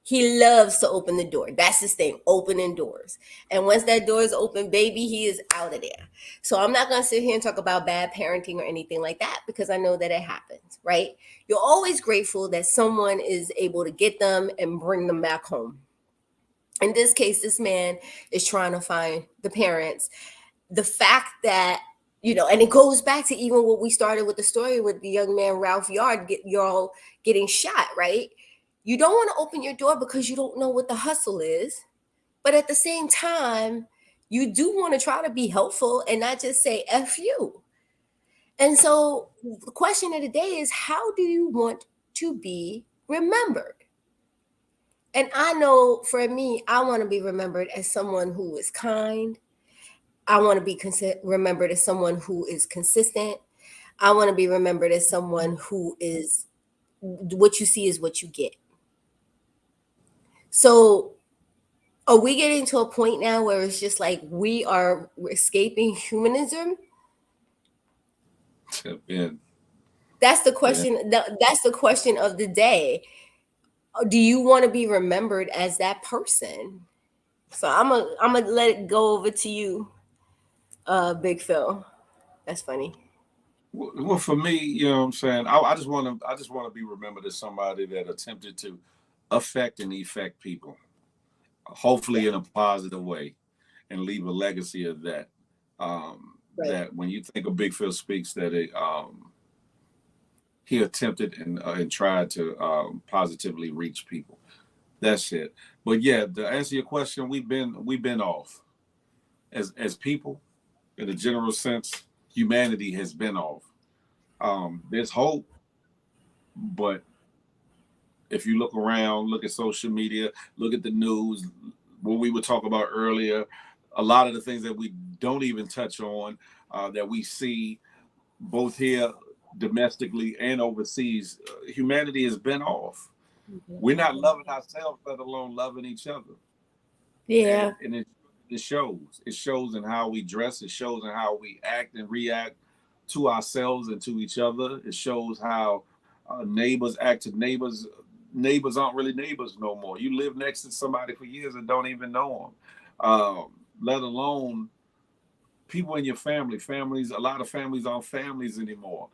Speaker 2: He loves to open the door. That's his thing, opening doors. And once that door is open, baby, he is out of there. So I'm not going to sit here and talk about bad parenting or anything like that because I know that it happens, right? You're always grateful that someone is able to get them and bring them back home. In this case, this man is trying to find the parents. The fact that and it goes back to even what we started with the story with the young man Ralph Yard y'all getting shot, right? You don't want to open your door because you don't know what the hustle is, but at the same time, you do want to try to be helpful and not just say F you. And so the question of the day is how do you want to be remembered? And I know for me, I want to be remembered as someone who is kind. I want to be remembered as someone who is consistent. I want to be remembered as someone who is what you see is what you get. So, are we getting to a point now where it's just like we are escaping humanism?
Speaker 1: Yeah.
Speaker 2: That's the
Speaker 1: Yeah.
Speaker 2: question. That's the question of the day. Do you want to be remembered as that person? So I'm gonna let it go over to you, Big Phil. That's funny.
Speaker 1: Well, for me, you know what I'm saying? I just want to be remembered as somebody that attempted to affect and effect people, hopefully
Speaker 2: Yeah.
Speaker 1: in a positive way, and leave a legacy of that.
Speaker 2: Right.
Speaker 1: That when you think of Big Phil Speaks, that he attempted and tried to positively reach people. That's it. But yeah, to answer your question, we've been off as people in a general sense. Humanity has been off. There's hope, but if you look around, look at social media, look at the news, what we were talking about earlier, a lot of the things that we don't even touch on, that we see both here domestically and overseas, humanity has been off. We're not loving ourselves, let alone loving each other.
Speaker 2: Yeah.
Speaker 1: And it shows. It shows in how we dress. It shows in how we act and react to ourselves and to each other. It shows how neighbors act to neighbors. Neighbors aren't really neighbors no more. You live next to somebody for years and don't even know them. Let alone people in your family. Families. A lot of families aren't families anymore.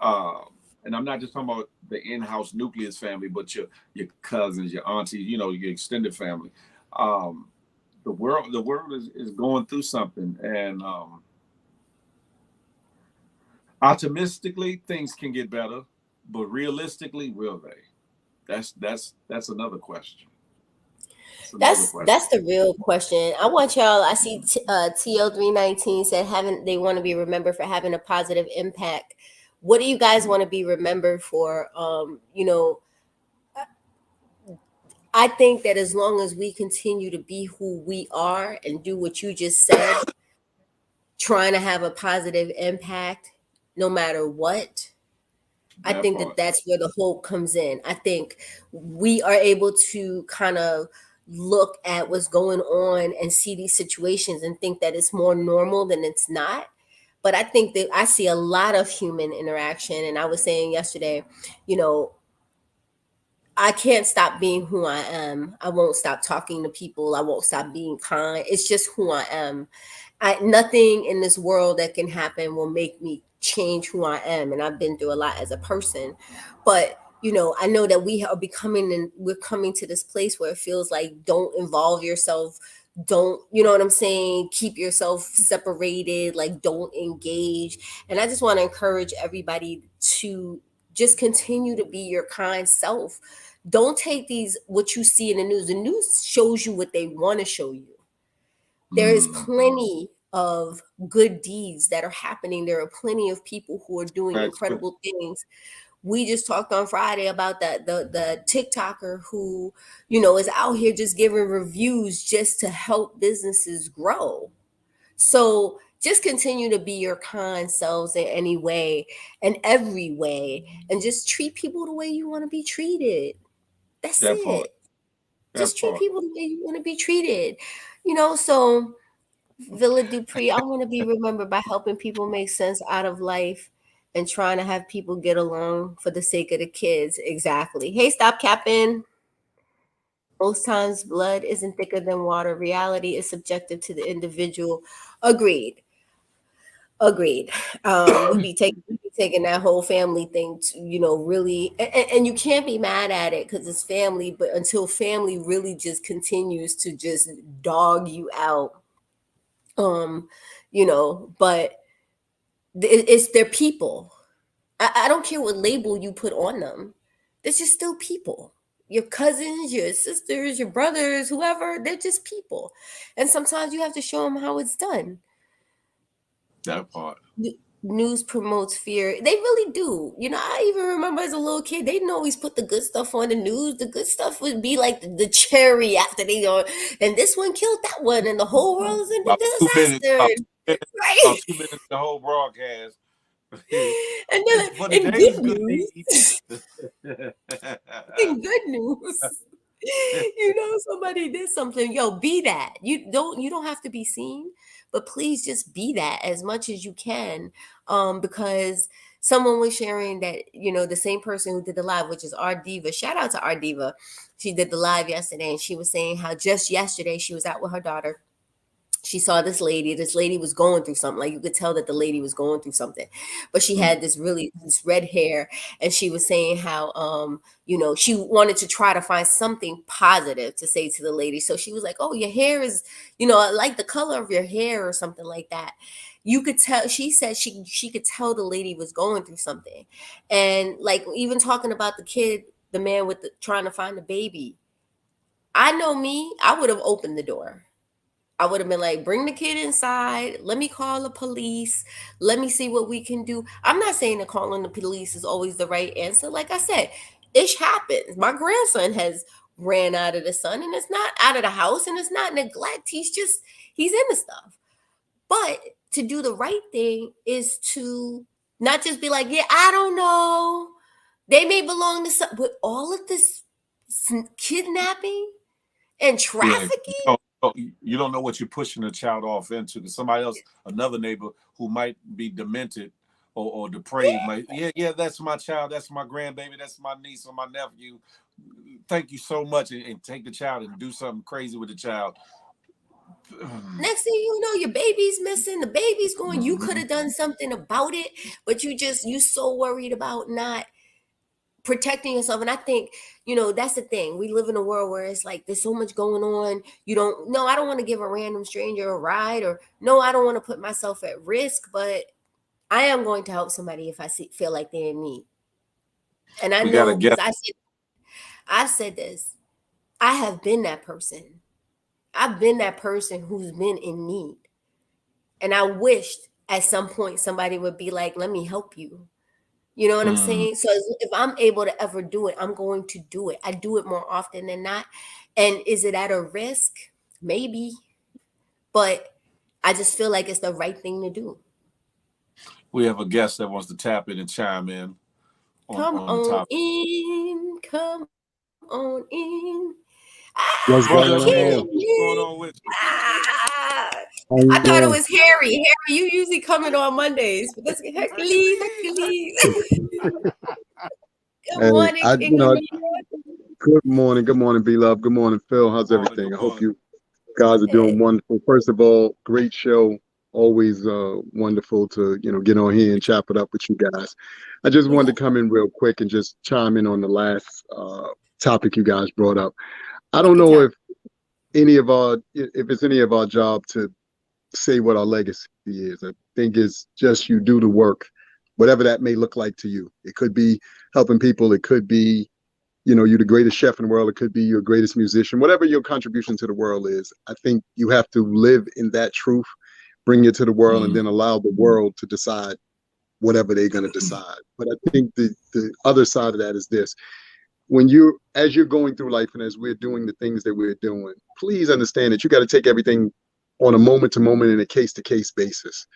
Speaker 1: Uh, and I'm not just talking about the in-house nucleus family, but your cousins, your aunties, your extended family. Um, the world is going through something, and optimistically things can get better, but realistically, will they? That's another question. That's another
Speaker 2: That's
Speaker 1: question.
Speaker 2: the real question. I want y'all. I see TL319 said having they want to be remembered for having a positive impact. What do you guys want to be remembered for? I think that as long as we continue to be who we are and do what you just said, trying to have a positive impact, no matter what. I
Speaker 1: That
Speaker 2: think
Speaker 1: part.
Speaker 2: that that's where the hope comes in. I think we are able to kind of look at what's going on and see these situations and think that it's more normal than it's not. But I think that I see a lot of human interaction. And I was saying yesterday, you know, I can't stop being who I am. I won't stop talking to people. I won't stop being kind. It's just who I am. Nothing in this world that can happen will make me change who I am. And I've been through a lot as a person. But I know that we are becoming and we're coming to this place where it feels like don't involve yourself. Don't, you know what I'm saying? Keep yourself separated, like don't engage. And I just want to encourage everybody to just continue to be your kind self. Don't take these what you see in the news. The news shows you what they want to show you. There is
Speaker 1: Mm.
Speaker 2: plenty of good deeds that are happening. There are plenty of people who are doing
Speaker 1: Facts.
Speaker 2: incredible things. We just talked on Friday about that the TikToker who, is out here just giving reviews just to help businesses grow. So just continue to be your kind selves in any way and every way, and just treat people the way you want to be treated. That's
Speaker 1: That part.
Speaker 2: it.
Speaker 1: That
Speaker 2: Just treat
Speaker 1: part.
Speaker 2: people the way you want to be treated. So Villa Dupree, I want to be remembered by helping people make sense out of life and trying to have people get along for the sake of the kids. Exactly. Hey, stop capping. Most times, blood isn't thicker than water. Reality is subjective to the individual. Agreed. Agreed. We be taking that whole family thing to, really, and you can't be mad at it because it's family. But until family really just continues to just dog you out, but it's their people. I don't care what label you put on them. They're just still people. Your cousins, your sisters, your brothers, whoever, they're just people. And sometimes you have to show them how it's done.
Speaker 1: That part.
Speaker 2: News promotes fear. They really do. I even remember as a little kid, they didn't always put the good stuff on the news. The good stuff would be like the cherry after and this one killed that one, and the whole world is in a
Speaker 1: About 2 minutes.
Speaker 2: disaster.
Speaker 1: About 2 minutes.
Speaker 2: Right?
Speaker 1: About 2 minutes. The whole broadcast.
Speaker 2: And then
Speaker 1: It's for
Speaker 2: in good
Speaker 1: today's good
Speaker 2: news,
Speaker 1: deed.
Speaker 2: in good news, somebody did something. Yo, be that. You don't have to be seen, but please just be that as much as you can. Because someone was sharing that, the same person who did the live, which is our diva. Shout out to our diva. She did the live yesterday, and she was saying how just yesterday she was out with her daughter. She saw this lady was going through something, like you could tell that the lady was going through something, but she
Speaker 1: Mm.
Speaker 2: had this red hair, and she was saying how she wanted to try to find something positive to say to the lady. So she was like, oh, your hair is, I like the color of your hair or something like that. You could tell, she said, she could tell the lady was going through something. And like, even talking about the man with trying to find the baby, I know me, I would have opened the door. I would have been like, bring the kid inside. Let me call the police. Let me see what we can do. I'm not saying that calling the police is always the right answer. Like I said, ish happens. My grandson has ran out of the sun, and it's not out of the house, and it's not neglect. He's into stuff. But to do the right thing is to not just be like, yeah, I don't know. They may belong to some, with all of this kidnapping and
Speaker 1: Yeah,
Speaker 2: trafficking.
Speaker 1: you don't know what you're pushing a child off into. There's somebody else, another neighbor who might be demented or depraved. Might, yeah, that's my child, that's my grandbaby, that's my niece or my nephew. Thank you so much, and take the child and do something crazy with the child.
Speaker 2: Next thing you know, your baby's missing, the baby's going. You could
Speaker 1: Mhm.
Speaker 2: have done something about it, but you so worried about not protecting yourself. And I think, that's the thing. We live in a world where it's like there's so much going on. You don't no, I don't want to give a random stranger a ride, or no, I don't want to put myself at risk, but I am going to help somebody if feel like they're in need. And I
Speaker 1: We got to
Speaker 2: know
Speaker 1: get.
Speaker 2: because I said this. I have been that person. I've been that person who's been in need. And I wished at some point somebody would be like, let me help you. You know what I'm
Speaker 1: Mm.
Speaker 2: saying? So if I'm able to ever do it, I'm going to do it. I do it more often than not. And is it at a risk? Maybe. But I just feel like it's the right thing to do.
Speaker 1: we have a guest that wants to tap in and chime in
Speaker 2: Come
Speaker 1: on the
Speaker 2: on
Speaker 1: topic.
Speaker 2: in. Come on in.
Speaker 3: What's
Speaker 2: I
Speaker 1: Brother
Speaker 3: going
Speaker 2: can't
Speaker 1: Emil,
Speaker 3: on?
Speaker 1: what's going
Speaker 2: hear.
Speaker 1: on with you?
Speaker 3: How
Speaker 2: I
Speaker 3: you
Speaker 2: thought it
Speaker 3: doing?
Speaker 2: was Harry. Harry, you usually coming on Mondays, but let's get Hercules.
Speaker 1: Hercules,
Speaker 2: Hercules. Good
Speaker 3: Hey,
Speaker 2: morning, King Leon.
Speaker 3: good morning, B Love. Good morning, Phil. How's
Speaker 1: morning,
Speaker 3: everything?
Speaker 1: good
Speaker 3: I hope
Speaker 1: morning.
Speaker 3: you guys are doing
Speaker 2: Good.
Speaker 3: wonderful. First of all, great show. Always wonderful to get on here and chop it up with you guys. I just
Speaker 2: We
Speaker 3: wanted
Speaker 2: love
Speaker 3: to come in real quick and just chime in on the last topic you guys brought up. I
Speaker 2: take
Speaker 3: don't
Speaker 2: your
Speaker 3: know
Speaker 2: time.
Speaker 3: if it's any of our job to say what our legacy is. I think it's just you do the work, whatever that may look like to you. It could be helping people. It could be, you're the greatest chef in the world. It could be your greatest musician. Whatever your contribution to the world is, I think you have to live in that truth, bring it to the world, and
Speaker 1: Mm.
Speaker 3: then allow the world to decide whatever they're going to decide. But I think the other side of that is this: when as you're going through life and as we're doing the things that we're doing, please understand that you got to take everything on a moment to moment and a case to case basis.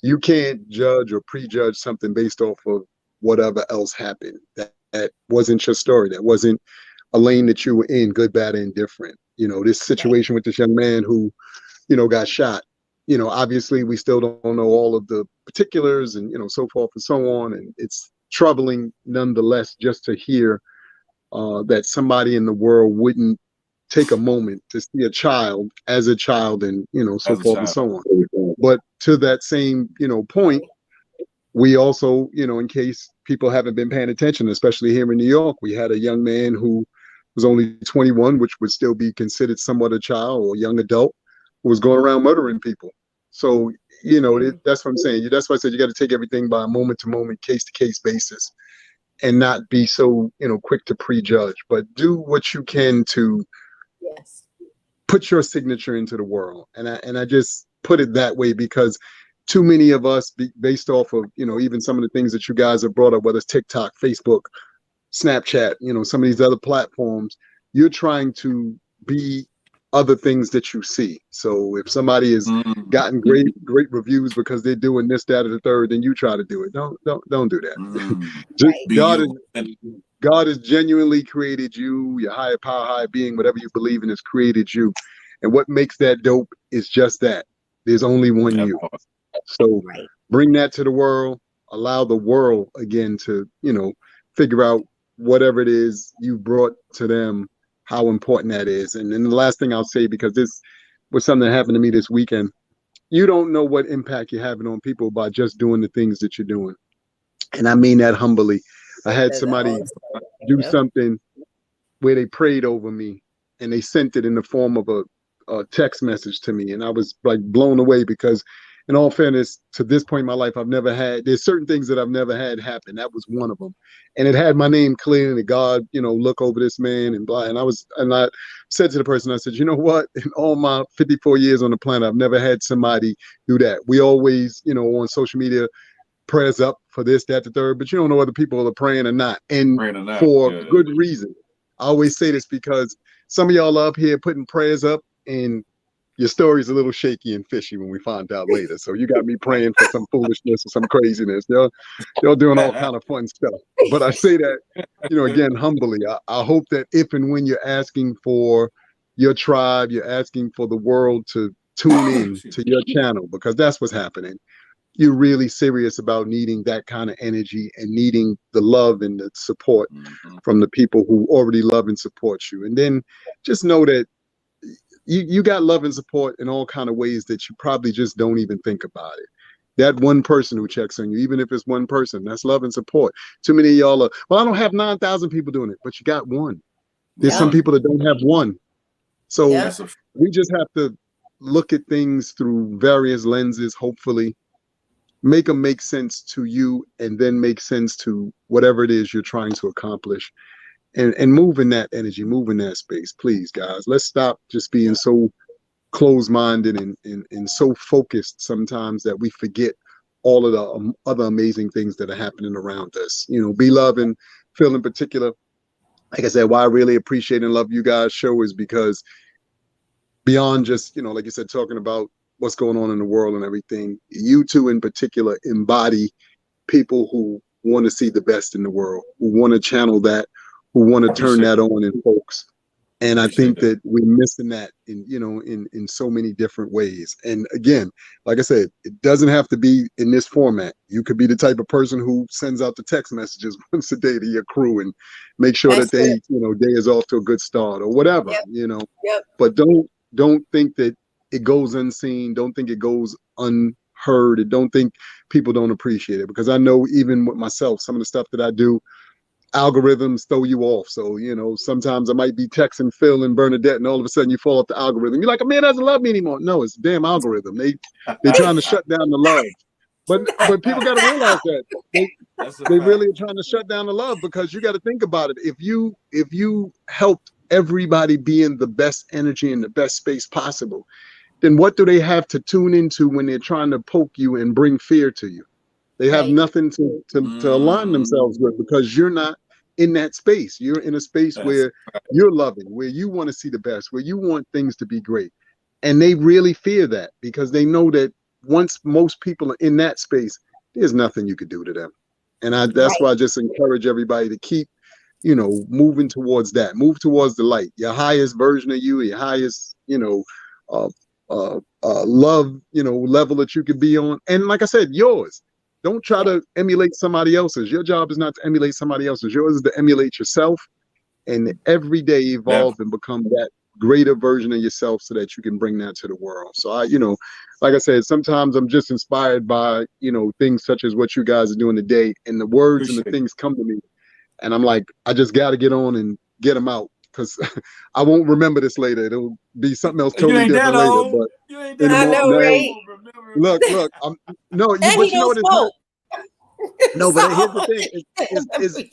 Speaker 3: You can't judge or prejudge something based off of whatever else happened. That wasn't your story. That wasn't a lane that you were in, good, bad, and indifferent. This
Speaker 2: Right.
Speaker 3: situation with this young man who, got shot. Obviously we still don't know all of the particulars and, so forth and so on. And it's troubling nonetheless just to hear that somebody in the world wouldn't take a moment to see a child as a child and, so
Speaker 1: As a
Speaker 3: forth and
Speaker 1: child.
Speaker 3: so on. But to that same, point, we also, in case people haven't been paying attention, especially here in New York, we had a young man who was only 21, which would still be considered somewhat a child or a young adult, who was going around murdering people. So,
Speaker 2: Mm.
Speaker 3: that's what I'm saying. That's why I said you got to take everything by a moment to moment, case to case basis and not be so, quick to prejudge, but do what you can to
Speaker 2: Yes.
Speaker 3: put your signature into the world. And I just put it that way because too many of us, based off of even some of the things that you guys have brought up, whether it's TikTok, Facebook, Snapchat, some of these other platforms, you're trying to be other things that you see. So if somebody has
Speaker 1: Mm.
Speaker 3: gotten great reviews because they're doing this, that, or the third, then you try to do it. Don't do that.
Speaker 1: Mm.
Speaker 3: Just
Speaker 2: Right.
Speaker 1: Be you.
Speaker 3: God has genuinely created you, your higher power, higher being, whatever you believe in has created you. And what makes that dope is just that. There's only one
Speaker 1: That
Speaker 3: you.
Speaker 1: part.
Speaker 3: So
Speaker 2: Right.
Speaker 3: bring that to the world, allow the world again to, figure out whatever it is you brought to them, how important that is. And then the last thing I'll say, because this was something that happened to me this weekend, you don't know what impact you're having on people by just doing the things that you're doing. And I mean that humbly. I
Speaker 2: I
Speaker 3: had
Speaker 2: said that all
Speaker 3: somebody
Speaker 2: the time.
Speaker 3: do
Speaker 2: Yep.
Speaker 3: something where they prayed over me and they sent it in the form of a text message to me. And I was like blown away because, in all fairness, to this point in my life, there's certain things that I've never had happen. That was one of them. And it had my name clear and God, look over this man and blah. And I said to the person, I said, you know what? In all my 54 years on the planet, I've never had somebody do that. We always, on social media, prayers up for this, that, the third, but you don't know whether people are praying or not. And
Speaker 1: Praying or not.
Speaker 3: for
Speaker 1: Yeah.
Speaker 3: good reason. I always say this because some of y'all up here putting prayers up and your story's a little shaky and fishy when we find out later. So you got me praying for some foolishness or some craziness. Y'all doing all kind of fun stuff. But I say that, again, humbly. I hope that if and when you're asking for your tribe, you're asking for the world to tune in
Speaker 1: Excuse
Speaker 3: to your channel because that's what's happening. You're really serious about needing that kind of energy and needing the love and the support
Speaker 1: me. Mm-hmm.
Speaker 3: from the people who already love and support you. And then just know that you got love and support in all kind of ways that you probably just don't even think about it. That one person who checks on you, even if it's one person, that's love and support. Too many of y'all are, well, I don't have 9,000 people doing it, but you got one. There's some
Speaker 2: Yep.
Speaker 1: One.
Speaker 3: people that don't have one. So
Speaker 2: Yep.
Speaker 1: That's a
Speaker 3: we just have to look at things through various lenses, hopefully, make them make sense to you and then make sense to whatever it is you're trying to accomplish and move in that energy, move in that space. Please, guys, let's stop just being
Speaker 2: Yep.
Speaker 3: so closed-minded and so focused sometimes that we forget all of the other amazing things that are happening around us. Be loving, Phil in particular. Like I said, why I really appreciate and love you guys' show is because beyond just, like you said, talking about what's going on in the world and everything. You two in particular embody people who want to see the best in the world, who want to channel that, who want to turn
Speaker 1: Appreciate
Speaker 3: that on in folks. And I
Speaker 1: appreciate
Speaker 3: think
Speaker 1: that.
Speaker 3: that we're missing that in so many different ways. And again, like I said, it doesn't have to be in this format. You could be the type of person who sends out the text messages once a day to your crew and make sure
Speaker 2: That's
Speaker 3: that
Speaker 2: it.
Speaker 3: day is off to a good start or whatever,
Speaker 2: Yep. Yep.
Speaker 3: but don't think that it goes unseen. Don't think it goes unheard. And don't think people don't appreciate it, because I know even with myself, some of the stuff that I do, algorithms throw you off. So, sometimes I might be texting Phil and Bernadette and all of a sudden you fall off the algorithm. You're like, a man doesn't love me anymore. No, it's a damn algorithm. They're trying to shut down the love. But people got to realize that
Speaker 1: That's a
Speaker 3: they
Speaker 1: fact.
Speaker 3: really are trying to shut down the love, because you got to think about it. If you helped everybody be in the best energy and the best space possible, then what do they have to tune into when they're trying to poke you and bring fear to you? They have
Speaker 2: Right.
Speaker 3: nothing to align themselves with, because you're not in that space. You're in a space
Speaker 1: That's
Speaker 3: where you're loving, where you want to see the best, where you want things to be great. And they really fear that, because they know that once most people are in that space, there's nothing you could do to them. And that's
Speaker 2: Right.
Speaker 3: why I just encourage everybody to keep, moving towards that, move towards the light, your highest version of you, your highest, uh, love, level that you could be on. And like I said, yours. Don't try
Speaker 2: Yep.
Speaker 3: to emulate somebody else's. Your job is not to emulate somebody else's. Yours is to emulate yourself, and every day
Speaker 1: that.
Speaker 3: evolve and become that greater version of yourself, so that you can bring that to the world. So like I said, sometimes I'm just inspired by, things such as what you guys are doing today, and the words and the
Speaker 1: Appreciate
Speaker 3: things come to me, and I'm like, I just got to get on and get them out, because I won't remember this later. It'll be something else
Speaker 1: it. You
Speaker 3: totally
Speaker 1: ain't that
Speaker 3: different later.
Speaker 1: old.
Speaker 3: But
Speaker 1: You ain't
Speaker 3: in the
Speaker 1: that
Speaker 2: I
Speaker 3: moment,
Speaker 2: know,
Speaker 1: old. You
Speaker 3: no,
Speaker 2: right?
Speaker 1: won't remember it
Speaker 3: look,
Speaker 1: later.
Speaker 3: look, I'm no,
Speaker 2: And he
Speaker 3: but you know
Speaker 2: don't
Speaker 3: what? It's not.
Speaker 2: smoke.
Speaker 3: No, but here's the
Speaker 2: So
Speaker 3: thing: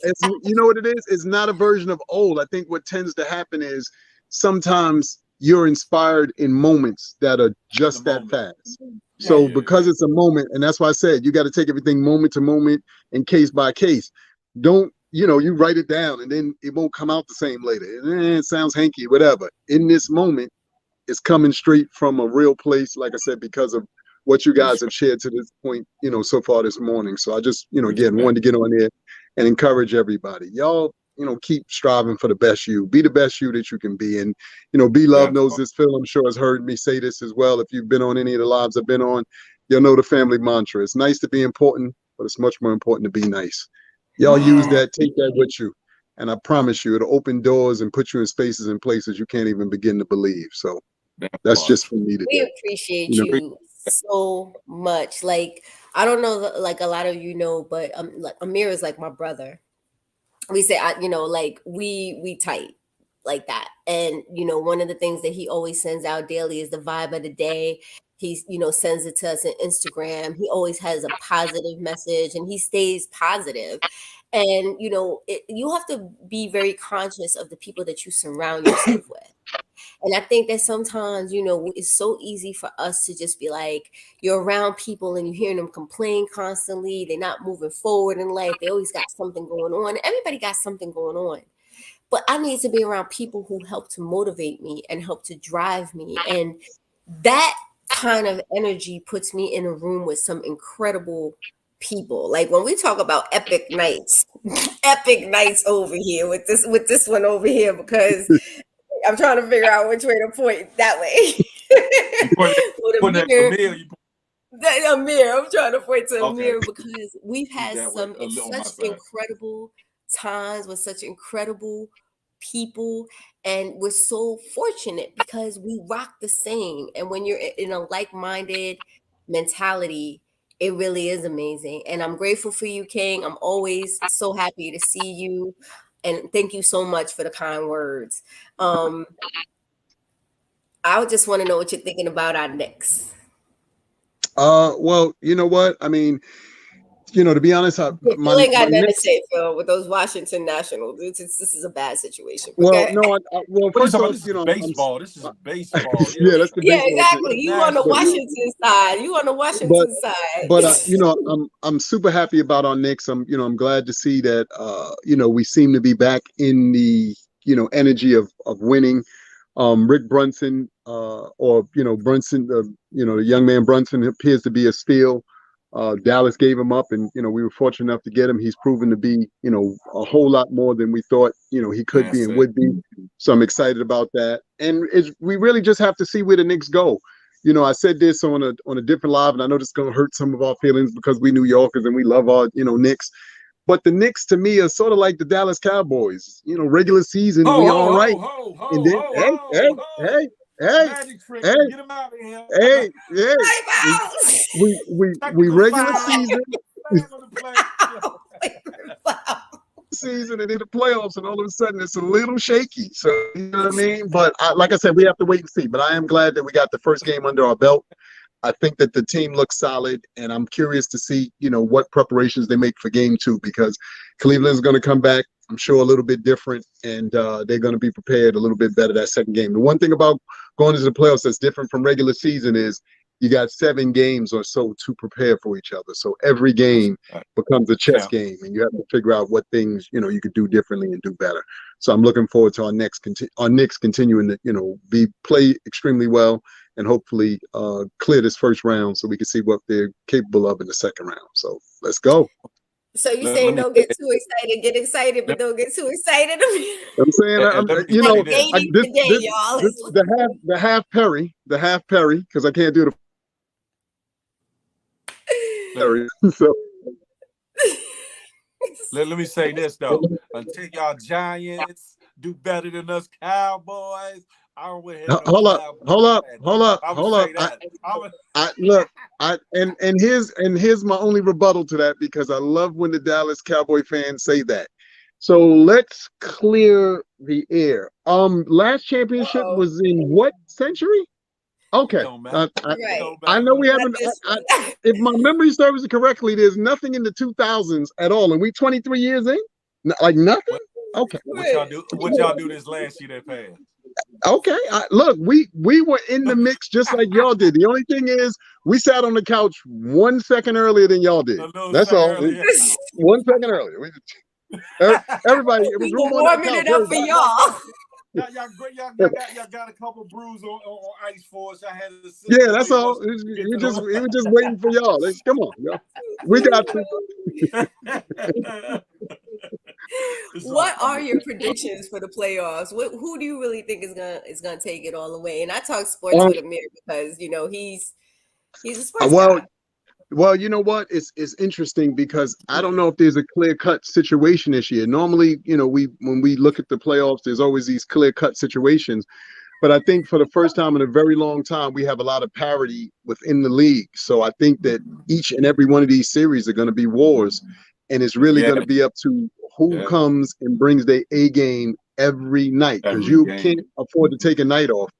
Speaker 3: it's you know what it is. It's not a version of old. I think what tends to happen is sometimes you're inspired in moments that are
Speaker 1: In the
Speaker 3: just that
Speaker 1: moment.
Speaker 3: fast.
Speaker 1: Yeah,
Speaker 3: So
Speaker 1: yeah,
Speaker 3: because
Speaker 1: yeah.
Speaker 3: it's a moment, and that's why I said you got to take everything moment to moment and case by case. Don't you write it down and then it won't come out the same later. It sounds hanky, whatever. In this moment, is coming straight from a real place, like I said, because of what you guys have
Speaker 1: Respect.
Speaker 3: shared to this point, so far this morning. So I just, again,
Speaker 1: Respect.
Speaker 3: wanted to get on there and encourage everybody. Y'all, keep striving for the best you. Be the best you that you can be. And, Be Love
Speaker 1: That
Speaker 3: knows
Speaker 1: part.
Speaker 3: this. Phil, I'm sure, has heard me say this as well. If you've been on any of the lives I've been on, you'll know the family mantra. It's nice to be important, but it's much more important to be nice. Y'all use
Speaker 1: Mm,
Speaker 3: that, take that with you. And I promise you, it'll open doors and put you in spaces and places you can't even begin to believe. So
Speaker 1: that
Speaker 3: that's
Speaker 1: part.
Speaker 3: just for me
Speaker 2: we
Speaker 3: today. You
Speaker 2: appreciate
Speaker 3: know,
Speaker 2: you so much. Like I don't know, like a lot of you know, but like Amir is like my brother. We say, like we tight like that. And one of the things that he always sends out daily is the vibe of the day. He's sends it to us on Instagram. He always has a positive message, and he stays positive. And you have to be very conscious of the people that you surround yourself with. And I think that sometimes, it's so easy for us to just be like, you're around people and you're hearing them complain constantly. They're not moving forward in life. They always got something going on. Everybody got something going on. But I need to be around people who help to motivate me and help to drive me. And that kind of energy puts me in a room with some incredible people. Like when we talk about epic nights, epic nights over here with this one over here, because I'm trying to figure out which way to point that way.
Speaker 1: You put that,
Speaker 2: With
Speaker 1: putting that
Speaker 2: Amir,
Speaker 1: Camille, you put,
Speaker 2: Amir, I'm trying to point to
Speaker 1: okay,
Speaker 2: Amir because we've
Speaker 1: keep
Speaker 2: had
Speaker 1: that way
Speaker 2: some
Speaker 1: a little on my
Speaker 2: such
Speaker 1: side.
Speaker 2: incredible times with such incredible people, and we're so fortunate because we rock the same. And when you're in a like-minded mentality, it really is amazing. And I'm grateful for you, King. I'm always so happy to see you. And thank you so much for the kind words. Um, I just want to know what you're thinking about our Knicks.
Speaker 3: well, you know what? I mean, to be honest,
Speaker 2: Phil ain't
Speaker 3: my
Speaker 2: got nothing to
Speaker 3: next.
Speaker 2: say, Phil, with those Washington Nationals. This is a bad situation. But go
Speaker 3: Well,
Speaker 2: ahead.
Speaker 3: no, well,
Speaker 1: What are you
Speaker 3: first
Speaker 1: talking about?
Speaker 3: off,
Speaker 1: This is baseball. This is
Speaker 3: uh,
Speaker 1: baseball. You know,
Speaker 3: yeah, that's the
Speaker 2: Yeah,
Speaker 3: baseball thing.
Speaker 1: for
Speaker 2: exactly.
Speaker 1: the
Speaker 2: You on the
Speaker 3: But
Speaker 1: Nationals.
Speaker 2: Washington side. You on the
Speaker 3: but
Speaker 2: Washington
Speaker 3: but
Speaker 2: side.
Speaker 3: I'm super happy about our Knicks. I'm glad to see that we seem to be back in the energy of winning. Rick Brunson or Brunson, the young man Brunson appears to be a steal. Dallas gave him up, and we were fortunate enough to get him. He's proven to be a whole lot more than we thought he could be and would be. So I'm excited about that. And we really just have to see where the Knicks go. I said this on a different live, and I know this is going to hurt some of our feelings because we New Yorkers and we love our Knicks. But the Knicks to me are sort of like the Dallas Cowboys. Regular season, we all right. And then hey,
Speaker 1: Magic trick,
Speaker 3: hey,
Speaker 1: get him out of here.
Speaker 3: hey, we regular season, season, and in the playoffs, and all of a sudden it's a little shaky. So you know what I mean. But like I said, we have to wait and see. But I am glad that we got the first game under our belt. I think that the team looks solid, and I'm curious to see, what preparations they make for game 2, because Cleveland's going to come back, I'm sure, a little bit different, and they're going to be prepared a little bit better that second game. The one thing about going into the playoffs that's different from regular season is you got 7 games or so to prepare for each other. So every game becomes a chess game, and you have to figure out what things, you could do differently and do better. So I'm looking forward to our Knicks continuing to, play extremely well, and hopefully clear this first round so we can see what they're capable of in the second round. So let's go.
Speaker 2: So you're saying don't get too excited, get excited, but don't get too excited.
Speaker 3: I'm saying, the half Perry, because I can't do the Perry. So
Speaker 1: let me say this though. Until y'all Giants do better than us Cowboys, I don't want to hear
Speaker 3: hold up. Here's my only rebuttal to that, because I love when the Dallas Cowboy fans say that. So let's clear the air. Last championship was in what century? Okay. I know we haven't. If my memory serves correctly, there's nothing in the 2000s at all, and we 23 years in, like nothing. Okay.
Speaker 1: What y'all do this last year that passed?
Speaker 3: Okay, look, we were in the mix just like y'all did. The only thing is, we sat on the couch 1 second earlier than y'all did. That's all. 1 second earlier. Everybody, it was room on that couch.
Speaker 2: It up for y'all.
Speaker 1: Y'all got a couple brews on ice for us. I had to sit
Speaker 3: that's all. We were just waiting for y'all. Come on, y'all. We got you.
Speaker 2: What are your predictions for the playoffs? Who do you really think is gonna take it all away? And I talk sports with Amir because he's a sports guy.
Speaker 3: Well, you know what? It's interesting because I don't know if there's a clear-cut situation this year. Normally, when we look at the playoffs, there's always these clear-cut situations. But I think for the first time in a very long time, we have a lot of parity within the league. So I think that each and every one of these series are going to be wars. And it's really going to be up to who comes and brings their A game every night, because you can't afford to take a night off.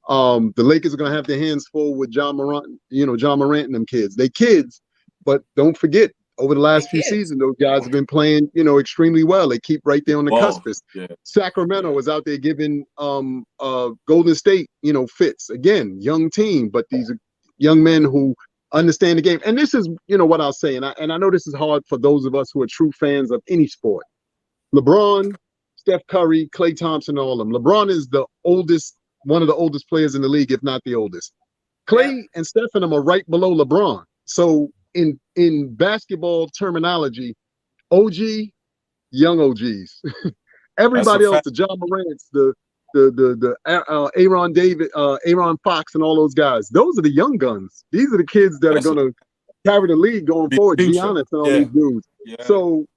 Speaker 3: The Lakers are going to have their hands full with John Morant and them kids. They kids, but don't forget, over the last few seasons, those guys have been playing, extremely well. They keep right there on the cusp. Sacramento was out there giving Golden State, fits. Again, young team, but these are young men who understand the game. And this is, what I'll say, and I know this is hard for those of us who are true fans of any sport. LeBron, Steph Curry, Klay Thompson, all of them. LeBron is the oldest, one of the oldest players in the league, if not the oldest. Klay and Steph and them are right below LeBron. So in basketball terminology, OG, young OGs. Everybody else, the John Morants, the Aaron Fox, and all those guys. Those are the young guns. These are the kids that are going to carry the league going forward. Giannis and all these dudes. So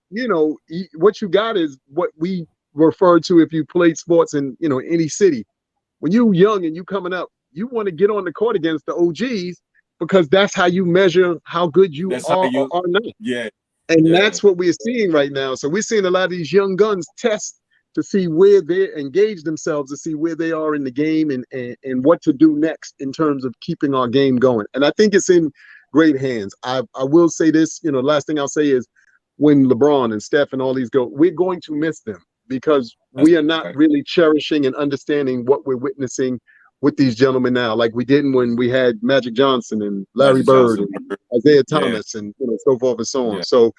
Speaker 3: what you got is what we refer to if you played sports in any city. When you young and you coming up, you want to get on the court against the OGs, because that's how you measure how good you are or not. And that's what we're seeing right now. So we're seeing a lot of these young guns test to see where they engage themselves, to see where they are in the game and what to do next in terms of keeping our game going. And I think it's in great hands. I will say this, the last thing I'll say is, when LeBron and Steph and all these go, we're going to miss them, because we are not really cherishing and understanding what we're witnessing with these gentlemen now, like we didn't when we had Magic Johnson and Larry Bird and Isaiah Thomas and so forth and so on. So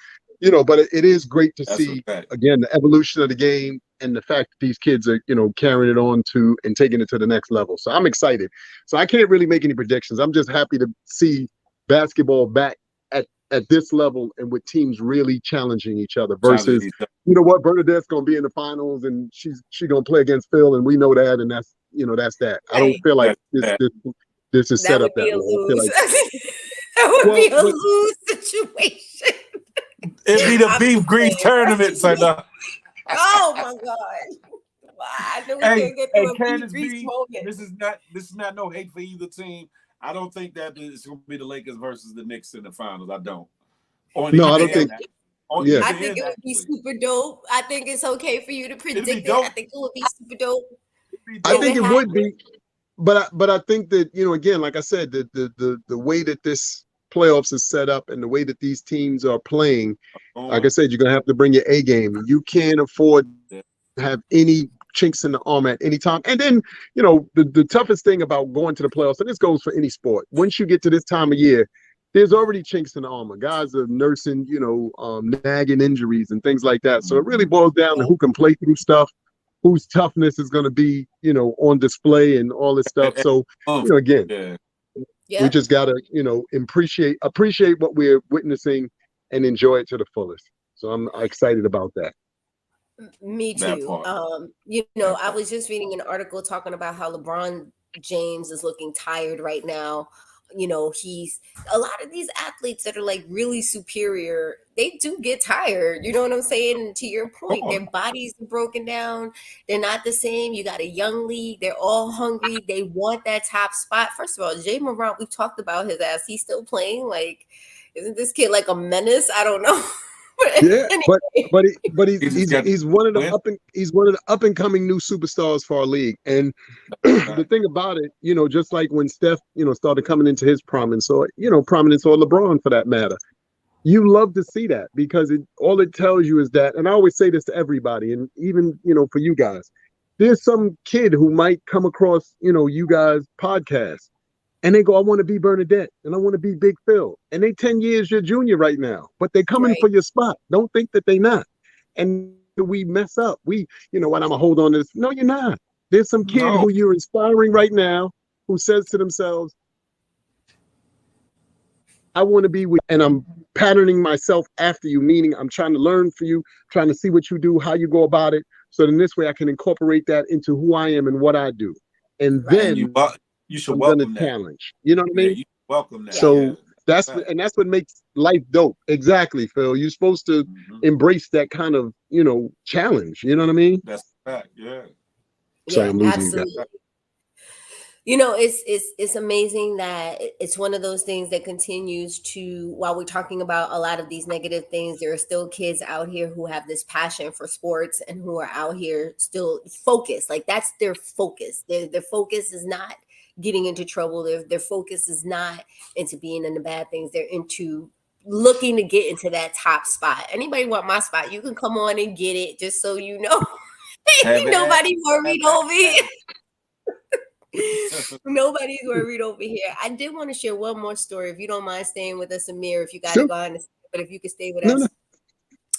Speaker 3: but it is great to
Speaker 1: That's a
Speaker 3: see
Speaker 1: fact.
Speaker 3: again the evolution of the game and the fact that these kids are, carrying it on to and taking it to the next level. So I'm excited. So I can't really make any predictions. I'm just happy to see basketball back at this level and with teams really challenging each other
Speaker 1: Challenge
Speaker 3: versus,
Speaker 1: each other.
Speaker 3: Bernadette's gonna be in the finals and she's gonna play against Phil and we know that and that's that. I don't
Speaker 2: Right.
Speaker 3: feel like
Speaker 1: That's a fact.
Speaker 3: this is
Speaker 2: That
Speaker 3: set up
Speaker 2: would be
Speaker 3: that
Speaker 2: a
Speaker 3: way. I feel
Speaker 2: lose.
Speaker 3: like
Speaker 2: That would
Speaker 3: well,
Speaker 2: be a
Speaker 3: but
Speaker 2: lose situation.
Speaker 1: It'd be the
Speaker 2: I'm
Speaker 1: beef
Speaker 2: just
Speaker 1: grease
Speaker 2: saying.
Speaker 1: tournament, so no.
Speaker 2: Oh my God. Wow, I knew we
Speaker 1: Hey,
Speaker 2: couldn't get
Speaker 1: hey,
Speaker 2: through a beef
Speaker 1: Candace
Speaker 2: grease
Speaker 1: B,
Speaker 2: moment.
Speaker 1: this is not no hate for either team. I don't think that it's gonna be the Lakers versus the Knicks in the finals. I don't. On
Speaker 3: no,
Speaker 2: I
Speaker 3: I
Speaker 1: either
Speaker 3: don't
Speaker 2: think it
Speaker 3: think
Speaker 1: end,
Speaker 2: would be
Speaker 1: on
Speaker 3: yeah.
Speaker 1: either
Speaker 2: I think
Speaker 1: end
Speaker 2: it would be
Speaker 1: actually.
Speaker 2: super dope. I think it's okay for you to
Speaker 1: It'd be
Speaker 2: predict it. I
Speaker 1: dope.
Speaker 2: think it would be super dope
Speaker 1: It'd be
Speaker 3: I
Speaker 2: if
Speaker 1: dope.
Speaker 3: think
Speaker 2: it
Speaker 3: it
Speaker 2: happened.
Speaker 3: would be, but I think that again, like I said, the way that this playoffs is set up and the way that these teams are playing, like I
Speaker 1: On.
Speaker 3: said, you're gonna have to bring your A game. You can't afford
Speaker 1: Yeah.
Speaker 3: to have any chinks in the armor at any time. And then the toughest thing about going to the playoffs, and this goes for any sport, once you get to this time of year. There's already chinks in the armor. Guys are nursing, nagging injuries and things like that. So it really boils down to
Speaker 2: Yep.
Speaker 3: who can play through stuff, whose toughness is going to be, on display and all this stuff.
Speaker 1: And
Speaker 3: So, again,
Speaker 1: yeah.
Speaker 3: we
Speaker 2: Yep.
Speaker 3: just got to, appreciate what we're witnessing and enjoy it to the fullest. So I'm excited about that.
Speaker 2: Me
Speaker 1: That
Speaker 2: too.
Speaker 1: part.
Speaker 2: I
Speaker 1: That
Speaker 2: was
Speaker 1: part.
Speaker 2: just reading an article talking about how LeBron James is looking tired right now. He's a lot of these athletes that are like really superior, they do get tired. You know what I'm saying? And to your
Speaker 1: Come
Speaker 2: point,
Speaker 1: on.
Speaker 2: their bodies are broken down. They're not the same. You got a young league. They're all hungry. They want that top spot. First of all, Jay Morant, we've talked about his ass. He's still playing. Like, isn't this kid like a menace? I don't know. But
Speaker 3: Yeah,
Speaker 2: anyway.
Speaker 3: but
Speaker 1: He just got
Speaker 3: he's one of the
Speaker 1: win.
Speaker 3: up and coming new superstars for our league. And the
Speaker 1: Fact.
Speaker 3: thing about it, just like when Steph, started coming into his prominence, or prominence, or LeBron for that matter, you love to see that because all it tells you is that. And I always say this to everybody, and even for you guys, there's some kid who might come across you guys podcast and they go, I want to be Bernadette and I want to be Big Phil. And they 10 years your junior right now, but they coming
Speaker 2: Right.
Speaker 3: for your spot. Don't think that they not. And we mess up. What, I'm going to hold on to this. No, you're not. There's some kid
Speaker 1: No.
Speaker 3: who you're inspiring right now who says to themselves, I want to be with, and I'm patterning myself after you, meaning I'm trying to learn for you, trying to see what you do, how you go about it. So then this way I can incorporate that into who I am and what I do. And
Speaker 2: Right.
Speaker 1: And
Speaker 3: then
Speaker 1: you should
Speaker 3: I'm going to
Speaker 1: welcome that.
Speaker 3: challenge. You know what I
Speaker 1: Yeah,
Speaker 3: mean?
Speaker 1: you welcome that.
Speaker 2: Yeah.
Speaker 1: Yeah.
Speaker 3: So
Speaker 1: Fact.
Speaker 3: that's what makes life dope. Exactly, Phil. You're supposed to
Speaker 1: Mhm.
Speaker 3: embrace that kind of, challenge. You know what I mean?
Speaker 1: That's a fact. Yeah.
Speaker 3: Sorry,
Speaker 2: Yeah,
Speaker 3: I'm losing you guys.
Speaker 2: absolutely. It's amazing that it's one of those things that continues to, while we're talking about a lot of these negative things, there are still kids out here who have this passion for sports and who are out here still focused. Like, that's their focus. Their focus is not getting into trouble. Their focus is not into being into bad things. They're into looking to get into that top spot. Anybody want my spot? You can come on and get it, just so you know.
Speaker 1: Have
Speaker 2: Ain't
Speaker 1: it.
Speaker 2: nobody
Speaker 1: Have
Speaker 2: worried over here.
Speaker 1: it.
Speaker 2: Nobody's worried over here. I did want to share one more story, if you don't mind staying with us, Amir. If you got to
Speaker 3: Sure.
Speaker 2: go on, but if you could stay with
Speaker 3: No, no.
Speaker 2: us.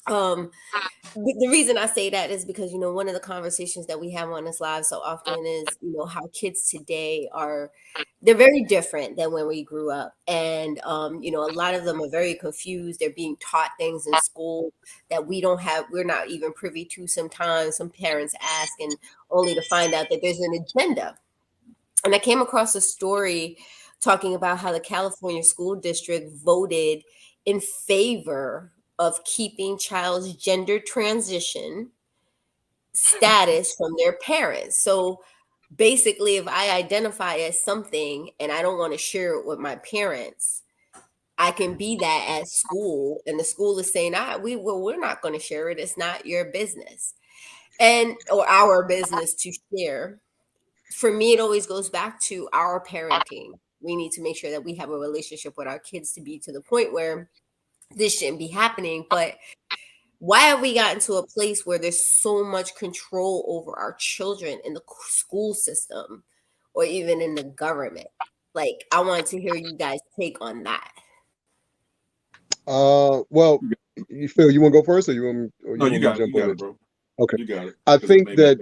Speaker 2: Um, the reason I say that is because one of the conversations that we have on this live so often is how kids today they're very different than when we grew up, and a lot of them are very confused. They're being taught things in school that we're not even privy to. Sometimes some parents ask, and only to find out that there's an agenda. And I came across a story talking about how the California school district voted in favor of keeping child's gender transition status from their parents. So basically, if I identify as something and I don't want to share it with my parents, I can be that at school, and the school is saying, we're not going to share it. It's not your business, or our business to share. For me, it always goes back to our parenting. We need to make sure that we have a relationship with our kids to be to the point where this shouldn't be happening. But why have we gotten to a place where there's so much control over our children in the school system or even in the government? I want to hear you guys take on that.
Speaker 3: Well, You feel you want to go first, or you want me,
Speaker 1: No, you
Speaker 3: me to
Speaker 1: got it.
Speaker 3: jump
Speaker 1: You got
Speaker 3: on
Speaker 1: it,
Speaker 3: it?
Speaker 1: bro.
Speaker 3: Okay.
Speaker 1: You got it.
Speaker 3: I
Speaker 1: Because
Speaker 3: think
Speaker 1: maybe.
Speaker 3: that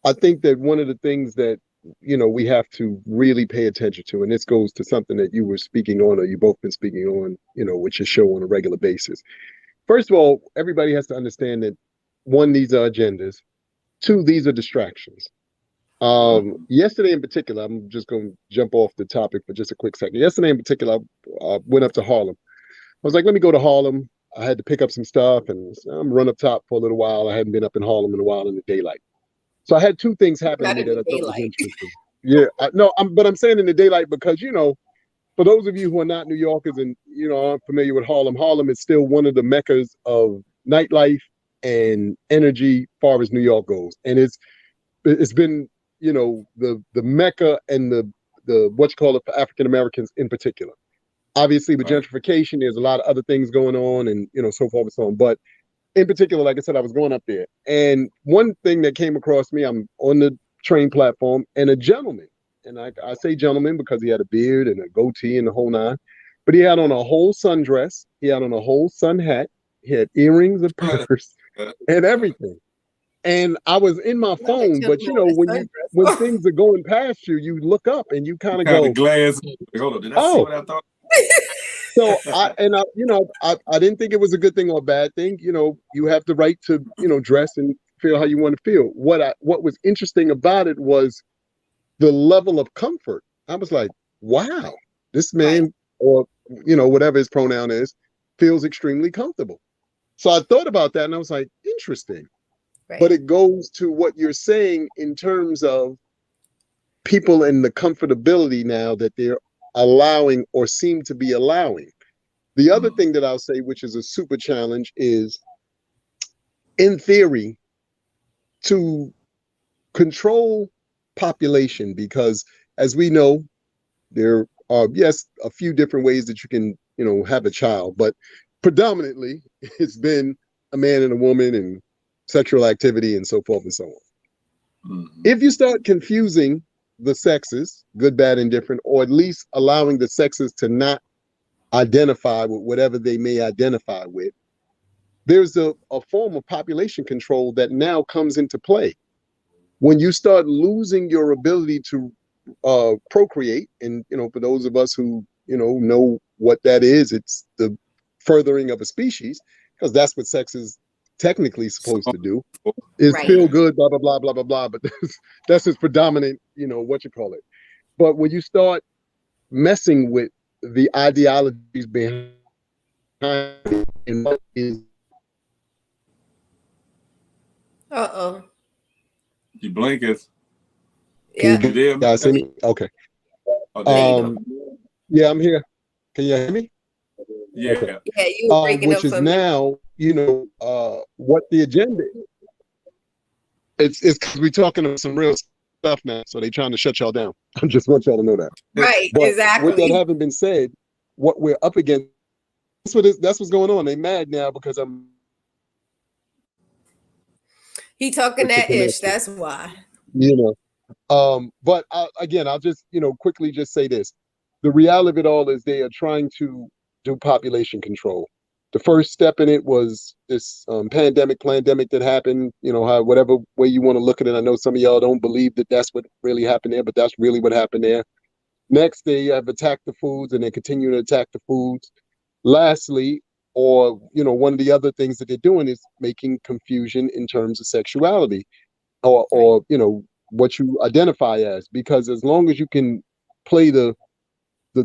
Speaker 3: I think that one of the things that we have to really pay attention to, and this goes to something that you were speaking on, or you both been speaking on, with your show on a regular basis. First of all, everybody has to understand that one, these are agendas. Two, these are distractions. Yesterday in particular, I'm just going to jump off the topic for just a quick second. Yesterday in particular, I went up to Harlem. I was like, let me go to Harlem. I had to pick up some stuff and I'm run up top for a little while. I hadn't been up in Harlem in a while in the daylight. So I had two things happen to
Speaker 2: Not
Speaker 3: me
Speaker 2: in
Speaker 3: that
Speaker 2: the
Speaker 3: I thought was
Speaker 2: daylight.
Speaker 3: interesting. Yeah, no, but I'm saying in the daylight because, for those of you who are not New Yorkers and, aren't familiar with Harlem, Harlem is still one of the meccas of nightlife and energy far as New York goes. And it's been, the mecca and the what you call it for African Americans in particular. Obviously, with gentrification, there's a lot of other things going on and, so forth and so on. But in particular, like I said, I was going up there. And one thing that came across me, I'm on the train platform and a gentleman, and I say gentleman because he had a beard and a goatee and the whole nine, but he had on a whole sundress. He had on a whole sun hat. He had earrings, a purse, and everything. And I was in my
Speaker 2: Not a
Speaker 3: phone, but
Speaker 2: gentleman with a
Speaker 3: when
Speaker 2: sundress.
Speaker 3: things are going past you, you look up and you kind of
Speaker 1: Kind of
Speaker 3: go,
Speaker 1: glass. Hold on. Did I see
Speaker 3: oh.
Speaker 1: what I thought?
Speaker 3: So I didn't think it was a good thing or a bad thing. You have the right to, dress and feel how you want to feel. What was interesting about it was the level of comfort. I was like, wow, this
Speaker 2: Right.
Speaker 3: man, or whatever his pronoun is, feels extremely comfortable. So I thought about that and I was like, interesting. But
Speaker 2: Right.
Speaker 3: it goes to what you're saying in terms of people and the comfortability now that they're allowing or seem to be allowing. The other thing that I'll say, which is a super challenge, is in theory to control population, because as we know, there are, yes, a few different ways that you can, have a child, but predominantly it's been a man and a woman and sexual activity and so forth and so on. If you start confusing the sexes, good, bad, and different, or at least allowing the sexes to not identify with whatever they may identify with, there's a form of population control that now comes into play. When you start losing your ability to procreate, and for those of us who know what that is, it's the furthering of a species, because that's what sex is technically supposed to do. Is
Speaker 2: Right.
Speaker 3: feel good, blah blah blah blah blah blah. But that's its predominant, what you call it. But when you start messing with the ideologies behind it and what is,
Speaker 2: Uh-oh.
Speaker 1: You blinkers.
Speaker 3: can
Speaker 2: Yeah.
Speaker 3: you
Speaker 1: You there,
Speaker 3: guys
Speaker 1: man?
Speaker 3: see me? Okay.
Speaker 1: Oh, there
Speaker 2: There
Speaker 1: you
Speaker 2: you
Speaker 1: go.
Speaker 2: go.
Speaker 3: Yeah, I'm here. Can you hear me? Okay.
Speaker 1: Yeah.
Speaker 2: Yeah, you were breaking
Speaker 3: Which
Speaker 2: up
Speaker 3: is
Speaker 2: for a minute.
Speaker 3: now, what the agenda is. It's because we're talking about some real stuff now, so they're trying to shut y'all down. I just want y'all to know that.
Speaker 2: Right.
Speaker 3: But with that
Speaker 2: Exactly.
Speaker 3: having been said, what we're up against, that's what's going on. They mad now because I'm
Speaker 2: He talking
Speaker 3: to
Speaker 2: that ish.
Speaker 3: connect it.
Speaker 2: That's why.
Speaker 3: You know. But again, I'll just, quickly just say this. The reality of it all is they are trying to do population control. The first step in it was this pandemic that happened, how, whatever way you want to look at it. I know some of y'all don't believe that that's what really happened there, but that's really what happened there. Next, they have attacked the foods and they continue to attack the foods. Lastly, or, one of the other things that they're doing is making confusion in terms of sexuality or
Speaker 2: Right.
Speaker 3: what you identify as, because as long as you can play the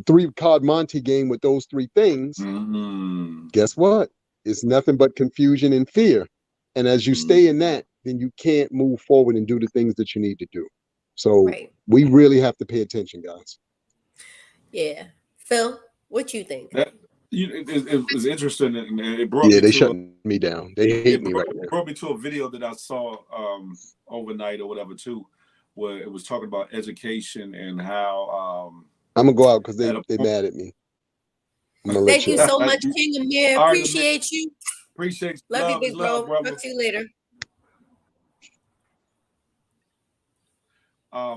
Speaker 3: three card Monte game with those three things, guess what, it's nothing but confusion and fear. And as you stay in that, then you can't move forward and do the things that you need to do. So
Speaker 2: Right.
Speaker 3: we really have to pay attention, guys.
Speaker 2: Yeah. Phil, what you think?
Speaker 1: That it was interesting, and it brought
Speaker 3: Yeah,
Speaker 1: me
Speaker 3: they
Speaker 1: to
Speaker 3: shutting me down. They hate me right now.
Speaker 1: brought me to a video that I saw overnight or whatever too, where it was talking about education and how
Speaker 3: I'm gonna go out because
Speaker 1: at a
Speaker 3: they
Speaker 1: point.
Speaker 3: mad at me. I'm gonna let
Speaker 2: Thank
Speaker 3: you
Speaker 2: you
Speaker 3: up.
Speaker 2: so much, King Amir.
Speaker 1: All right, man.
Speaker 2: Appreciate you.
Speaker 1: Appreciate you.
Speaker 2: Love you,
Speaker 1: Love is
Speaker 2: big
Speaker 1: love,
Speaker 2: bro.
Speaker 1: brother.
Speaker 2: Talk to you later.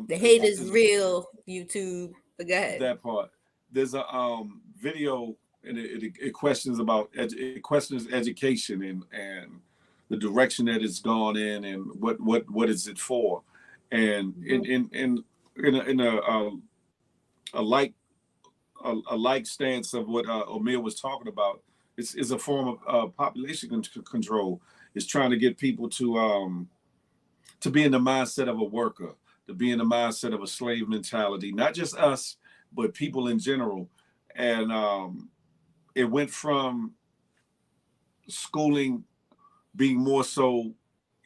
Speaker 2: The hate is
Speaker 1: There's
Speaker 2: real, YouTube. But go ahead.
Speaker 1: that part. There's a video and it questions about it questions education and the direction that it's gone in, and what is it for, and
Speaker 2: Mhm.
Speaker 1: in a like a like stance of what Omir was talking about. It's a form of population control. It's trying to get people to be in the mindset of a worker, to be in the mindset of a slave mentality, not just us, but people in general. And it went from schooling being more so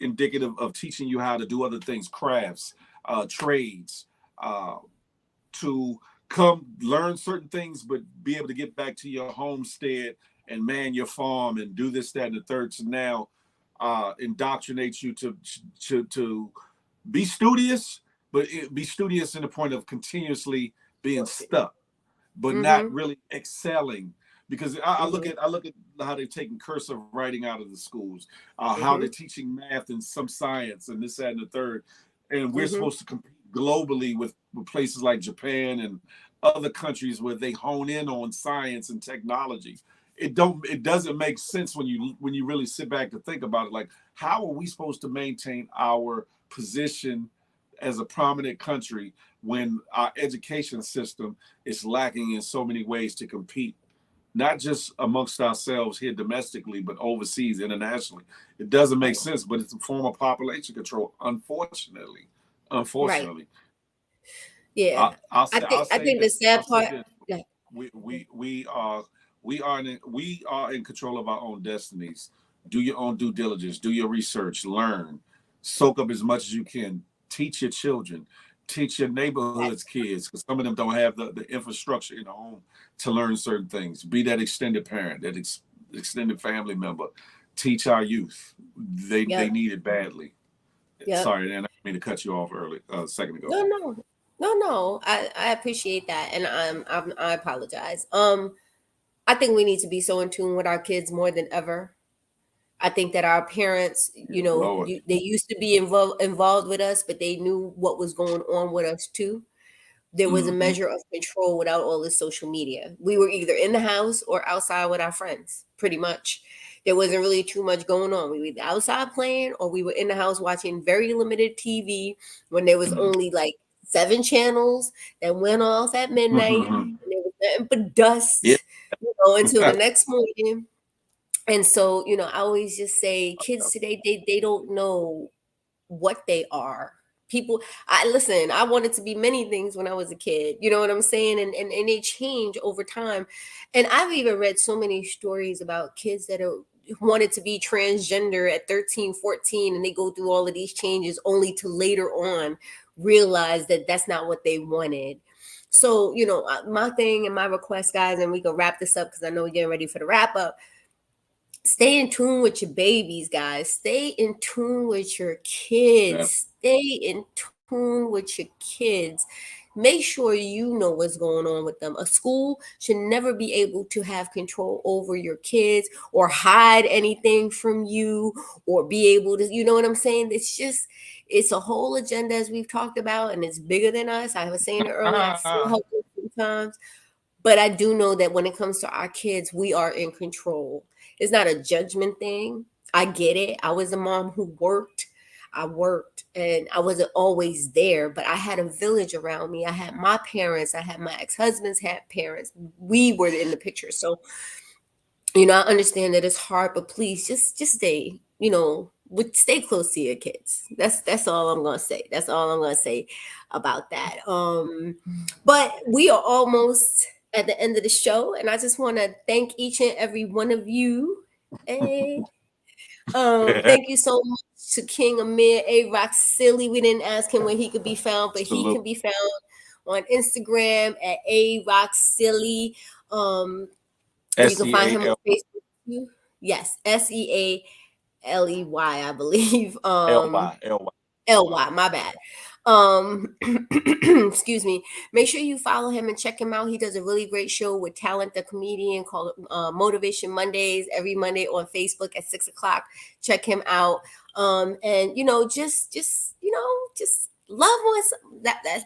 Speaker 1: indicative of teaching you how to do other things, crafts, trades, uh, to come learn certain things, but be able to get back to your homestead and man your farm and do this, that, and the third. To now indoctrinate you to be studious, but be studious in the point of continuously being stuck, but not
Speaker 2: Mhm.
Speaker 1: really excelling. Because I look
Speaker 2: Mhm.
Speaker 1: at how they're taking cursive writing out of the schools, how they're
Speaker 2: Mhm.
Speaker 1: teaching math and some science and this, that, and the third, and we're
Speaker 2: Mhm.
Speaker 1: supposed to compete globally with places like Japan and other countries where they hone in on science and technology. It doesn't make sense when you really sit back to think about it. Like, how are we supposed to maintain our position as a prominent country when our education system is lacking in so many ways to compete, not just amongst ourselves here domestically, but overseas, internationally? It doesn't make
Speaker 2: Right.
Speaker 1: sense, but it's a form of population control, unfortunately.
Speaker 2: Right.
Speaker 1: Unfortunately.
Speaker 2: Yeah.
Speaker 1: I'll
Speaker 2: I
Speaker 1: say
Speaker 2: think the
Speaker 1: this.
Speaker 2: sad
Speaker 1: I'll say
Speaker 2: part.
Speaker 1: this.
Speaker 2: Yeah.
Speaker 1: We we we are we are in control of our own destinies. Do your own due diligence. Do your research. Learn. Soak up as much as you can. Teach your children. Teach your neighborhood's kids, because some of them don't have the infrastructure in the home to learn certain things. Be that extended parent, that extended family member. Teach our youth. They
Speaker 2: Yep.
Speaker 1: need it badly.
Speaker 2: Yep.
Speaker 1: Sorry, Dan, I didn't mean to cut you off early a second ago.
Speaker 2: No, no, no. I appreciate that, and I apologize. I think we need to be so in tune with our kids more than ever. I think that our parents,
Speaker 1: Yeah, Lord.
Speaker 2: they used to be involved with us, but they knew what was going on with us too. There was a
Speaker 1: Mm-hmm.
Speaker 2: measure of control without all this social media. We were either in the house or outside with our friends, pretty much. There wasn't really too much going on. We were either outside playing or we were in the house watching very limited TV when there was only like 7 channels that went off at midnight.
Speaker 1: Mm-hmm.
Speaker 2: And there was nothing but
Speaker 1: Yeah.
Speaker 2: dust, until the next morning. And so, I always just say kids today, they don't know what they are. People, I listen, I wanted to be many things when I was a kid. You know what I'm saying? And they change over time. And I've even read so many stories about kids that are wanted to be transgender at 13, 14, and they go through all of these changes only to later on realize that that's not what they wanted. So, my thing and my request, guys, and we can wrap this up because I know we're getting ready for the wrap up. Stay in tune with your babies, guys. Stay in tune with your
Speaker 1: Yeah.
Speaker 2: kids. Stay in tune with your kids. Make sure you know what's going on with them. A school should never be able to have control over your kids or hide anything from you or be able to, you know what I'm saying? It's a whole agenda as we've talked about, and it's bigger than us. I was saying it earlier, I feel helpless sometimes. But I do know that when it comes to our kids, we are in control. It's not a judgment thing. I get it. I was a mom who worked. I worked and I wasn't always there, but I had a village around me. I had my parents, I had my ex-husband's had parents. We were in the picture. So, I understand that it's hard, but please just stay, stay close to your kids. That's all I'm gonna say. That's all I'm gonna say about that. But we are almost at the end of the show, and I just want to thank each and every one of you. Hey, thank you so much to King Amir A. Rock Silly. We didn't ask him where he could be found, but he
Speaker 1: Salute.
Speaker 2: can be found on Instagram at A Rock Silly. Um, you
Speaker 1: S
Speaker 2: can
Speaker 1: E
Speaker 2: find
Speaker 1: A
Speaker 2: him on
Speaker 1: L
Speaker 2: Facebook too. Yes, SEALEY, I believe.
Speaker 1: L Y L Y L Y.
Speaker 2: LY, my bad. Excuse me. Make sure you follow him and check him out. He does a really great show with Talent the Comedian called Motivation Mondays every Monday on Facebook at 6 o'clock. Check him out. And just love one.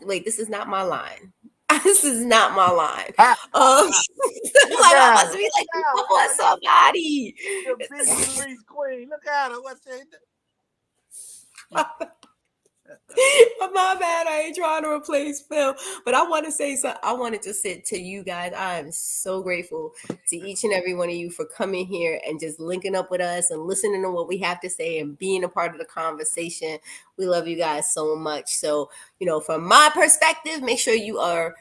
Speaker 2: Wait, this is not my line. This is not my line.
Speaker 1: Look
Speaker 2: Like I'm
Speaker 1: at
Speaker 2: about
Speaker 1: her.
Speaker 2: to be
Speaker 1: Look
Speaker 2: like,
Speaker 1: at her,
Speaker 2: come on,
Speaker 1: boy.
Speaker 2: somebody.
Speaker 1: The Beach Streets queen. Look at her. What's she
Speaker 2: My bad. I ain't trying to replace Phil, but I want to say something. I wanted to say to you guys, I am so grateful to each and every one of you for coming here and just linking up with us and listening to what we have to say and being a part of the conversation. We love you guys so much. So, from my perspective, make sure you are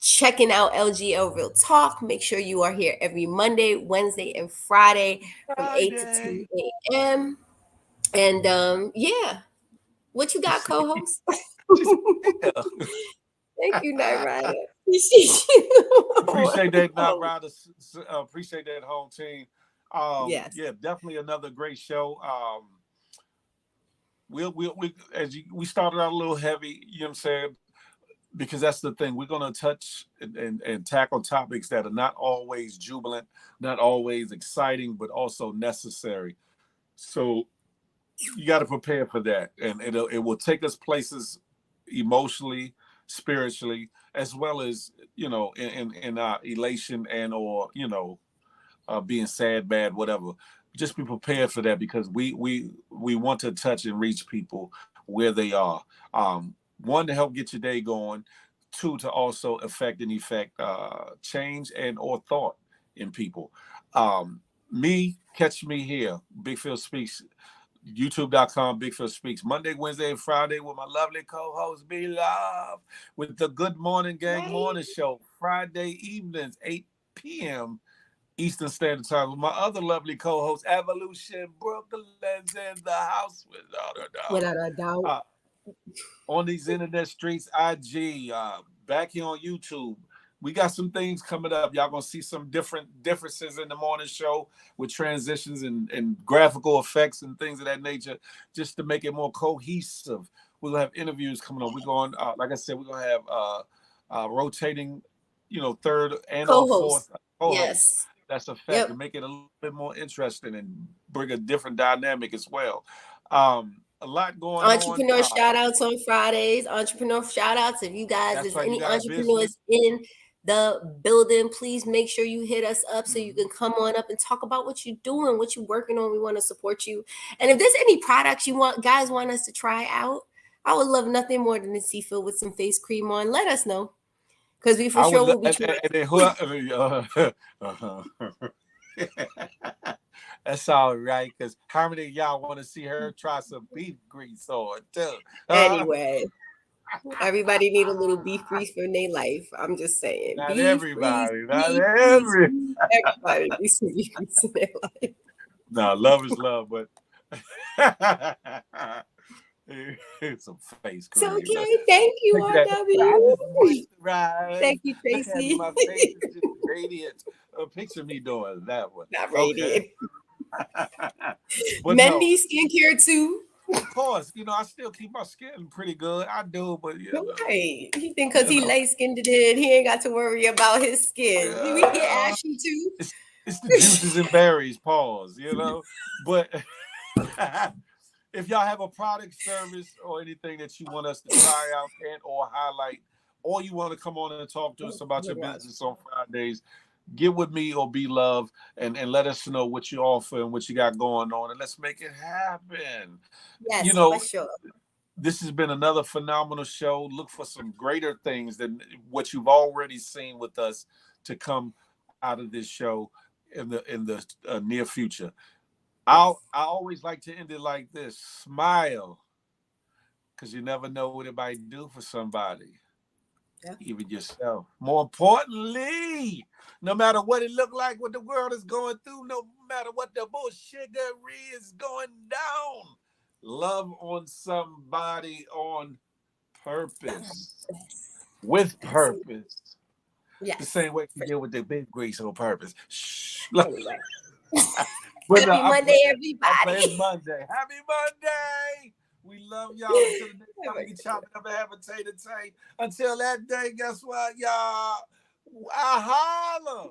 Speaker 2: checking out LGL Real Talk. Make sure you are here every Monday, Wednesday, and Friday from 8 to 10
Speaker 1: Friday?
Speaker 2: a.m. And yeah, what you got, co-host?
Speaker 1: She's yeah.
Speaker 2: Thank you, Night Rider. Appreciate you.
Speaker 1: Appreciate that, not
Speaker 2: Oh,
Speaker 1: Rider. Appreciate that whole team.
Speaker 2: yes.
Speaker 1: Yeah, definitely another great show. We as we started out a little heavy. You know what I'm saying? Because that's the thing. We're gonna touch and tackle topics that are not always jubilant, not always exciting, but also necessary. So you got to prepare for that, and it will take us places emotionally, spiritually, as well as in elation and or being sad, bad, whatever. Just be prepared for that because we want to touch and reach people where they are. One, to help get your day going. Two, to also affect and effect change and or thought in people. Catch me here. Big Phil Speaks, youtube.com. Big Phil Speaks Monday, Wednesday, and Friday with my lovely co-host Be Love with the Good Morning Gang
Speaker 2: Right.
Speaker 1: Morning Show. Friday evenings, 8 p.m. Eastern Standard Time with my other lovely co-host, Evolution Brooklyn's in the house without a doubt.
Speaker 2: Without a doubt.
Speaker 1: Uh, on these internet streets, IG, back here on YouTube. We got some things coming up. Y'all gonna see some differences in the morning show with transitions and graphical effects and things of that nature, just to make it more cohesive. We'll have interviews coming up. We're going, like I said, we're gonna have rotating, third and or fourth
Speaker 2: Co-host.
Speaker 1: co-host.
Speaker 2: Yes.
Speaker 1: That's a fact to
Speaker 2: Yep.
Speaker 1: make it a little bit more interesting and bring a different dynamic as well. A lot going on.
Speaker 2: Entrepreneur shout outs on Fridays. Entrepreneur shout outs. If you guys,
Speaker 1: That's
Speaker 2: there's
Speaker 1: right. You
Speaker 2: any
Speaker 1: got a business.
Speaker 2: entrepreneurs in the building, please make sure you hit us up so you
Speaker 1: Mm-hmm.
Speaker 2: can come on up and talk about what you're doing, what you're working on. We want to support you. And if there's any products guys want us to try out, I would love nothing more than to see Phil with some face cream on. Let us know. Because we for
Speaker 1: I would,
Speaker 2: sure will be trying.
Speaker 1: and then who? That's all right. Because how many of y'all want to see her try some beef grease on too?
Speaker 2: Anyway, everybody need a little beef grease for their life. I'm just saying.
Speaker 1: Not
Speaker 2: Beef grease,
Speaker 1: everybody. Not
Speaker 2: beef grease,
Speaker 1: every.
Speaker 2: beef. Everybody needs some beef grease in their life.
Speaker 1: No, love is love, but some face
Speaker 2: So,
Speaker 1: cream.
Speaker 2: okay. Thank you,
Speaker 1: Look at that. I just
Speaker 2: RW.
Speaker 1: moisturize.
Speaker 2: Thank you,
Speaker 1: Look at me.
Speaker 2: Tracy.
Speaker 1: My face is just radiant. Picture me doing that one.
Speaker 2: Not
Speaker 1: Okay.
Speaker 2: radiant.
Speaker 1: But no,
Speaker 2: Mendy skincare too.
Speaker 1: of course, I still keep my skin pretty good. I do, but
Speaker 2: Right. He think because
Speaker 1: you
Speaker 2: he
Speaker 1: know,
Speaker 2: light skinned it, he ain't got to worry about his skin. We get
Speaker 1: uh,
Speaker 2: ashy too.
Speaker 1: it's the juices and berries. Pause. But if y'all have a product, service, or anything that you want us to try out and or highlight, or you want to come on and talk to us about your business on Fridays, get with me or Be Love and let us know what you offer and what you got going on, and let's make it happen. You
Speaker 2: Yes, for
Speaker 1: know,
Speaker 2: sure.
Speaker 1: this has been another phenomenal show. Look for some greater things than what you've already seen with us to come out of this show in the near future. I
Speaker 2: Yes.
Speaker 1: always like to end it like this: smile, because you never know what it might do for somebody,
Speaker 2: Yeah.
Speaker 1: even yourself. More importantly, no matter what it look like, what the world is going through, no matter what the bullshittery is going down, love on somebody on purpose,
Speaker 2: Yes.
Speaker 1: with
Speaker 2: Absolutely.
Speaker 1: purpose. The
Speaker 2: Yes.
Speaker 1: same way you deal with the big grease on purpose. Shh.
Speaker 2: Anyway.
Speaker 1: But no,
Speaker 2: Happy
Speaker 1: I'm
Speaker 2: Monday,
Speaker 1: playing. I'm playing. It's
Speaker 2: everybody.
Speaker 1: Monday. Happy Monday. We love y'all. Until the next
Speaker 2: Have
Speaker 1: time
Speaker 2: a
Speaker 1: we get
Speaker 2: good one.
Speaker 1: chopping up and have a tay to tay. Until that day, guess what, y'all? I holla.